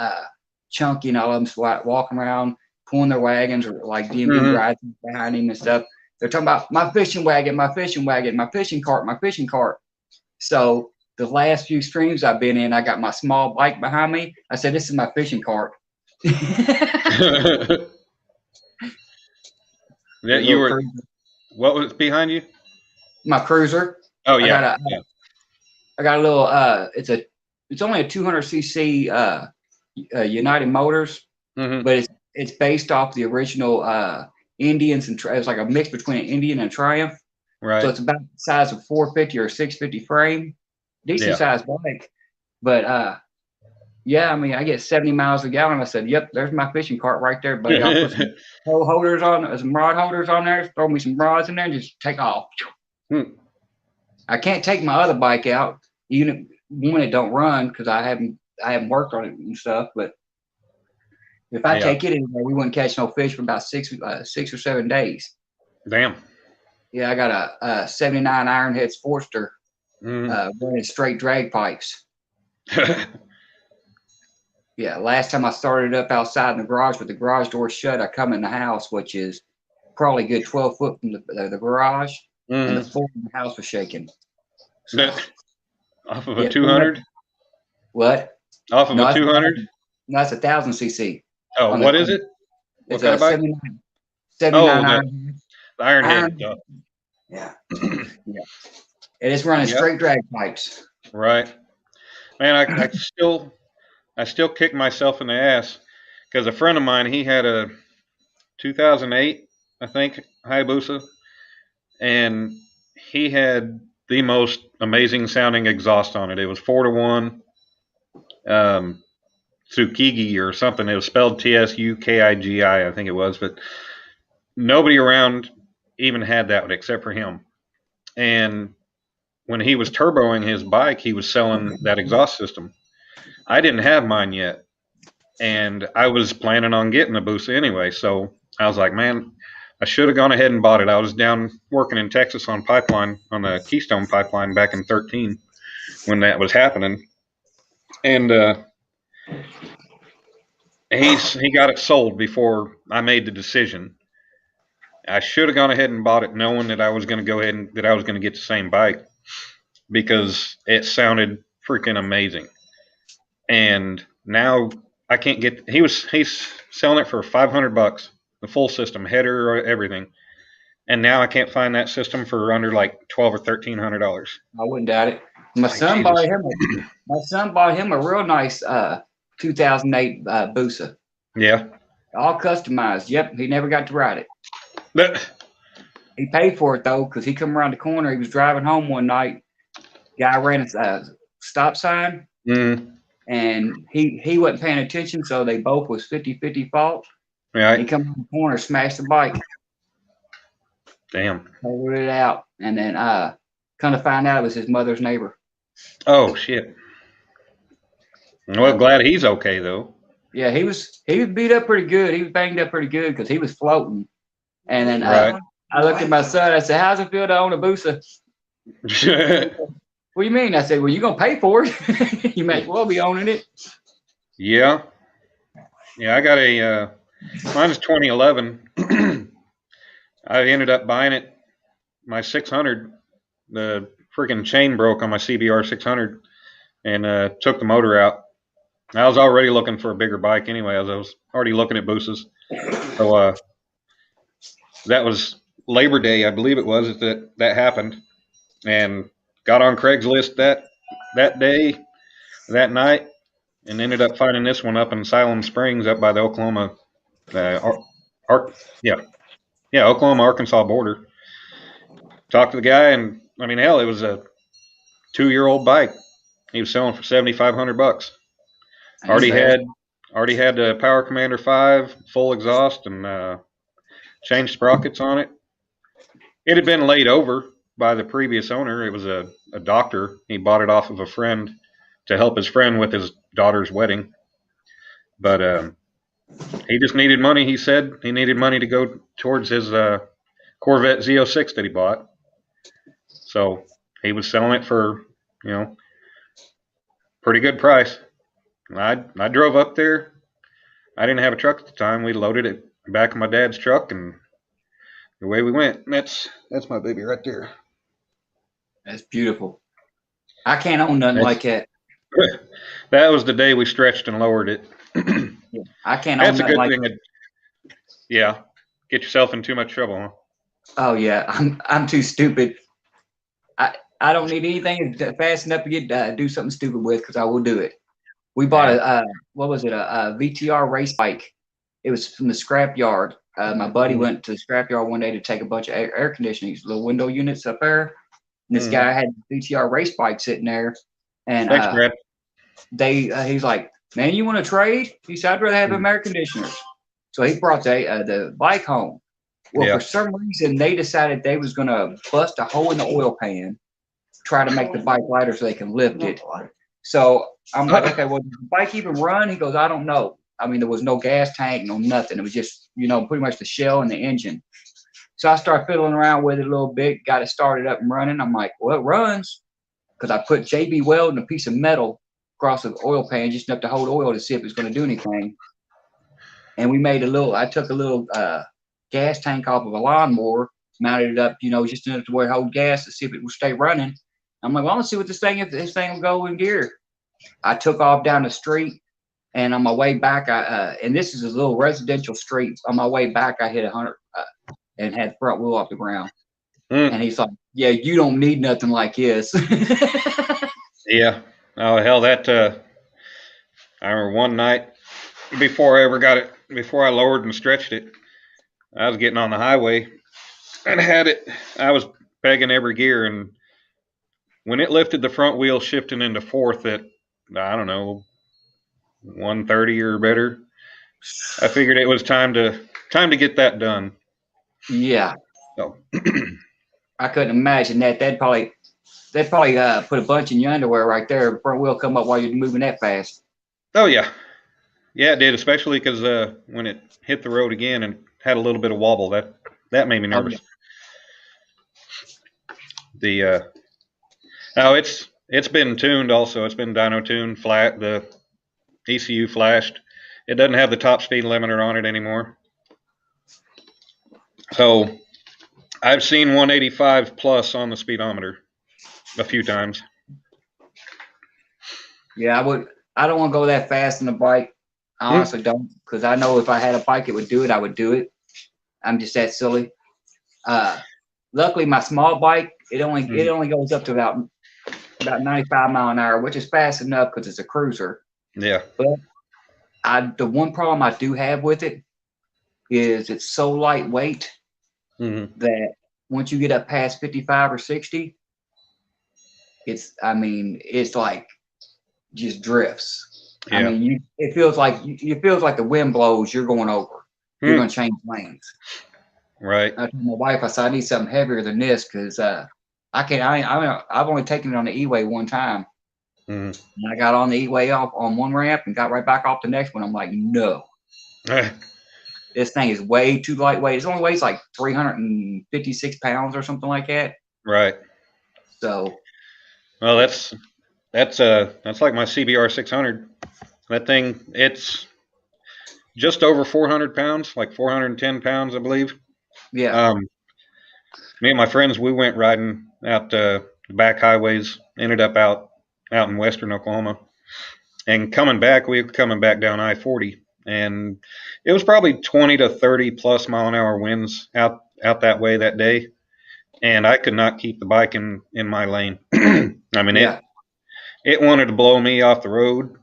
Chunky and all of them walking around pulling their wagons, or like DMV rides behind him and stuff. They're talking about my fishing wagon, my fishing cart, my fishing cart. So the last few streams I've been in, I got my small bike behind me. I said, this is my fishing cart. What was behind you? My cruiser. Oh yeah. I got a little, it's only a 200cc United Motors, but it's based off the original Indians, and it's like a mix between an Indian and Triumph. Right. So it's about the size of 450 or 650 frame, decent sized bike. But yeah, I mean, I get 70 miles a gallon. I said, "Yep, there's my fishing cart right there, buddy. I'll put some pole holders on, some rod holders on there. Throw me some rods in there, and just take off." I can't take my other bike out, even when it don't run, because I haven't worked on it and stuff. But if I take it anywhere, we wouldn't catch no fish for about 6 or 7 days. Damn. Yeah, I got a 79 Ironhead Sportster running straight drag pipes. Yeah, last time I started up outside in the garage with the garage door shut, I come in the house, which is probably a good 12 foot from the garage, and the floor in the house was shaking. So, off of a 200? What? Off of a 200? No, it's 1,000 cc. Oh, what is it? What kind of bike? 79 Ironhead. Yeah. Yeah. It is running straight drag pipes. Right. Man, I still kick myself in the ass because a friend of mine, he had a 2008, I think, Hayabusa, and he had the most amazing sounding exhaust on it. It was 4-to-1 Tsukigi or something. It was spelled Tsukigi, I think it was, but nobody around even had that one except for him. And when he was turboing his bike, he was selling that exhaust system. I didn't have mine yet, and I was planning on getting a Busa anyway. So I was like, man, I should have gone ahead and bought it. I was down working in Texas on the Keystone Pipeline back in 2013 when that was happening. And he got it sold before I made the decision. I should have gone ahead and bought it knowing that I was going to go ahead and that I was going to get the same bike because it sounded freaking amazing. And now I can't get, he's selling it for $500, the full system, header, everything. And now I can't find that system for under like $1,200 or $1,300. I wouldn't doubt it. My son bought him a real nice 2008 Busa. Yeah. All customized. Yep. He never got to ride it. He paid for it though, because he come around the corner. He was driving home one night. Guy ran a stop sign. And he wasn't paying attention, so they both was 50-50 fault. Yeah. He come around the corner, smashed the bike. Damn. Pulled it out, and then kind of find out it was his mother's neighbor. Oh shit. Well, glad he's okay though. Yeah, he was beat up pretty good. He was banged up pretty good because he was floating. And then I looked at my son. I said, "How's it feel to own a Busa?" What do you mean? I said, "Well, you're gonna pay for it. You may as well be owning it." Yeah. Yeah, I got a mine's 2011. I ended up buying it. My 600, the freaking chain broke on my CBR 600, and took the motor out. I was already looking for a bigger bike anyway, as I was already looking at Busas. So that was Labor Day, I believe it was, that happened, and got on Craigslist that day, that night, and ended up finding this one up in Siloam Springs, up by the Oklahoma, Oklahoma Arkansas border. Talked to the guy, and I mean, hell, it was a 2-year-old bike. He was selling for $7,500. Already had the Power Commander 5 full exhaust and changed sprockets on it. It had been laid over by the previous owner. It was a doctor. He bought it off of a friend to help his friend with his daughter's wedding. But he just needed money. He said he needed money to go towards his Corvette Z06 that he bought. So he was selling it for, pretty good price. I drove up there. I didn't have a truck at the time. We loaded it back of my dad's truck, and away we went. And that's my baby right there. That's beautiful. I can't own nothing like that. That was the day we stretched and lowered it. Yeah, I can't own nothing like that. Yeah, get yourself in too much trouble, huh? Oh yeah, I'm too stupid. I don't need anything fast enough to get do something stupid with, because I will do it. We bought a VTR race bike. It was from the scrap yard. My buddy went to the scrap yard one day to take a bunch of air conditioning, little window units up there. And this guy had a VTR race bike sitting there, And Thanks, Brad. he's like, man, you want to trade? He said, I'd rather have air conditioners. So he brought the bike home. Well, for some reason, they decided they was going to bust a hole in the oil pan, try to make the bike lighter so they can lift it. So I'm like, okay, well, does the bike even run? He goes, I don't know. I mean, there was no gas tank, no nothing. It was just, pretty much the shell and the engine. So I started fiddling around with it a little bit, got it started up and running. I'm like, well, it runs. Because I put JB Weld and a piece of metal across the oil pan just enough to hold oil to see if it's going to do anything. And I took a little gas tank off of a lawnmower, mounted it up, just enough to where it hold gas to see if it will stay running. I'm like, well, let's see what this thing will go in gear. I took off down the street, and on my way back, and this is a little residential street. On my way back, I hit 100 and had the front wheel off the ground. And he's like, yeah, you don't need nothing like this. Yeah. Oh, hell, that, I remember one night before I lowered and stretched it, I was getting on the highway and I was pegging every gear, and when it lifted the front wheel shifting into fourth at, I don't know, 130 or better, I figured it was time to get that done. Yeah. So I couldn't imagine that. They'd probably put a bunch in your underwear right there. The front wheel come up while you're moving that fast. Oh yeah, yeah, it did. Especially because when it hit the road again and had a little bit of wobble, that made me nervous. It's been tuned also. It's been dyno tuned, flat. The ECU flashed. It doesn't have the top speed limiter on it anymore. So I've seen 185 plus on the speedometer a few times. Yeah, I don't want to go that fast on the bike. I honestly don't, because I know if I had a bike, it would do it. I would do it. I'm just that silly. Luckily, my small bike, it only goes up to about 95 mile an hour, which is fast enough because it's a cruiser. Yeah. But the one problem I do have with it is it's so lightweight that once you get up past 55 or 60, it's like just drifts. Yeah. I mean, it feels like the wind blows, you're going over. You're going to change lanes. Right. I told my wife, I said, I need something heavier than this because I've only taken it on the E-way one time. And I got on the E-way off on one ramp and got right back off the next one. I'm like, no. This thing is way too lightweight. It only weighs like 356 pounds or something like that. Right. So. Well, that's like my CBR 600. That thing, it's just over 400 pounds, like 410 pounds, I believe. Yeah. Me and my friends, we went riding out the back highways. Ended up out in western Oklahoma, and we were coming back down I-40, and it was probably 20 to 30 plus mile an hour winds out that way that day, and I could not keep the bike in my lane. I mean, it wanted to blow me off the road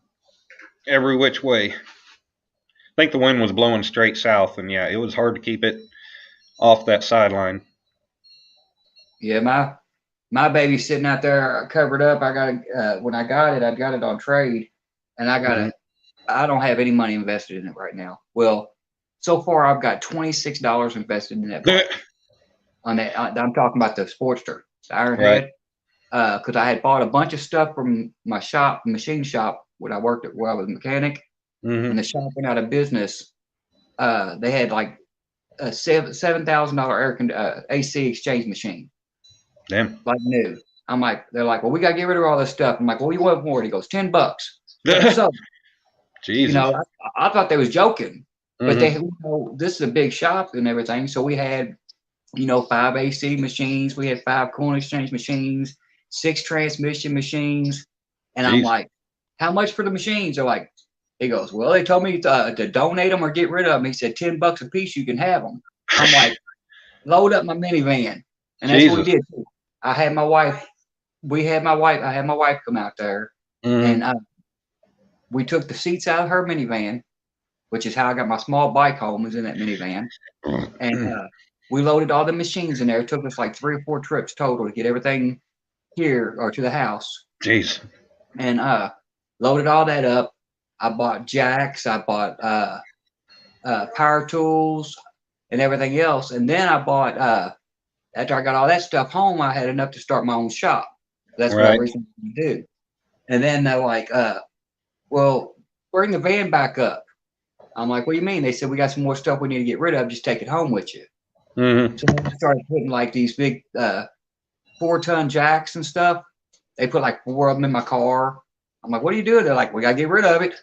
every which way. I think the wind was blowing straight south, and yeah, it was hard to keep it off that sideline. Yeah, my baby's sitting out there covered up. I got when I got it on trade, and I don't have any money invested in it right now. Well, so far I've got $26 invested in that bike. On that, I'm talking about the Sportster, the Ironhead, because I had bought a bunch of stuff from my machine shop where I was a mechanic, and the shop went out of business. They had like a $7,000 AC exchange machine. Damn. Like new. They're like, well, we got to get rid of all this stuff. I'm like, well, you want more? He goes, $10. So, Jesus. I thought they was joking, but this is a big shop and everything. So we had, 5 AC machines. We had 5 coin exchange machines, 6 transmission machines. And I'm like, how much for the machines? They're like, he goes, well, they told me to donate them or get rid of them. He said, $10 a piece, you can have them. I'm like, load up my minivan. And that's what we did too. I had my wife come out there, and we took the seats out of her minivan, which is how I got my small bike home, was in that minivan. And we loaded all the machines in there. It took us like 3 or 4 trips total to get everything here or to the house. Jeez. and loaded all that up. I bought jacks, I bought power tools and everything else. And then I bought, after I got all that stuff home, I had enough to start my own shop. That's what I Right. originally wanted to do. And then they're like, well, bring the van back up. I'm like, what do you mean? They said, we got some more stuff we need to get rid of. Just take it home with you. Mm-hmm. So they started putting like these big 4-ton jacks and stuff. They put like 4 of them in my car. I'm like, what are you doing? They're like, we got to get rid of it.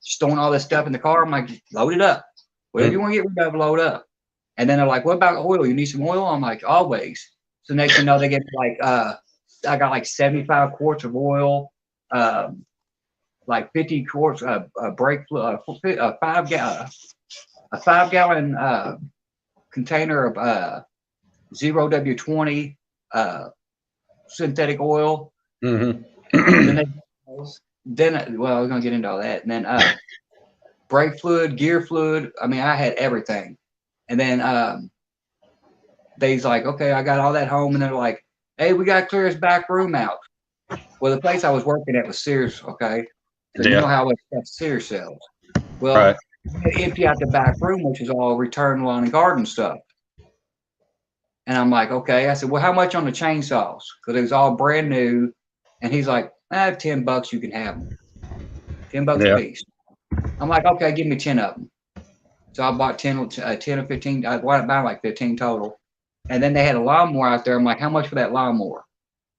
Just throwing all this stuff in the car. I'm like, load it up. Whatever you want to get rid of, load up. And then they're like, what about oil? You need some oil? I'm like, always. So next thing you know, they get like, I got like 75 quarts of oil, like 50 quarts of brake fluid, a 5-gallon container of 0W20 synthetic oil. Mm-hmm. Then well, we're gonna get into all that. And then brake fluid, gear fluid. I mean, I had everything. And then they's like, okay, I got all that home, and they're like, hey, we got to clear this back room out. Well, the place I was working at was Sears, okay? So you know how much stuff Sears sells. Well, they empty out the back room, which is all return lawn and garden stuff. And I'm like, okay. I said, well, how much on the chainsaws? Because it was all brand new. And he's like, $10 you can have them. $10 a piece. I'm like, okay, give me 10 of them. So I bought 10 or 15. I bought like 15 total. And then they had a lawnmower out there. I'm like, how much for that lawnmower?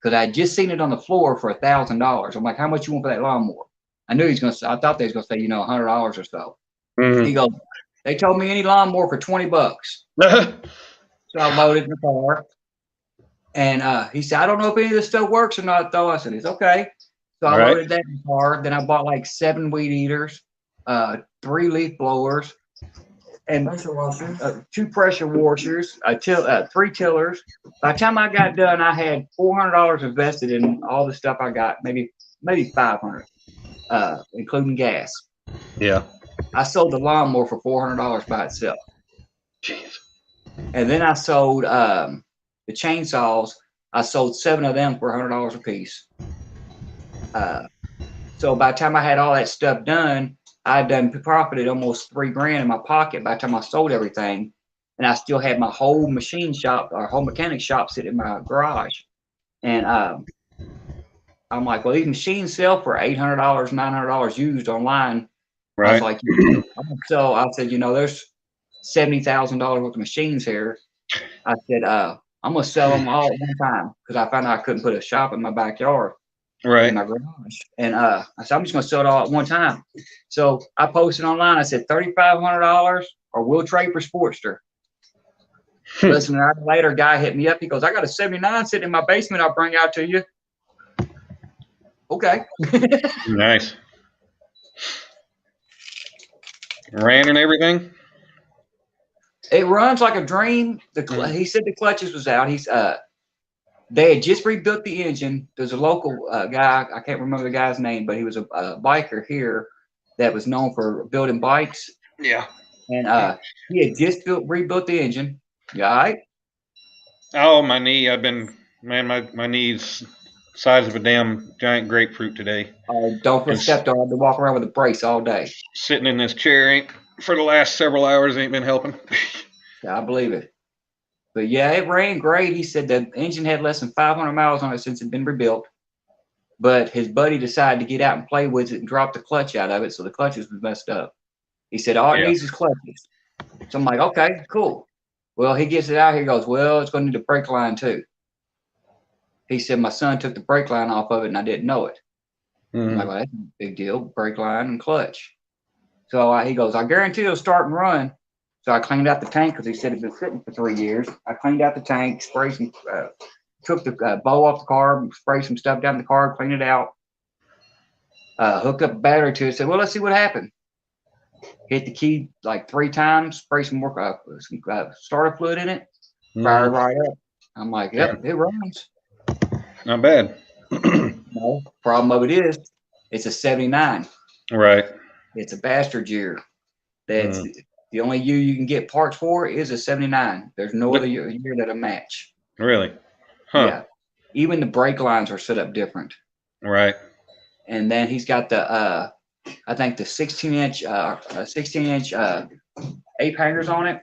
Because I had just seen it on the floor for $1,000. I'm like, how much you want for that lawnmower? I knew he's going to, I thought they was going to say, $100 or so. Mm-hmm. He goes, they told me any lawnmower for $20. So I loaded in the car. And he said, I don't know if any of this stuff works or not, though. I said, it's okay. So I loaded that in the car. Then I bought like 7 weed eaters, 3 leaf blowers, and 2 pressure washers, 3 tillers. By the time I got done, I had $400 invested in all the stuff I got, maybe $500, including gas. Yeah. I sold the lawnmower for $400 by itself. Jeez. And then I sold the chainsaws. I sold 7 of them for $100 a piece. So by the time I had all that stuff done, I had profited almost $3,000 in my pocket by the time I sold everything. And I still had my whole machine shop or whole mechanic shop sitting in my garage. And I'm like, well, these machines sell for $800, $900 used online. Right. I was like, so I said, there's $70,000 worth of machines here. I said, I'm gonna sell them all at one time because I found out I couldn't put a shop in my backyard, in my garage. And I said, I'm just gonna sell it all at one time. So I posted online. I said $3,500 or we'll trade for Sportster. Listen, an hour later, a guy hit me up. He goes, I got a 79 sitting in my basement. I'll bring out to you. Okay. Nice. Ran and everything. It runs like a dream. He said the clutches was out. They had just rebuilt the engine. There's a local guy, I can't remember the guy's name, but he was a biker here that was known for building bikes. Yeah. And he had just rebuilt the engine. You all right? Oh, my knee. My knee's size of a damn giant grapefruit today. Don't feel stepped on. I've been walking around with a brace all day. Sitting in this chair for the last several hours ain't been helping. I believe it. But yeah, it ran great. He said the engine had less than 500 miles on it since it'd been rebuilt. But his buddy decided to get out and play with it and drop the clutch out of it, so the clutches was messed up. He said, all it needs is clutches. So I'm like, okay, cool. Well, he gets it out here, goes, well, it's going to need a brake line too. He said, my son took the brake line off of it and I didn't know it. I'm like, well, that's a big deal, brake line and clutch. So he goes, I guarantee it'll start and run. So I cleaned out the tank because he said it's been sitting for 3 years. I cleaned out the tank, sprayed some, took the bow off the car, sprayed some stuff down the car, cleaned it out, hooked up a battery to it, said, well, let's see what happened. Hit the key like 3 times, spray some more starter fluid in it, fired right up. I'm like, yep, it runs. Not bad. No, problem of it is, it's a 79. Right. It's a bastard year. That's the only year you can get parts for is a 79. There's no other year that'll match. Really? Huh. Yeah. Even the brake lines are set up different. Right. and then he's got the I think the 16-inch 16-inch ape hangers on it,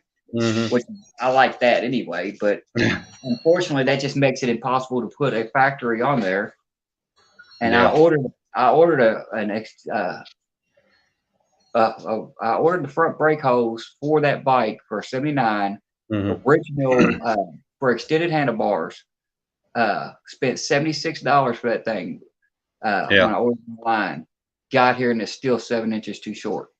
which I like that anyway. But unfortunately, that just makes it impossible to put a factory on there. And Yeah. I ordered I ordered the front brake hose for that bike for $79. Original for extended handlebars. Spent $76 for that thing when I ordered online. Got here and it's still 7 inches too short.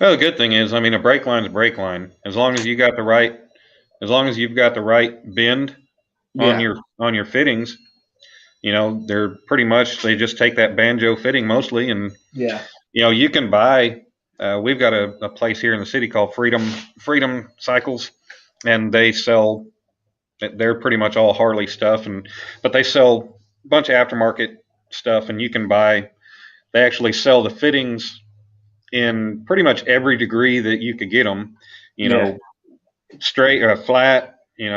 Well, the good thing is, I mean, a brake line is a brake line. As long as you've got the right bend on your fittings, you know, they're pretty much, they just take that banjo fitting mostly, and you know, you can buy. We've got a place here in the city called Freedom Cycles, and they're pretty much all Harley stuff, but they sell a bunch of aftermarket stuff, and you can buy. They actually sell the fittings in pretty much every degree that you could get them. You know, straight or flat. You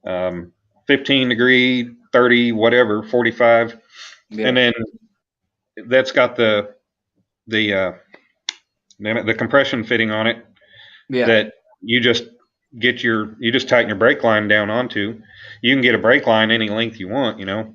know, 15 degree, 30, whatever, 45, and then that's got the compression fitting on it that you just tighten your brake line down onto. You can get a brake line any length you want, you know.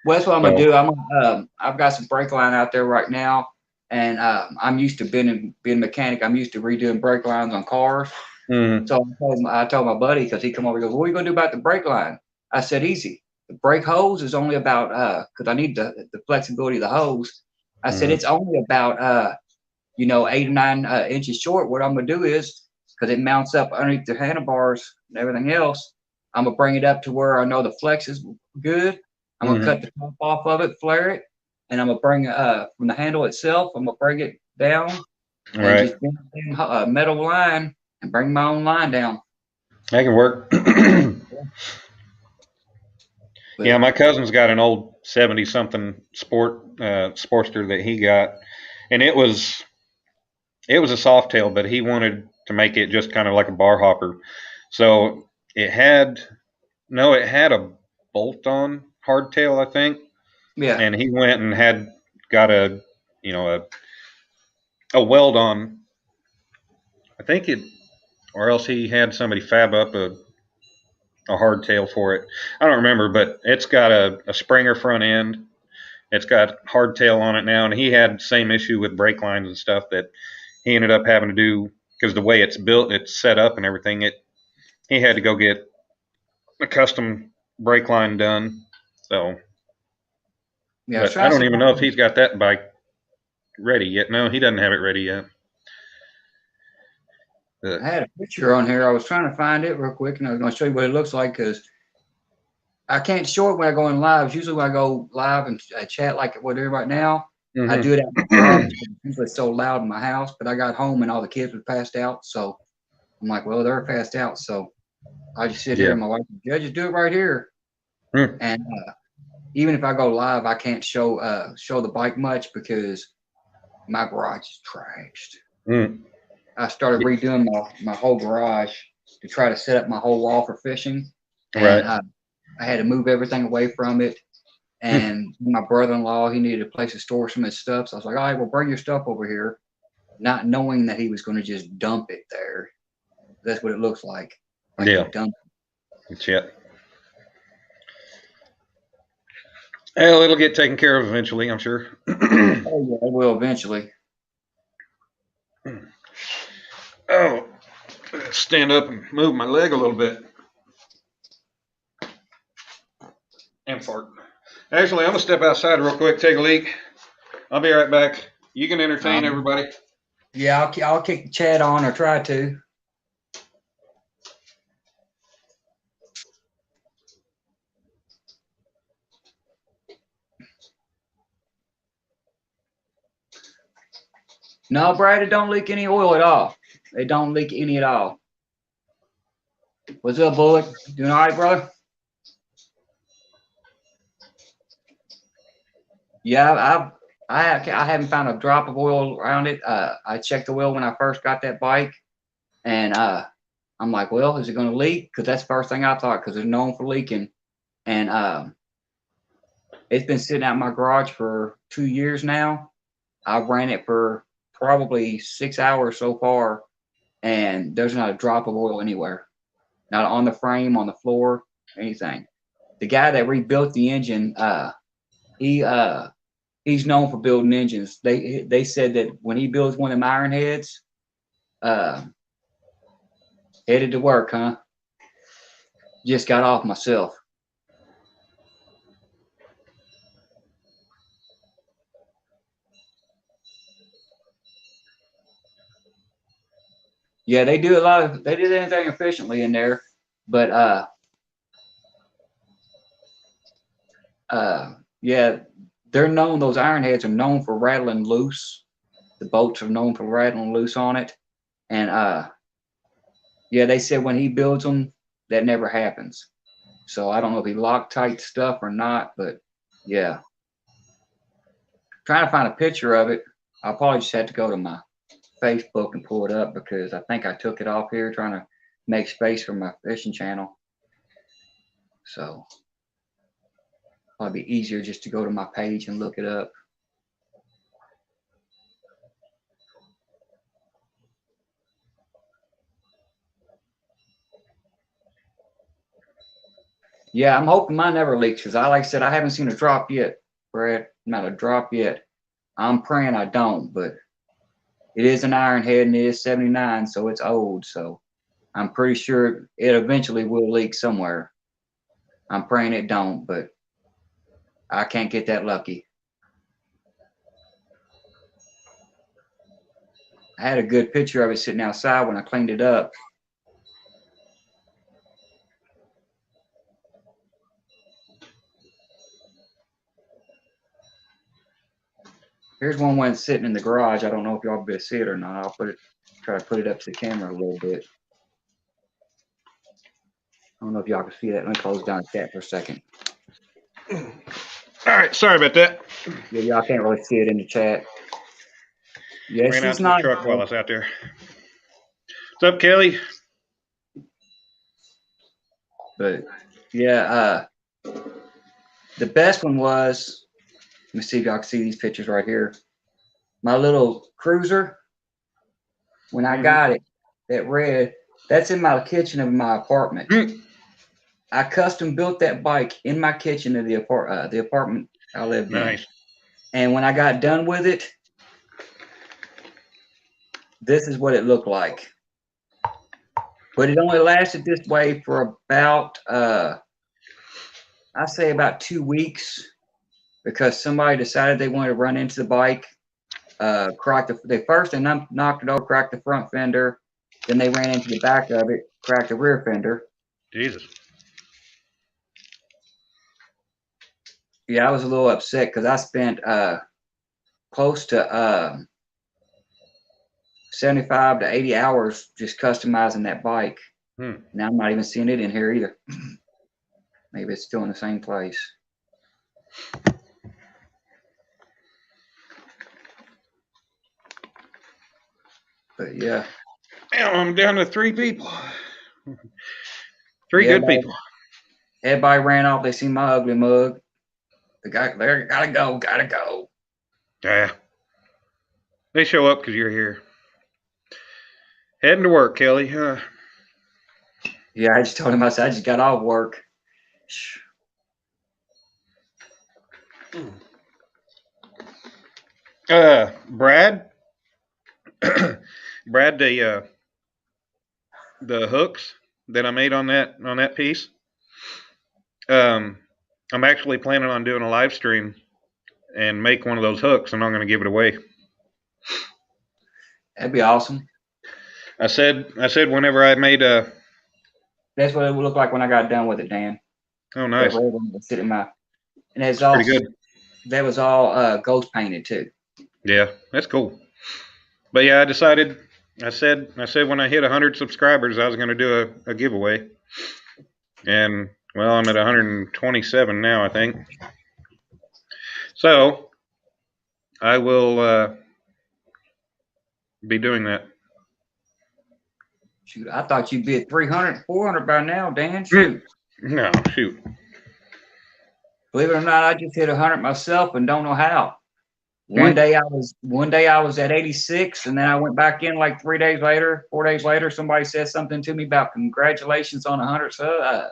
Well, that's what I'm gonna do. I've got some brake line out there right now, and I'm used to being a mechanic. I'm used to redoing brake lines on cars. So I told my buddy, because he come over and goes, "What are you gonna do about the brake line?" I said, "Easy. The brake hose is only about because I need the flexibility of the hose." I said it's only about 8 or 9 inches short. What I'm gonna do is, because it mounts up underneath the handlebars and everything else, I'm gonna bring it up to where I know the flex is good. I'm gonna cut the top off of it, flare it, and I'm gonna bring from the handle itself. I'm gonna bring it down and just bring a metal line and bring my own line down. That can work. Yeah, my cousin's got an old 70-something Sportster that he got, and it was a Softail, but he wanted to make it just kind of like a bar hopper. So it had a bolt-on hardtail, I think. Yeah. And he went and got a weld on. I think or else he had somebody fab up a hardtail for it. I don't remember, but it's got a Springer front end. It's got hardtail on it now, and he had the same issue with brake lines and stuff that he ended up having to do, because the way it's built, it's set up and everything. He had to go get a custom brake line done. So, yeah, I don't even know if he's got that bike ready yet. No, he doesn't have it ready yet. I had a picture on here. I was trying to find it real quick, and I was going to show you what it looks like, because I can't show it when I go in live. Usually when I go live and chat like we're doing right now, I do it at my garage. Usually it's so loud in my house, but I got home and all the kids were passed out. So I'm like, well, they're passed out. So I just sit here and my wife said, "Yeah, just do it right here." And even if I go live, I can't show the bike much because my garage is trashed. I started redoing my whole garage to try to set up my whole wall for fishing. And I had to move everything away from it. And my brother-in-law, he needed a place to store some of his stuff. So I was like, all right, well, bring your stuff over here. Not knowing that he was going to just dump it there. That's what it looks like. Dump it. Yeah. Well, it'll get taken care of eventually, I'm sure. Oh, yeah, it will eventually. Oh, stand up and move my leg a little bit. And fart. Actually, I'm going to step outside real quick, take a leak. I'll be right back. You can entertain everybody. Yeah, I'll kick the chat on, or try to. No, Brad, it don't leak any oil at all. It don't leak any at all. What's up, Bullock? Doing all right, brother? Yeah, I haven't found a drop of oil around it. I checked the oil when I first got that bike, and I'm like, well, is it going to leak? Because that's the first thing I thought, because they're known for leaking. And It's been sitting out in my garage for 2 years now. I've ran it for probably 6 hours so far, and there's not a drop of oil anywhere. Not on the frame, on the floor, anything. The guy that rebuilt the engine, he's known for building engines. They said that when he builds one of them iron heads, headed to work, huh? Just got off myself. Yeah, they do they did anything efficiently in there, but yeah, they're known, those iron heads are known for rattling loose. The bolts are known for rattling loose on it. And yeah, they said when he builds them, that never happens. So I don't know if he Loctite stuff or not, but yeah. Trying to find a picture of it. I'll probably just have to go to my Facebook and pull it up because I think I took it off here trying to make space for my fishing channel. So probably be easier just to go to my page and look it up. Yeah, I'm hoping mine never leaks because like I said, I haven't seen a drop yet, Brad. Not a drop yet. I'm praying I don't, but it is an iron head and it is 79, so it's old. So I'm pretty sure it eventually will leak somewhere. I'm praying it don't, but I can't get that lucky. I had a good picture of it sitting outside when I cleaned it up. Here's one when it's sitting in the garage. I don't know if y'all be able to see it or not. I'll try to put it up to the camera a little bit. I don't know if y'all can see that. Let me close down the chat for a second. All right, sorry about that. Yeah, y'all can't really see it in the chat. Yeah, Ran out she's to the not. truck while I was out there. What's up, Kelly? But yeah, the best one was, let me see if y'all can see these pictures right here. My little cruiser, when I got it, that red, that's in my kitchen of my apartment. I custom built that bike in my kitchen of the apartment I lived in. Nice. And when I got done with it, this is what it looked like. But it only lasted this way for about, I say about 2 weeks, because somebody decided they wanted to run into the bike. They knocked it over, cracked the front fender, then they ran into the back of it, cracked the rear fender. Jesus. Yeah, I was a little upset because I spent close to 75 to 80 hours just customizing that bike. Now I'm not even seeing it in here either. Maybe it's still in the same place. But yeah. Damn, I'm down to 3 people. 3 good people. Everybody ran off. They seen my ugly mug. The guy there, gotta go. Yeah. They show up because you're here. Heading to work, Kelly. Yeah, I just told him, I said, I just got off work. Brad, the hooks that I made on that piece. I'm actually planning on doing a live stream and make one of those hooks, and I'm going to give it away. That'd be awesome. I said whenever I made a. That's what it would look like when I got done with it, Dan. Oh, nice. And it's all pretty good. That was all ghost painted too. Yeah, that's cool. But yeah, I said when I hit 100 subscribers, I was going to do a giveaway. And well, I'm at 127 now, I think. So I will be doing that. Shoot, I thought you'd be at 300, 400 by now, Dan. Shoot. No, shoot. Believe it or not, I just hit 100 myself and don't know how. Hmm. One day I was at 86, and then I went back in like 4 days later. Somebody said something to me about congratulations on 100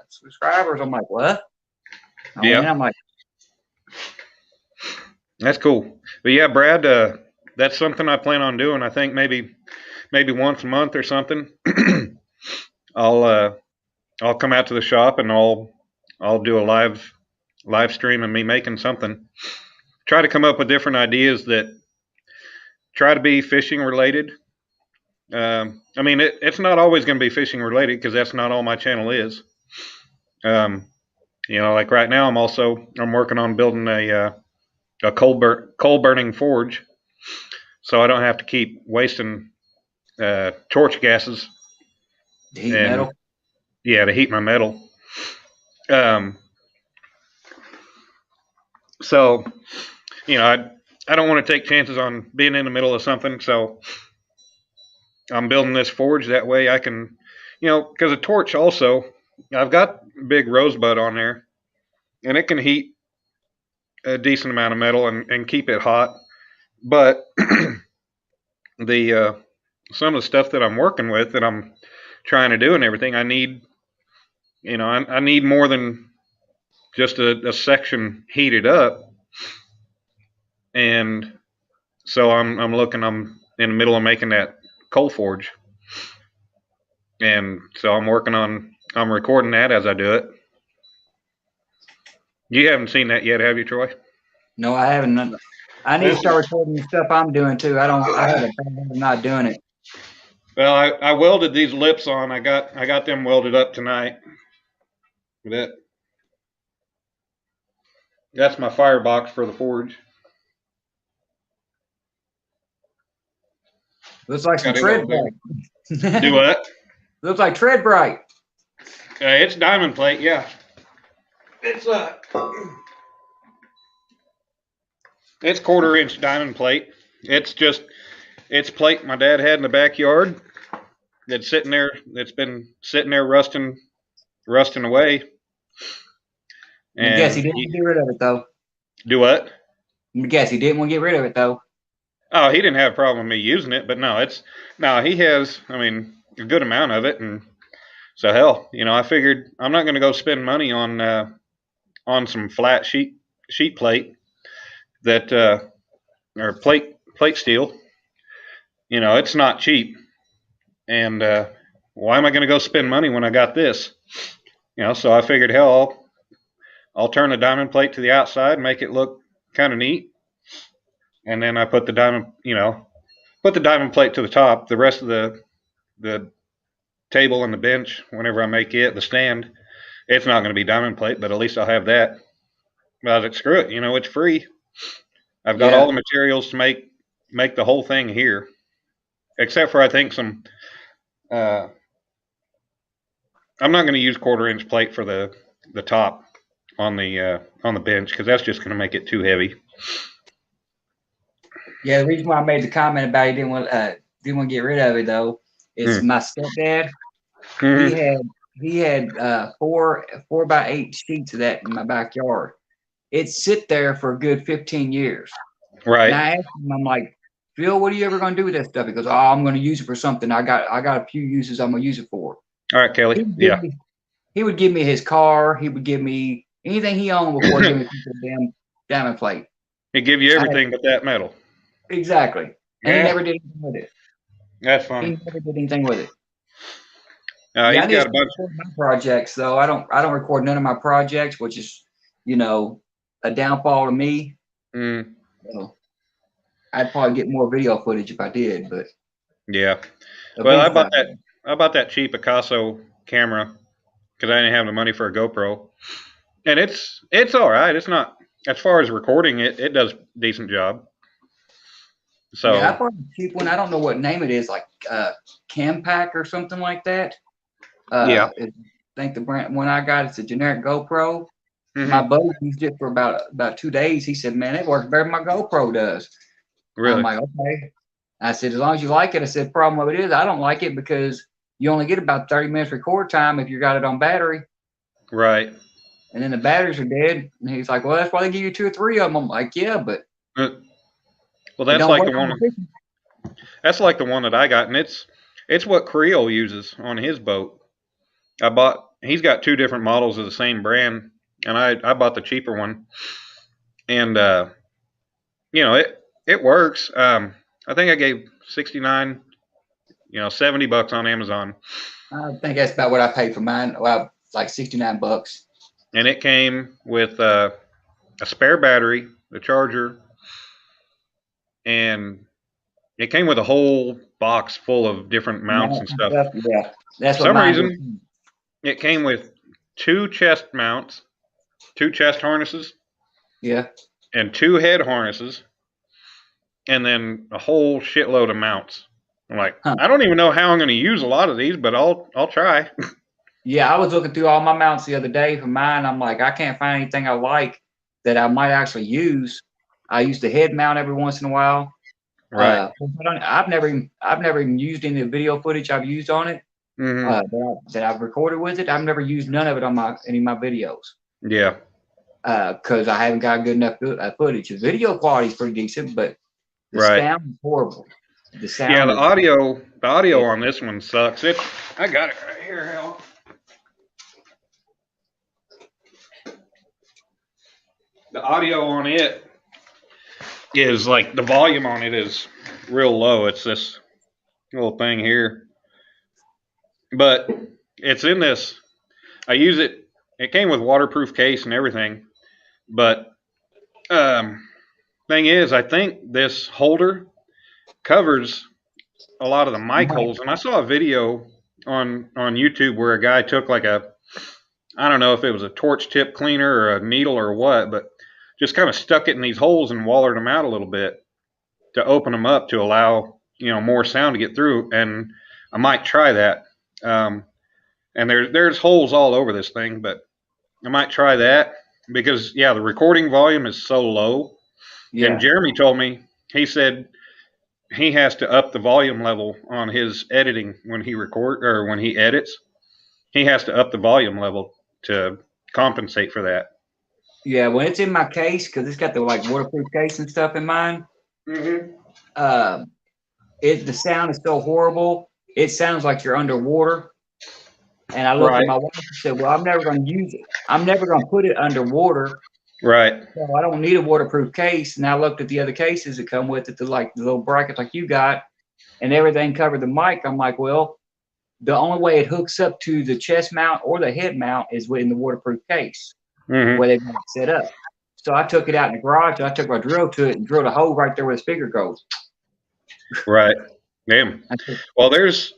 subscribers. I'm like, what? Yeah. I'm like, That's cool. But yeah, Brad, that's something I plan on doing. I think maybe once a month or something. I'll come out to the shop and I'll do a live stream of me making something. Try to come up with different ideas that try to be fishing related. I mean, it's not always going to be fishing related because that's not all my channel is. Like right now, I'm working on building a coal burning forge, so I don't have to keep wasting torch gases. to heat metal. Yeah, to heat my metal. So, I don't want to take chances on being in the middle of something, so I'm building this forge that way I can, because a torch also, I've got big rosebud on there, and it can heat a decent amount of metal and keep it hot. But the some of the stuff that I'm working with that I'm trying to do and everything, I need, I need more than just a section heated up. And so I'm in the middle of making that coal forge. And so I'm recording that as I do it. You haven't seen that yet, have you, Troy? No, I haven't. I need to start recording the stuff I'm doing too. I have a bad habit of not doing it. Well, I welded these lips on. I got them welded up tonight. That's my firebox for the forge. Looks like some Tread Bright. Do what? Looks like Tread Bright. It's diamond plate, yeah. It's 1/4-inch diamond plate. It's plate my dad had in the backyard that's sitting there. That's been sitting there rusting away. I guess he didn't want to get rid of it though. Do what? I guess he didn't want to get rid of it though. Oh, he didn't have a problem with me using it, but he has. I mean, a good amount of it, and so hell, I figured I'm not going to go spend money on some flat sheet plate that or plate steel. It's not cheap, and why am I going to go spend money when I got this? So I figured, hell, I'll turn the diamond plate to the outside, make it look kind of neat, and then I put the diamond plate to the top. The rest of the table and the bench, whenever I make it, the stand, it's not going to be diamond plate, but at least I'll have that. But I was like, screw it, it's free. I've got all the materials to make the whole thing here, except for I think some. I'm not going to use 1/4-inch plate for the top on the bench because that's just going to make it too heavy. Yeah, the reason why I made the comment about he didn't want to get rid of it though is my stepdad. He had 4x8 sheets of that in my backyard. It sit there for a good 15 years. Right. And I asked him, I'm like, Phil, what are you ever going to do with that stuff? He goes, oh, I'm going to use it for something. I got a few uses I'm going to use it for. All right, Kelly. He would give me his car. He would give me anything he owned before giving me the damn diamond plate. He'd give you everything but that metal. Exactly. And he never did anything with it. That's funny. He never did anything with it. He's got a bunch of my projects though. I don't record none of my projects, which is, a downfall to me. So I'd probably get more video footage if I did, but yeah. Well, I bought that cheap Picasso camera because I didn't have the money for a GoPro, and it's all right. It's not, as far as recording it does a decent job. So yeah, I bought a cheap one. I don't know what name it is, like Campac or something like that. I think the brand one I got, it's a generic GoPro. My buddy used it for about 2 days. He said, man, it works better than my GoPro does. Really? I'm like, okay. I said, as long as you like it. I said, the problem with it is I don't like it because you only get about 30 minutes record time if you got it on battery. Right. and then the batteries are dead. And he's like, well, that's why they give you 2 or 3 of them. I'm like, yeah, but Well, it that's don't like work the on one. the fishing. That's like the one that I got, and it's what Creole uses on his boat. He's got 2 different models of the same brand, and I bought the cheaper one, and it works. I think I gave 69, $70 on Amazon, I think that's about what I paid for mine. Well, like $69. and it came with a spare battery, the charger, and it came with a whole box full of different mounts and stuff. Yeah, that's For what some mine reason, it came with 2 chest mounts, 2 chest harnesses, Yeah. and 2 head harnesses, and then a whole shitload of mounts. I'm like, I don't even know how I'm going to use a lot of these, but I'll try. Yeah, I was looking through all my mounts the other day for mine. I'm like, I can't find anything I like that I might actually use. I use the head mount every once in a while. Right. I've never even used any of the video footage I've used on it. That I've recorded with it. I've never used none of it on any of my videos. Yeah. Because I haven't got good enough footage. The video quality is pretty decent, but the sound is horrible. The sound. Yeah, the audio on this one sucks. I got it right here, hell. The audio on it is like the volume on it is real low. It's this little thing here, but it's in this. I use it. It came with waterproof case and everything, but thing is, I think this holder covers a lot of the mic holes. And I saw a video on YouTube where a guy took like I don't know if it was a torch tip cleaner or a needle or what, but just kind of stuck it in these holes and wallered them out a little bit to open them up to allow, more sound to get through. And I might try that. And there's holes all over this thing, but I might try that because the recording volume is so low. Yeah. And Jeremy told me, he said he has to up the volume level on his editing when he edits. He has to up the volume level to compensate for that. Yeah, when it's in my case, because it's got the waterproof case and stuff in mine. Mm-hmm. The sound is so horrible. It sounds like you're underwater. And I looked at my wife and said, "Well, I'm never going to use it. I'm never going to put it underwater. Right. So I don't need a waterproof case." And I looked at the other cases that come with it, the little brackets like you got, and everything covered the mic. I'm like, well, the only way it hooks up to the chest mount or the head mount is within the waterproof case where they've got it set up. So I took it out in the garage and I took my drill to it and drilled a hole right there where the speaker goes. Right. Damn. Well, there's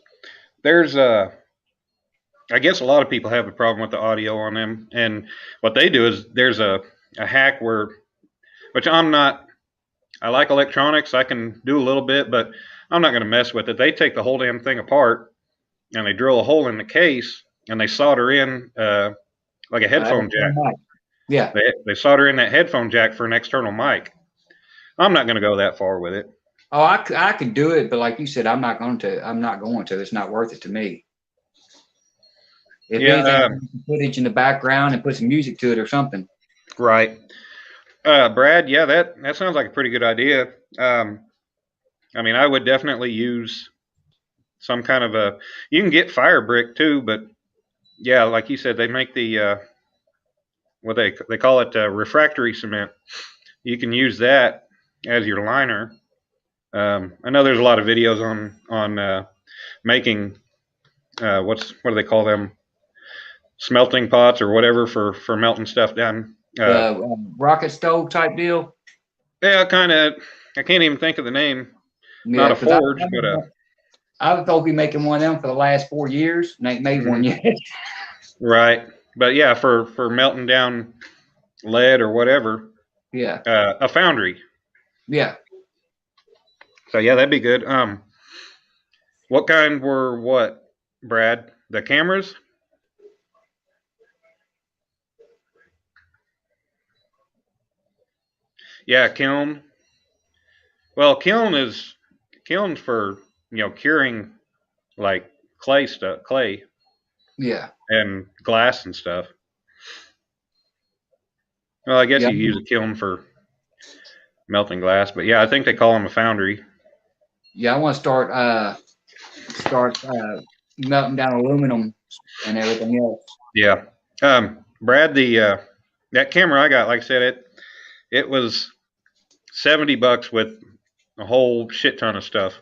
I guess a lot of people have a problem with the audio on them, and what they do is there's a hack which I like electronics, I can do a little bit, but I'm not going to mess with it. They take the whole damn thing apart and they drill a hole in the case and they solder in like a headphone jack. Yeah. They solder in that headphone jack for an external mic. I'm not going to go that far with it. Oh, I could do it, but like you said, I'm not going to. It's not worth it to me. If anything, footage in the background and put some music to it or something. Right. Brad, yeah, that sounds like a pretty good idea. I mean, I would definitely use some kind of you can get fire brick too, but yeah, like you said, they make the, what they call it, refractory cement. You can use that as your liner. I know there's a lot of videos on making, what do they call them? Smelting pots or whatever for melting stuff down. Rocket stove type deal. Yeah, kind of. I can't even think of the name. Yeah, not a forge, but I was supposed to be making one of them for the last 4 years, and I ain't made one yet. Right, but yeah, for melting down lead or whatever. Yeah. A foundry. Yeah. So yeah, that'd be good. What kind were Brad? The cameras? Yeah, kiln. Well, kiln's for curing like clay. Yeah. And glass and stuff. Well, I guess Yeah, you use a kiln for melting glass, but yeah, I think they call them a foundry. yeah. I want to start melting down aluminum and everything else. Yeah. Brad, the that camera I got, like I said, it was $70 with a whole shit ton of stuff,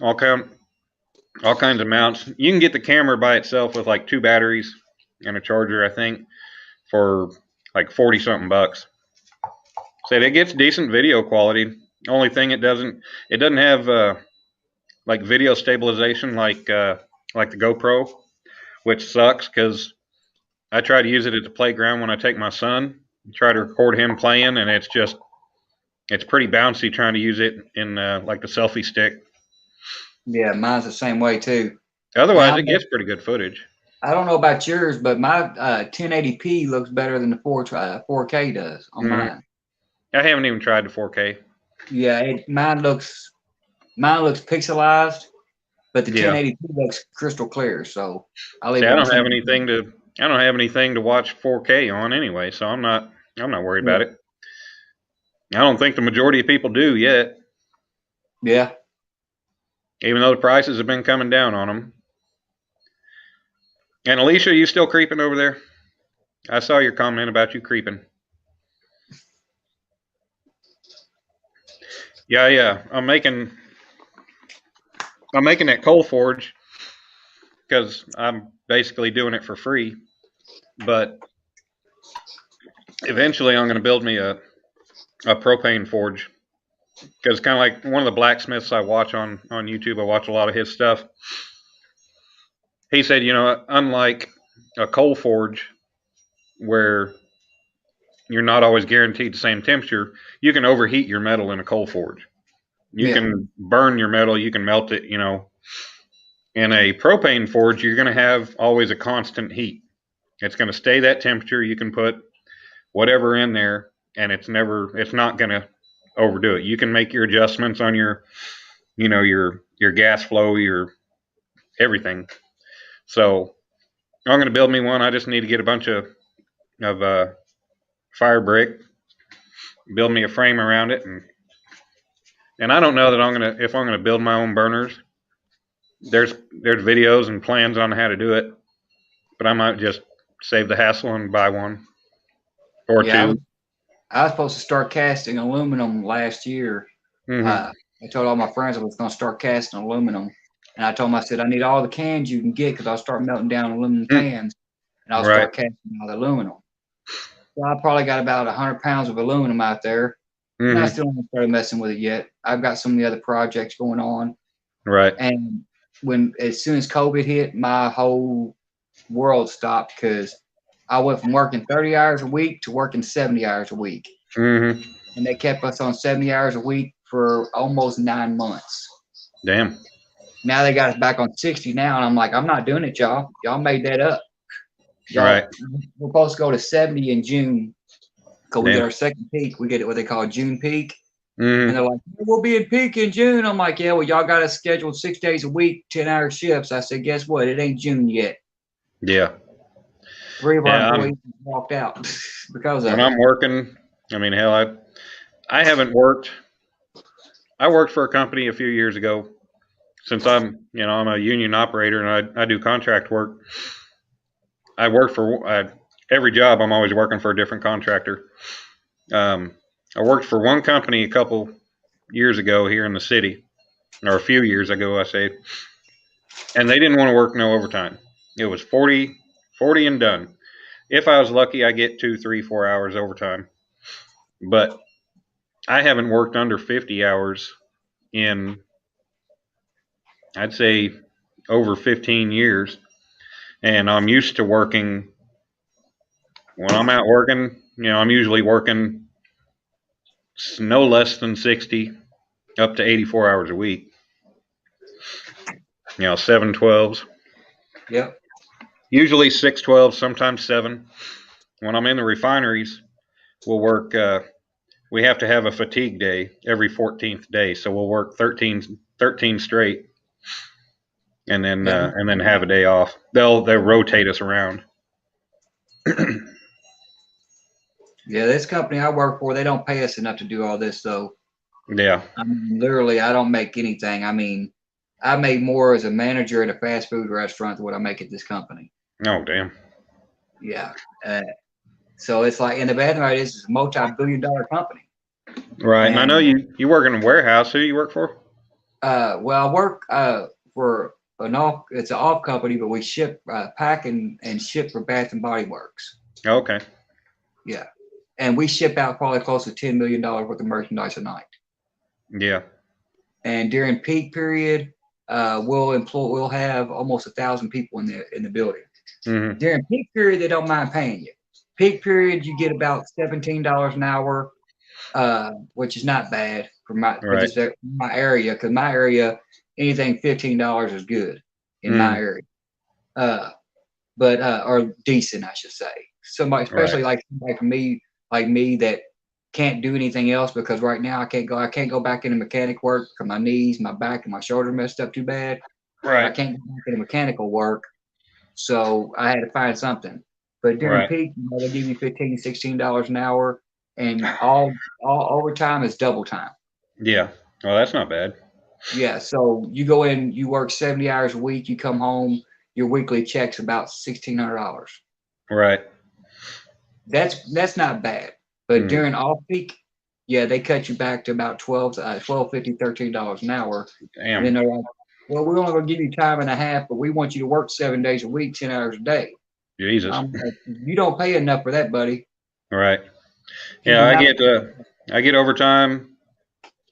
all kinds of mounts. You can get the camera by itself with like 2 batteries and a charger, I think, for like 40 something bucks. So it gets decent video quality. Only thing it doesn't have like video stabilization like the GoPro, which sucks because I try to use it at the playground when I take my son, try to record him playing, and it's pretty bouncy trying to use it in like the selfie stick. Yeah, mine's the same way too. Otherwise, Now, it gets pretty good footage. I don't know about yours, but my 1080p looks better than the 4K does on mine. I haven't even tried the 4K. Yeah, mine looks pixelized, but the Yeah. 1080p looks crystal clear. So I leave See, it I on don't have 1080p. anything to watch 4K on anyway, so I'm not worried about it. I don't think the majority of people do yet, Yeah. even though the prices have been coming down on them. And Alicia, you still creeping over there? I saw your comment about you creeping. Yeah. I'm making that coal forge because I'm basically doing it for free. But eventually, I'm going to build me a propane forge because kind of like one of the blacksmiths I watch on YouTube. I watch a lot of his stuff. He said, unlike a coal forge where you're not always guaranteed the same temperature, you can overheat your metal in a coal forge. You can burn your metal, you can melt it, In a propane forge, you're going to have always a constant heat. It's going to stay that temperature. You can put whatever in there, and it's not going to overdo it. You can make your adjustments on your gas flow, your everything. So I'm going to build me one. I just need to get a bunch of fire brick, build me a frame around it, and I don't know that if I'm gonna build my own burners. There's videos and plans on how to do it, but I might just save the hassle and buy one or two. I was supposed to start casting aluminum last year. Mm-hmm. I told all my friends I was going to start casting aluminum, and I told them, I said, I need all the cans you can get because I'll start melting down aluminum cans, and I'll start casting all the aluminum. So I probably got about 100 pounds of aluminum out there. Mm-hmm. And I still haven't started messing with it yet. I've got some of the other projects going on. Right. And as soon as COVID hit, my whole world stopped because I went from working 30 hours a week to working 70 hours a week. Mm-hmm. And they kept us on 70 hours a week for almost 9 months. Damn. Now they got us back on 60 now, and I'm like, I'm not doing it, y'all. Y'all made that up. Right. We're supposed to go to 70 in June because we get our second peak. We get what they call June peak. Mm-hmm. And they're like, we'll be in peak in June. I'm like, yeah, well, y'all got us scheduled 6 days a week, 10-hour shifts. I said, guess what? It ain't June yet. Yeah. 3 of our employees walked out because of it. When I'm working, I mean, hell, I haven't worked. I worked for a company a few years ago. Since I'm a union operator and I do contract work. I work for every job. I'm always working for a different contractor. I worked for one company a couple years ago here in the city, or a few years ago, I say, and they didn't want to work no overtime. It was 40 and done. If I was lucky, I get 2, 3, 4 hours overtime. But I haven't worked under 50 hours in, I'd say, over 15 years. And I'm used to working, when I'm out working, I'm usually working no less than 60 up to 84 hours a week. 7 12s. Yep. Usually 6 12s, sometimes 7. When I'm in the refineries, we'll work, we have to have a fatigue day every 14th day. So we'll work 13 straight and then have a day off. They'll rotate us around. Yeah, this company I work for, they don't pay us enough to do all this. So, Yeah. I mean, literally, I don't make anything. I mean, I make more as a manager at a fast food restaurant than what I make at this company. Oh, damn. Yeah. So it's like, and the bad thing about it is it's a multi-billion-dollar company. Right. And I know you work in a warehouse. Who you work for? Well, I work for it's an off company, but we ship, pack and ship for Bath and Body Works. Okay. Yeah. And we ship out probably close to $10 million worth of merchandise a night. Yeah. And during peak period, we'll have almost 1,000 people in the building. Mm-hmm. During peak period, they don't mind paying you. Peak period, you get about $17 an hour, which is not bad for my area. Because my area, anything $15 is good in my area. Or decent, I should say. Somebody, especially like me that can't do anything else because right now I can't go back into mechanic work because my knees, my back, and my shoulder messed up too bad. Right. I can't go back into mechanical work, so I had to find something. But during peak, they give you $15, $16 an hour, and all overtime is double time. Yeah. Well, that's not bad. Yeah. So you go in, you work 70 hours a week, you come home, your weekly check's about $1,600. Right. That's not bad. But during off peak, yeah, they cut you back to about $12.50, $13 an hour. Damn. And then they're like, well, we're only gonna give you time and a half, but we want you to work 7 days a week, 10 hours a day. Jesus. Like, you don't pay enough for that, buddy. Right. Yeah, I get overtime,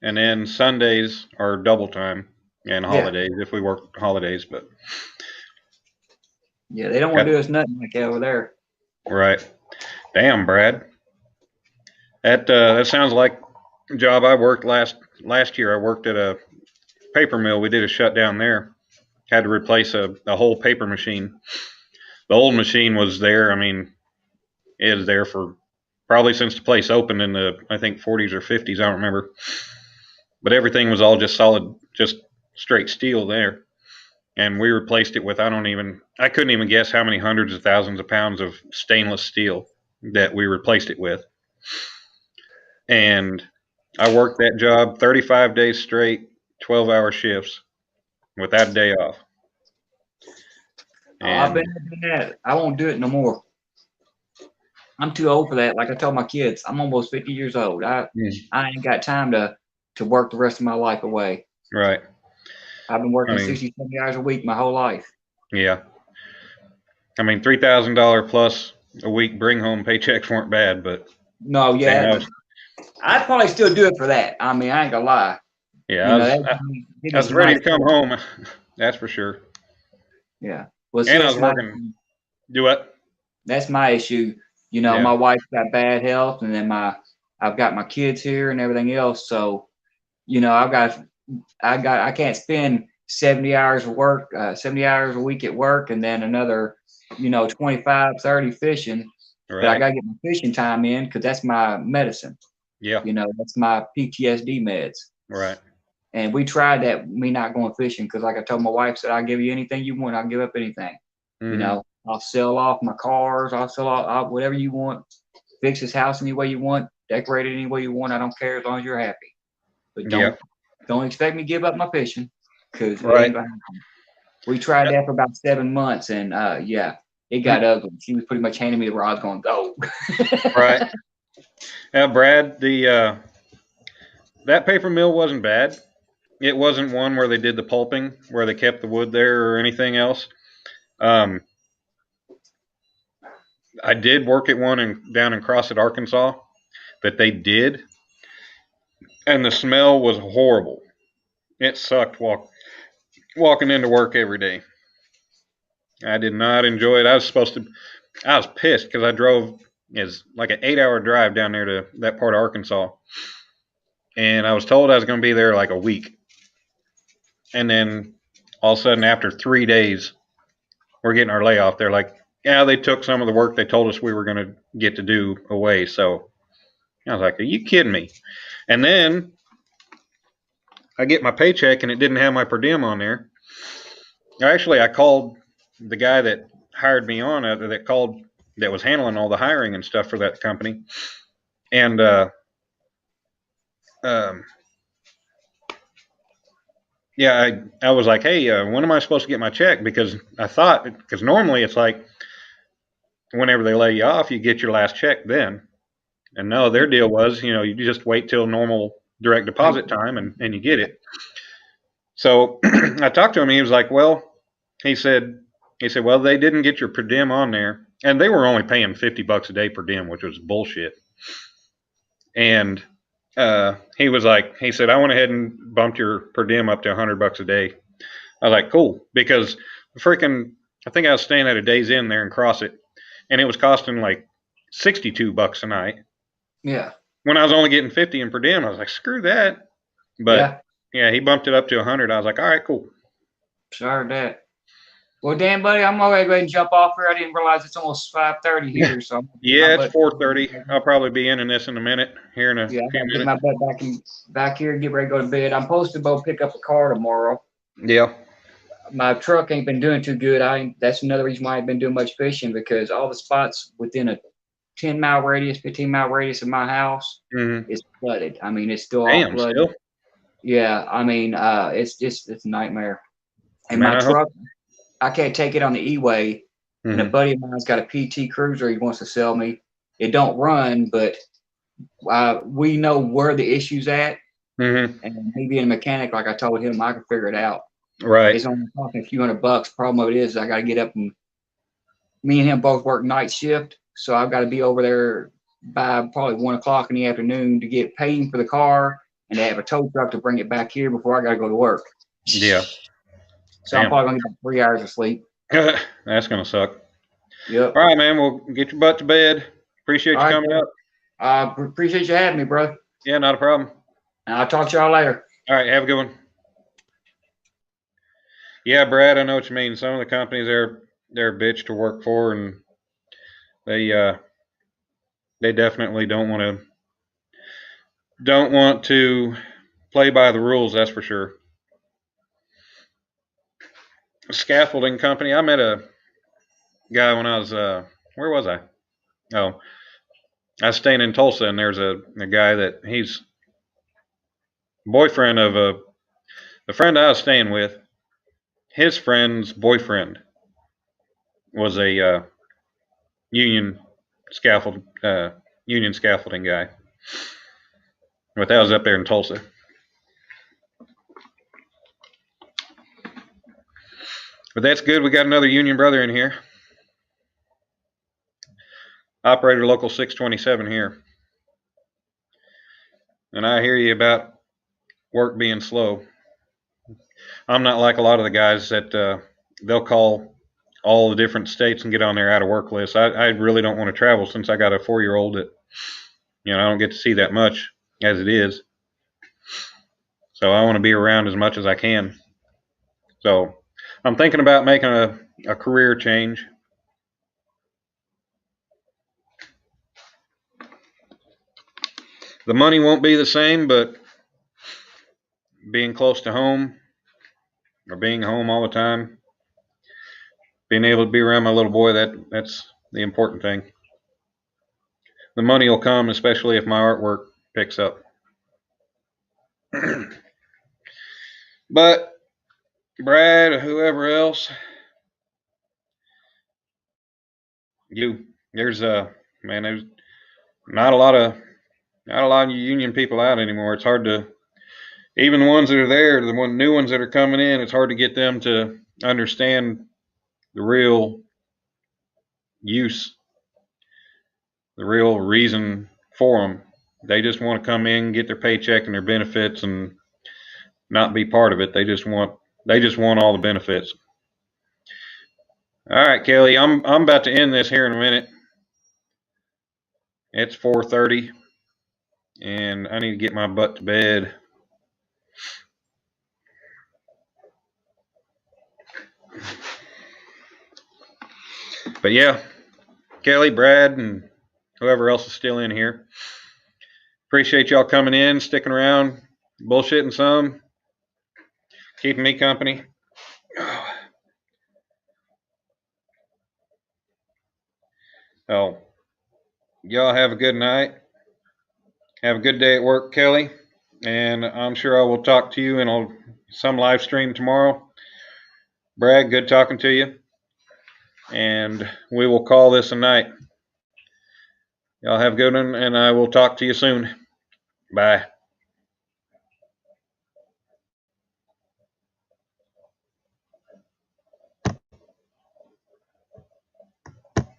and then Sundays are double time, and holidays if we work holidays. But yeah, they don't want to do us nothing like that over there. Right. Damn, Brad. That sounds like a job I worked last year. I worked at a paper mill. We did a shutdown there. Had to replace a whole paper machine. The old machine was there. I mean, it was there for probably since the place opened in the, I think, 40s or 50s. I don't remember. But everything was all just solid, just straight steel there. And we replaced it with, I couldn't even guess how many hundreds of thousands of pounds of stainless steel that we replaced it with. And I worked that job 35 days straight, 12-hour shifts without a day off. I've been doing that. I won't do it no more. I'm too old for that. Like I told my kids, I'm almost 50 years old. I ain't got time to work the rest of my life away. Right. I've been working 60, 70 hours a week my whole life. Yeah. I mean, $3,000 plus a week bring home paychecks weren't bad, but no, yeah. I'd probably still do it for that. I mean, I ain't gonna lie. Yeah, I was ready to come home. That's for sure. Yeah. Well, and I was working. Do what? That's my issue. You know, my wife's got bad health, and then I've got my kids here and everything else. So, you know, I can't spend 70 hours of work, 70 hours a week at work, and then another, 25, 30 fishing. Right. But I got to get my fishing time in because that's my medicine. Yeah. That's my PTSD meds. Right. And we tried that, me not going fishing, because like I told my wife, said, I'll give you anything you want. I'll give up anything. Mm-hmm. I'll sell off my cars. I'll sell off whatever you want. Fix this house any way you want. Decorate it any way you want. I don't care as long as you're happy. But don't expect me to give up my fishing, because we tried that for about 7 months, and it got ugly. She was pretty much handing me the rods, going, go. Right. Now, Brad, that paper mill wasn't bad. It wasn't one where they did the pulping, where they kept the wood there or anything else. I did work at one down in Crossett, Arkansas, that they did, and the smell was horrible. It sucked walking into work every day. I did not enjoy it. I was pissed because I drove, it's like an 8-hour drive down there to that part of Arkansas. And I was told I was going to be there like a week. And then all of a sudden, after 3 days, we're getting our layoff. They're like, yeah, they took some of the work they told us we were going to get to do away. So I was like, are you kidding me? And then I get my paycheck and it didn't have my per diem on there. Actually, I called the guy that hired me on, that was handling all the hiring and stuff for that company. And um, yeah, I was like, hey, when am I supposed to get my check? Because I thought, because normally it's like whenever they lay you off, you get your last check then. And no, their deal was, you just wait till normal direct deposit time and you get it. So I talked to him. He was like, well, he said, well, they didn't get your per diem on there. And they were only paying $50 a day per diem, which was bullshit. And he was like, he said, I went ahead and bumped your per diem up to $100 a day. I was like, cool, because freaking, I think I was staying at a Days Inn there in Crossett, and it was costing like $62 a night. Yeah. When I was only getting 50 in per diem, I was like, screw that. But yeah, he bumped it up to 100. I was like, all right, cool. Sorry that. Well, Dan, buddy, I'm gonna go ahead and jump off here. I didn't realize it's almost 5:30 here, so yeah, it's 4:30. I'll probably be in this in a minute. Here in a few minutes. Get my butt back here and get ready to go to bed. I'm supposed to go pick up a car tomorrow. Yeah. My truck ain't been doing too good. That's another reason why I ain't been doing much fishing, because all the spots within a 10-mile radius, 15-mile radius of my house is flooded. I mean, it's still all flooded. Still? Yeah, I mean, it's a nightmare. And my truck, I can't take it on the E-way. And a buddy of mine's got a PT Cruiser he wants to sell me. It don't run, but we know where the issue's at. And me being a mechanic, like I told him, I can figure it out. Right. It's only talking a few $100. Problem of it is, I got to get up, and me and him both work night shift, so I've got to be over there by probably 1 o'clock in the afternoon to get paying for the car and to have a tow truck to bring it back here before I got to go to work. Yeah. So I'm probably gonna get 3 hours of sleep. That's gonna suck. Yep. All right, man. Well, get your butt to bed. Appreciate you coming up. I appreciate you having me, bro. Yeah, not a problem. And I'll talk to y'all later. All right, have a good one. Yeah, Brad, I know what you mean. Some of the companies they're a bitch to work for, and they definitely don't want to play by the rules. That's for sure. Scaffolding company. I met a guy when I was where was I? Oh, I was staying in Tulsa, and there's a guy that he's boyfriend of the friend I was staying with. His friend's boyfriend was a union scaffolding guy. But that was up there in Tulsa. But that's good. We got another union brother in here. Operator local 627 here. And I hear you about work being slow. I'm not like a lot of the guys that they'll call all the different states and get on their out of work list. I really don't want to travel since I got a 4-year-old that, I don't get to see that much as it is. So I want to be around as much as I can. So I'm thinking about making a career change. The money won't be the same, but being close to home or being home all the time, being able to be around my little boy, that's the important thing. The money will come, especially if my artwork picks up. But Brad or whoever else, there's not a lot of union people out anymore. It's hard to, even the ones that are there, the new ones that are coming in, it's hard to get them to understand the real use, the real reason for them. They just want to come in, get their paycheck and their benefits, and not be part of it. They just want all the benefits. All right, Kelly, I'm about to end this here in a minute. It's 4:30, and I need to get my butt to bed. But yeah, Kelly, Brad, and whoever else is still in here. Appreciate y'all coming in, sticking around, bullshitting some, keeping me company. Oh, y'all have a good night. Have a good day at work, Kelly. And I'm sure I will talk to you in some live stream tomorrow. Brad, good talking to you. And we will call this a night. Y'all have a good one, and I will talk to you soon. Bye.